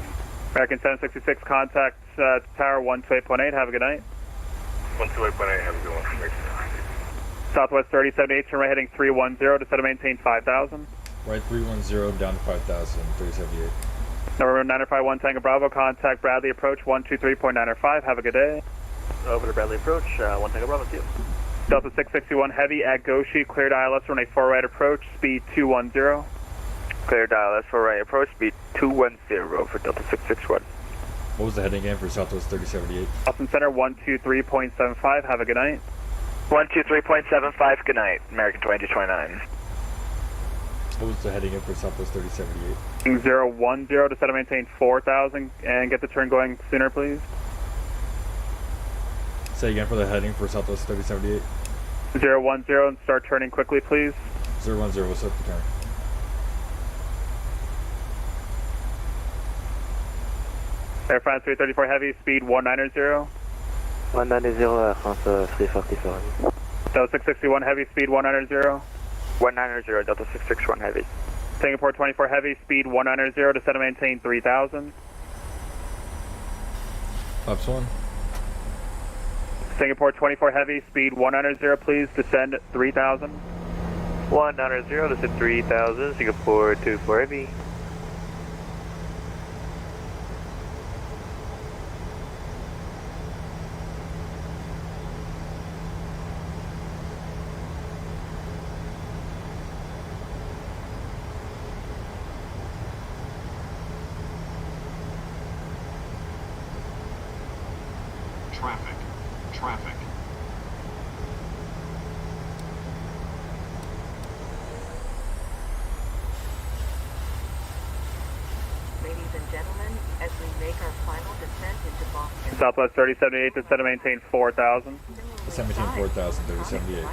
American 766 contact Tower 128.8, have a good night. 128.8, have a good one. Southwest 3078, turn right heading 310 to set and maintain 5,000. Right 310 down to 5,000, 378. Number 951 Tango Bravo, contact Bradley approach 123.905, have a good day. Over to Bradley approach, 1 Tango Bravo 2. Delta 661 Heavy at Goshi, cleared ILS runway 4 right approach, speed 210. Cleared ILS 4 right approach, speed 210 for Delta 661. What was the heading again for Southwest 3078? Austin Center 123.75, have a good night. 123.75, good night, American 2229. What was the heading in for Southwest 3078? 010 to set and maintain 4,000 and get the turn going sooner, please. Say again for the heading for Southwest 3078. 010 and start turning quickly, please. 010, what's up the turn? Air France 334 Heavy, speed 190. 190, Air France 344. Delta 661 Heavy, speed 190. 190, Delta 661 Heavy. Singapore 24 Heavy, speed 190 to set and maintain 3,000. Flaps 1. Singapore 24 Heavy, speed 190, please descend 3,000. 190, descend 3,000, Singapore 24 Heavy. Traffic. Ladies and gentlemen, as we make our final descent into Boston. Southwest 3078 to set and maintain 4,000. 17 4,000, 3078.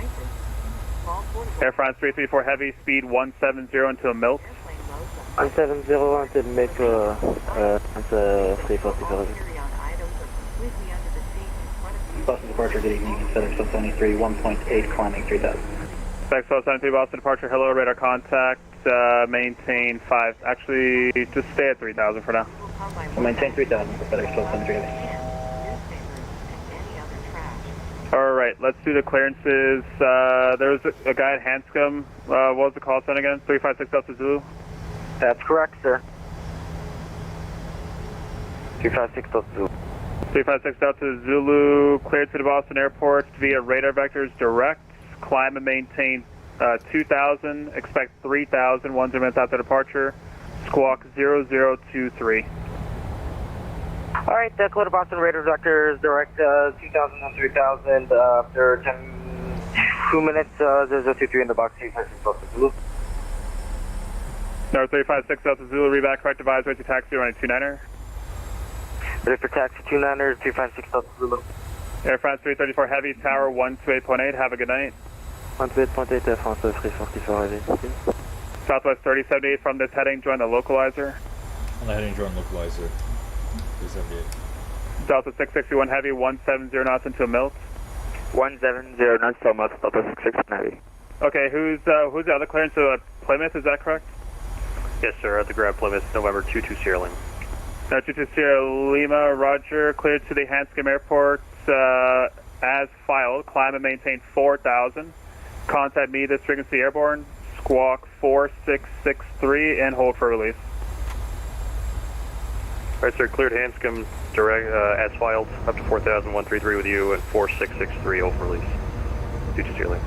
Air France 334 Heavy, speed 170 until Mills. 170 until make 344. Boston departure, good evening. FedEx 73, 1.8, climbing 3,000. FedEx 73 Boston departure, hello, radar contact, maintain 5. Actually, just stay at 3,000 for now. So maintain 3,000 for FedEx 73. Alright, let's do the clearances. There was a guy at Hanscom. What was the call sign again? 356 Delta Zulu? That's correct, sir. 356 Delta Zulu. 356 Delta Zulu, cleared to the Boston Airport via radar vectors direct. Climb and maintain 2,000, expect 3,000, 1 minutes after departure. Squawk 0023. Alright, clear to Boston radar vectors direct 2,000 and 3,000. After 2 minutes, 0023 in the box, 356 Delta Zulu. Number 356 Delta Zulu, reback, correct advisory to taxi running 29er. Ready for taxi 29er, 356 Delta Zulu. Air France 334 Heavy, Tower 128.8, have a good night. 128.8, Air France 344 Heavy. Southwest 3078 from this heading, join the localizer. On the heading, join localizer. 378. Delta 661 Heavy, 170 knots into Mills. 170 knots to Mills, Delta 661 Heavy. Okay, who's the other clearance? So Plymouth, is that correct? Yes, sir, at the Grand Plymouth, November 22 Sierra Lima. 22 Sierra Lima, roger, cleared to the Hanscom Airport as filed, climb and maintain 4,000. Contact me this frequency airborne, squawk 4663 and hold for release. Alright, sir, cleared Hanscom direct, as filed, up to 4,133 with you, and 4663, hold for release. 22 Sierra Lima.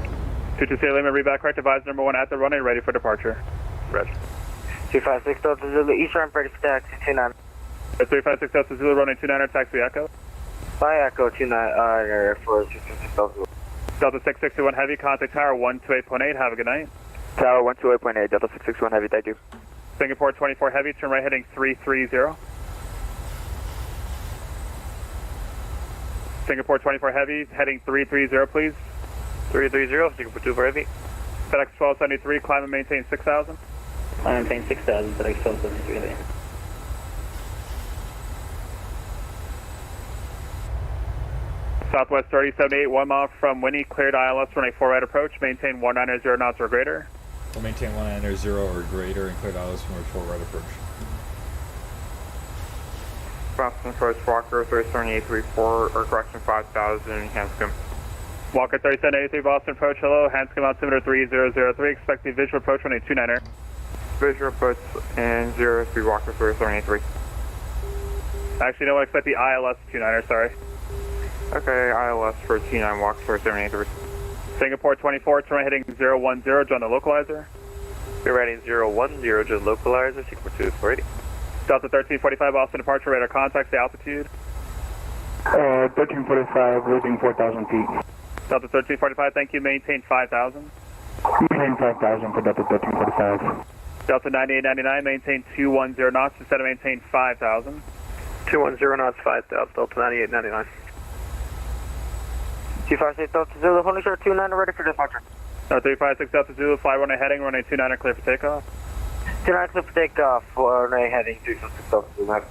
22 Sierra Lima, read back correct, advise number 1 at the runway, ready for departure. Roger. 256 Delta Zulu, Eastern, ready for taxi 29. 356 Delta Zulu, runway 29, taxi Echo. By Echo 29, for 256 Delta Zulu. Delta 661 Heavy, contact tower 128.8, have a good night. Tower 128.8, Delta 661 Heavy, thank you. Singapore 24 Heavy, turn right heading 330. Singapore 24 Heavy, heading 330, please. 330, Singapore 24 Heavy. FedEx 1273, climb and maintain 6,000. Climb and maintain 6,000, FedEx 1273 Heavy. Southwest 3078, 1 mile from Winnie, cleared ILS runway 4 right approach, maintain 190 knots or greater. We'll maintain 190 or greater and cleared ILS runway 4 right approach. Boston First Walker 37834, or correction 5000, Hanscom. Walker 3783, Boston approach, hello, Hanscom altimeter 3003, expected visual approach runway 29er. Visual approach and 03 Walker 37883. Actually, no, I expect the ILS 29er, sorry. Okay, ILS for T9 Walker 37883. Singapore 24, turn right heading 010, join the localizer. We're riding 010, join localizer, Singapore 2480. Delta 1345, Boston departure, radar contacts the altitude. 1345, losing 4,000 feet. Delta 1345, thank you, maintain 5,000. Maintain 5,000 for Delta 1345. Delta 9899, maintain 210 knots instead of maintain 5,000. 210 knots, 5,000, Delta 9899. 256 Delta Zulu, holding short 29, ready for departure. 356 Delta Zulu, fly runway heading, runway 29 clear for takeoff. 29 clear for takeoff, runway heading 356 Delta Zulu, heavy.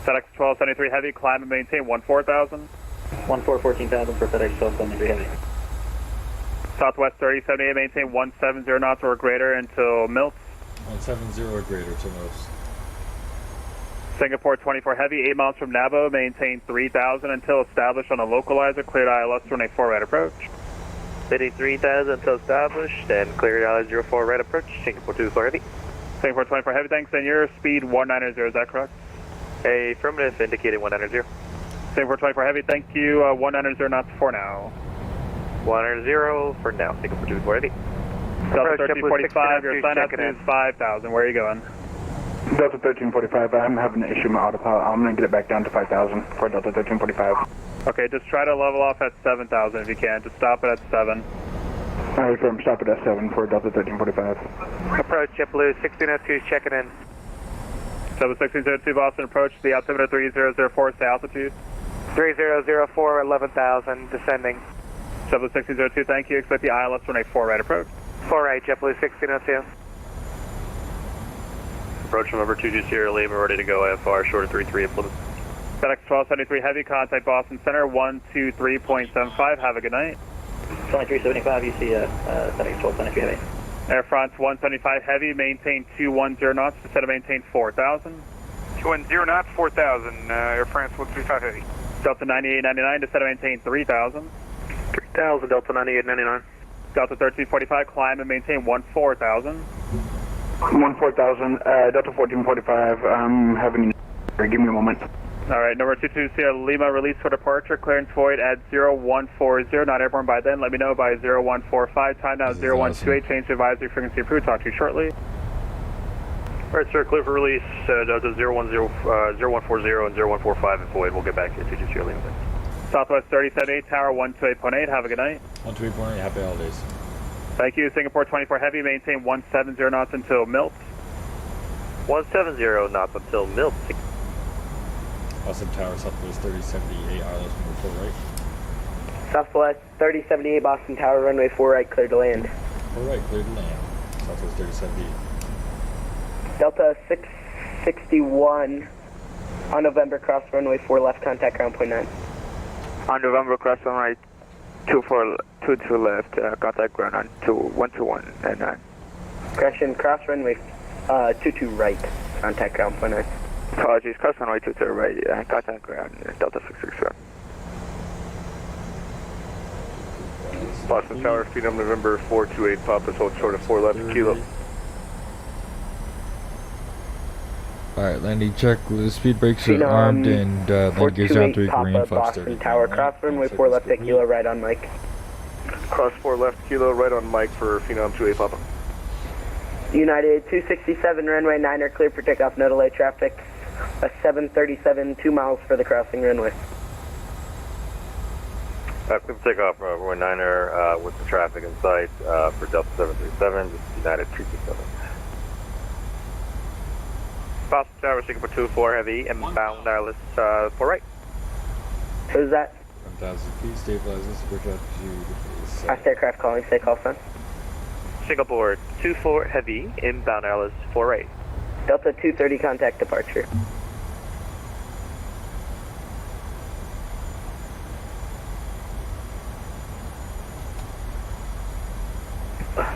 FedEx 1273 Heavy, climb and maintain 14,000. 14,000 for FedEx 1273 Heavy. Southwest 3078, maintain 170 knots or greater until Milts. 170 or greater to Milts. Singapore 24 Heavy, 8 miles from Nabo, maintain 3,000 until established on a localizer, cleared ILS runway 4 right approach. Heading 3,000 until established, and cleared ILS 04 right approach, Singapore 24 Heavy. Singapore 24 Heavy, thanks, and your speed 190, is that correct? Affirmative, indicated 190. Singapore 24 Heavy, thank you, 190 knots for now. 190 for now, Singapore 24 Heavy. Delta 1345, your sign up is 5,000, where are you going? Delta 1345, I'm having an issue with my autopilot. I'm going to get it back down to 5,000 for Delta 1345. Okay, just try to level off at 7,000 if you can. Just stop it at 7. Alright, firm, stop it at 7 for Delta 1345. Approach JetBlue 1602, checking in. 1602 Boston approach, the altimeter 3004, stay altitude. 3004, 11,000, descending. 1602, thank you, expect the ILS runway 4 right approach. 4 right, JetBlue 1602. Approach number 22 Sierra Lima, ready to go IFR, short of 33 at Plymouth. FedEx 1273 Heavy, contact Boston Center 123.75, have a good night. 2375, you see FedEx 1273 Heavy. Air France 175 Heavy, maintain 210 knots instead of maintain 4,000. 210 knots, 4,000, Air France 135 Heavy. Delta 9899 instead of maintain 3,000. 3,000, Delta 9899. Delta 1345, climb and maintain 14,000. 14,000, Delta 1445, I'm having, give me a moment. Alright, number 22 Sierra Lima, release for departure, clearance void at 0140, not airborne by then, let me know by 0145, time now 0128, change to advisory frequency approved, talk to you shortly. Alright sir, clear for release, Delta 010, 0140 and 0145 if void, we'll get back to 22 Sierra Lima. Southwest 3078, tower 128.8, have a good night. 128.8, happy holidays. Thank you, Singapore 24 Heavy, maintain 170 knots until Milts. 170 knots until Milts. Awesome Tower, Southwest 3078, ILS number 4 right. Southwest 3078, Boston Tower, runway 4 right, clear to land. 4 right, clear to land. Southwest 3078. Delta 661 on November, cross runway 4 left, contact ground point 9. On November, cross runway 22 left, contact ground on 121 and 9. Correction, cross runway 22 right, contact ground point 9. Apologies, cross runway 22 right, contact ground, Delta 667. Boston Tower, Phenom November 428 Papa, hold short of 4 left kilo. Alright, landing check. The speed brakes are armed and landing gears down 3 green, Papa, flaps Boston 30. Tower, cross runway 4 left at kilo, right on Mike. Cross 4 left kilo, right on Mike for Phenom 28 Papa. United 267, runway 9 clear for takeoff, no delay traffic. A 737, 2 miles for the crossing runway. Clear for takeoff, runway 9er with the traffic in sight for Delta 737, this is United 267. Boston Tower, Singapore 24 heavy, inbound wireless 4 right. Who's that? 1000 feet, stabilize this bridge up to the Fast aircraft calling, say call sign. Singapore 24 heavy, inbound wireless 4 right. Delta 230, contact departure.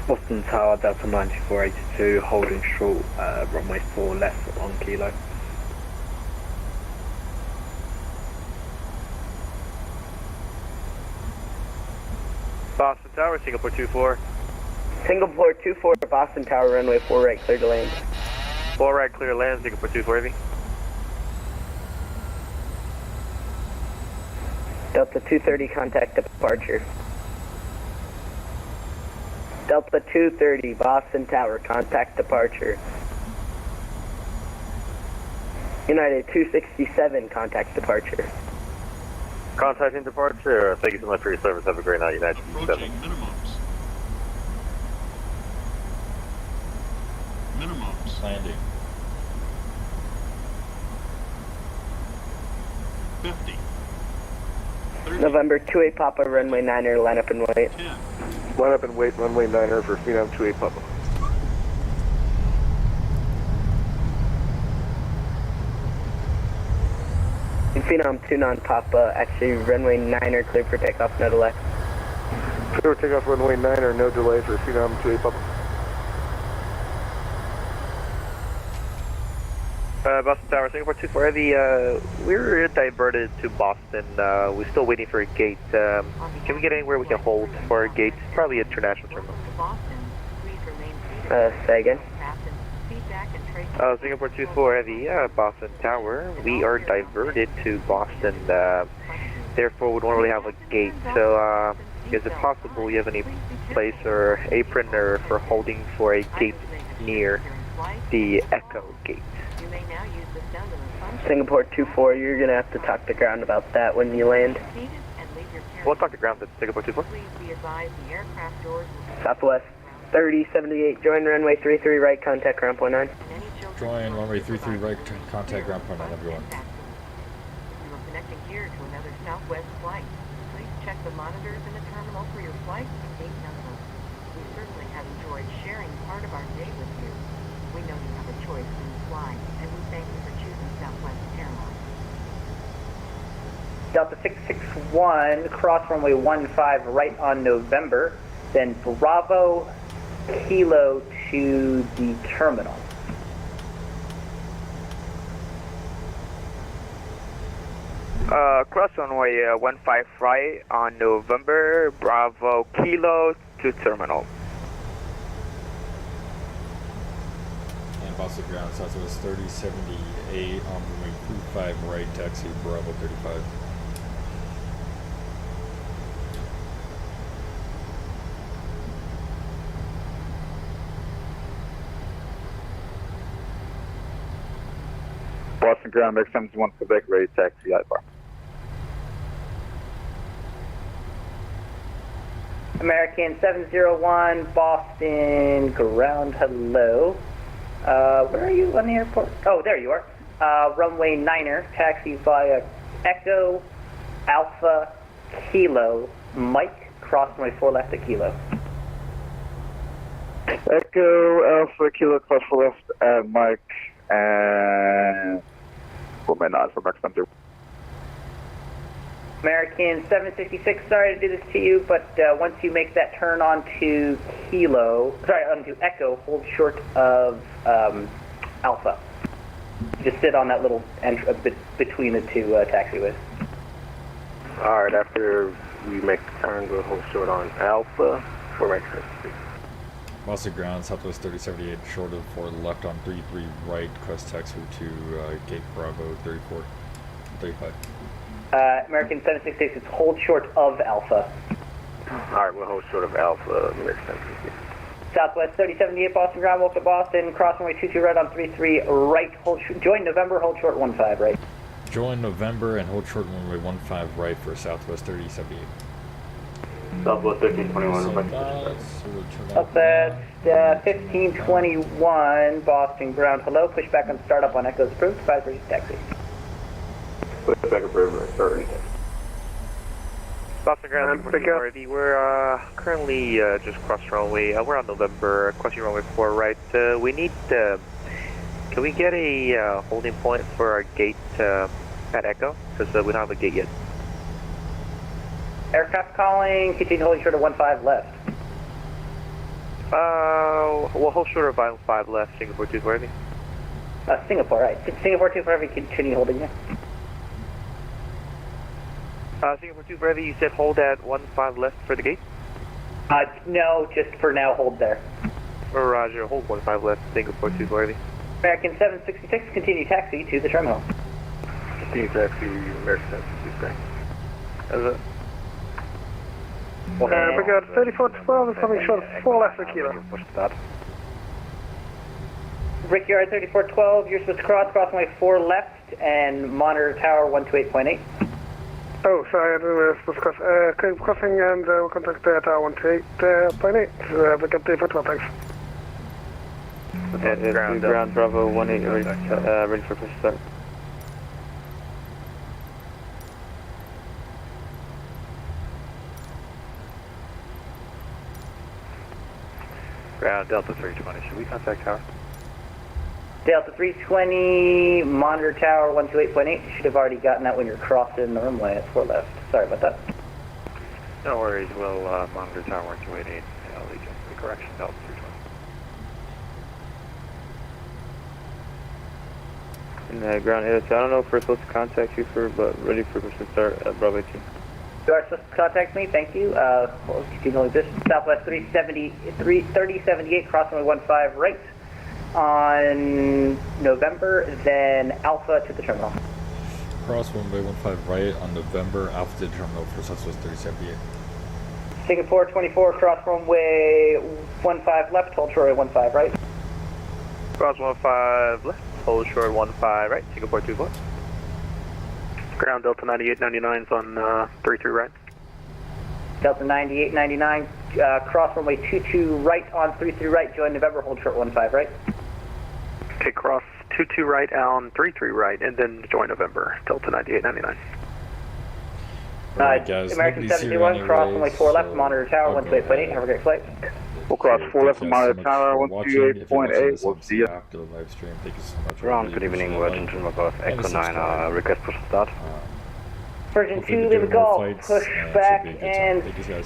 Boston Tower, Delta 9482, holding short, runway 4 left on kilo. Boston Tower, Singapore 24. Singapore 24, Boston Tower, runway 4 right, clear to land. 4 right, clear land, Singapore 24 heavy. Delta 230, contact departure. Delta 230, Boston Tower, contact departure. United 267, contact departure. Contacting departure, thank you so much for your service, have a great night, United 267. Minimums. Landing. 50. November 28 Papa, runway 9er, line up and wait. 10. Line up and wait, runway 9er for Phenom 28 Papa. Phenom 2 non-Papa, actually runway 9er, clear for takeoff, no delay. Clear for takeoff, runway 9er, no delay for Phenom 28 Papa. Boston Tower, Singapore 24 heavy, we're diverted to Boston, we're still waiting for a gate. Can we get anywhere we can hold for a gate? Probably international terminal. Say again? Singapore 24 heavy, Boston Tower, we are diverted to Boston, therefore we don't really have a gate, so is it possible you have any place or apron or for holding for a gate near the Echo gate? Singapore 24, you're going to have to talk to ground about that when you land. We'll talk to ground at Singapore 24. Southwest 3078, join runway 33 right, contact ground point 9. Join runway 33 right, contact ground point 9, everyone. You are connecting here to another Southwest flight. Please check the monitors in the terminal for your flight and gate number. We certainly have enjoyed sharing part of our day with you. We know you have a choice when you fly, and we thank you for choosing Southwest Airlines. Delta 661, cross runway 15 right on November, then Bravo Kilo to the terminal. Cross runway 15 right on November, Bravo Kilo to terminal. And Boston ground, Southwest 3078 on runway 25 right, taxi Bravo 35. Boston ground, XM1 Quebec, ready taxi IFAR. American 701, Boston ground, hello. Where are you on the airport? Oh, there you are. Runway 9er, taxi via Echo Alpha Kilo, Mike, cross runway 4 left at Kilo. Echo Alpha Kilo, cross 4 left at Mike, and runway 9 for XM2. American 766, sorry to do this to you, but once you make that turn onto onto Echo, hold short of Alpha. Just sit on that little between the two taxiways. Alright, after we make the turn, we'll hold short on Alpha for right turn. Boston ground, Southwest 3078, short of 4 left on 33 right, crest taxi to Gate Bravo 35. American 766, it's hold short of Alpha. Alright, we'll hold short of Alpha, American 766. Southwest 3078, Boston ground, welcome to Boston, cross runway 22 right on 33 right, join November, hold short 15 right. Join November and hold short runway 15 right for Southwest 3078. Southwest 1321. Southwest 1521, Boston ground, hello, push back on startup on Echoes approved, 5 taxi. Push back approved, sorry. Boston ground, we're currently just cross runway, we're on November, crossing runway 4 right. We need, can we get a holding point for our gate at Echo? Because we don't have a gate yet. Aircraft calling, continue holding short of 15 left. We'll hold short of 15 left, Singapore 2 for heavy. Singapore, right. Singapore 2 for heavy, continue holding there. Singapore 2 for heavy, you said hold at 15 left for the gate? No, just for now, hold there. Roger, hold 15 left, Singapore 2 for heavy. American 766, continue taxi to the terminal. Continue taxi, American 766. Is it? Brigade 3412 is coming short of 4 left per kilo. Push that. Brickyard 3412, you're supposed to cross runway 4 left and monitor tower 128.8. Oh, sorry, I didn't know I was supposed to cross. Okay, crossing and we'll contact tower 128.8. Brigade 3412, thanks. Ground Bravo 18 ready for push start. Ground Delta 320, should we contact tower? Delta 320, monitor tower 128.8. You should have already gotten that when you're crossing the runway at 4 left. Sorry about that. No worries, we'll monitor tower 1288. I'll lead you to the correction, Delta 320. And ground is, I don't know if we're supposed to contact you but ready for push to start at Bravo 2. You are supposed to contact me, thank you. We'll continue like this. Southwest 3078, cross runway 15 right on November, then Alpha to the terminal. Cross runway 15 right on November, Alpha to the terminal for Southwest 3078. Singapore 24, cross runway 15 left, hold short 15 right. Cross 15 left, hold short 15 right, Singapore 24. Ground Delta 9899's on 33 right. Delta 9899, cross runway 22 right on 33 right, join November, hold short 15 right. Okay, cross 22 right on 33 right, and then join November, Delta 9899. Alright guys, American 721, cross runway 4 left, monitor tower 128.8, have a great flight. We'll cross 4 left and monitor tower 128.8. We'll see you. After the live stream, thank you so much. Ground, good evening, Virgin 2 Golf Echo 9, request push start. Virgin 2, leave a golf, push back and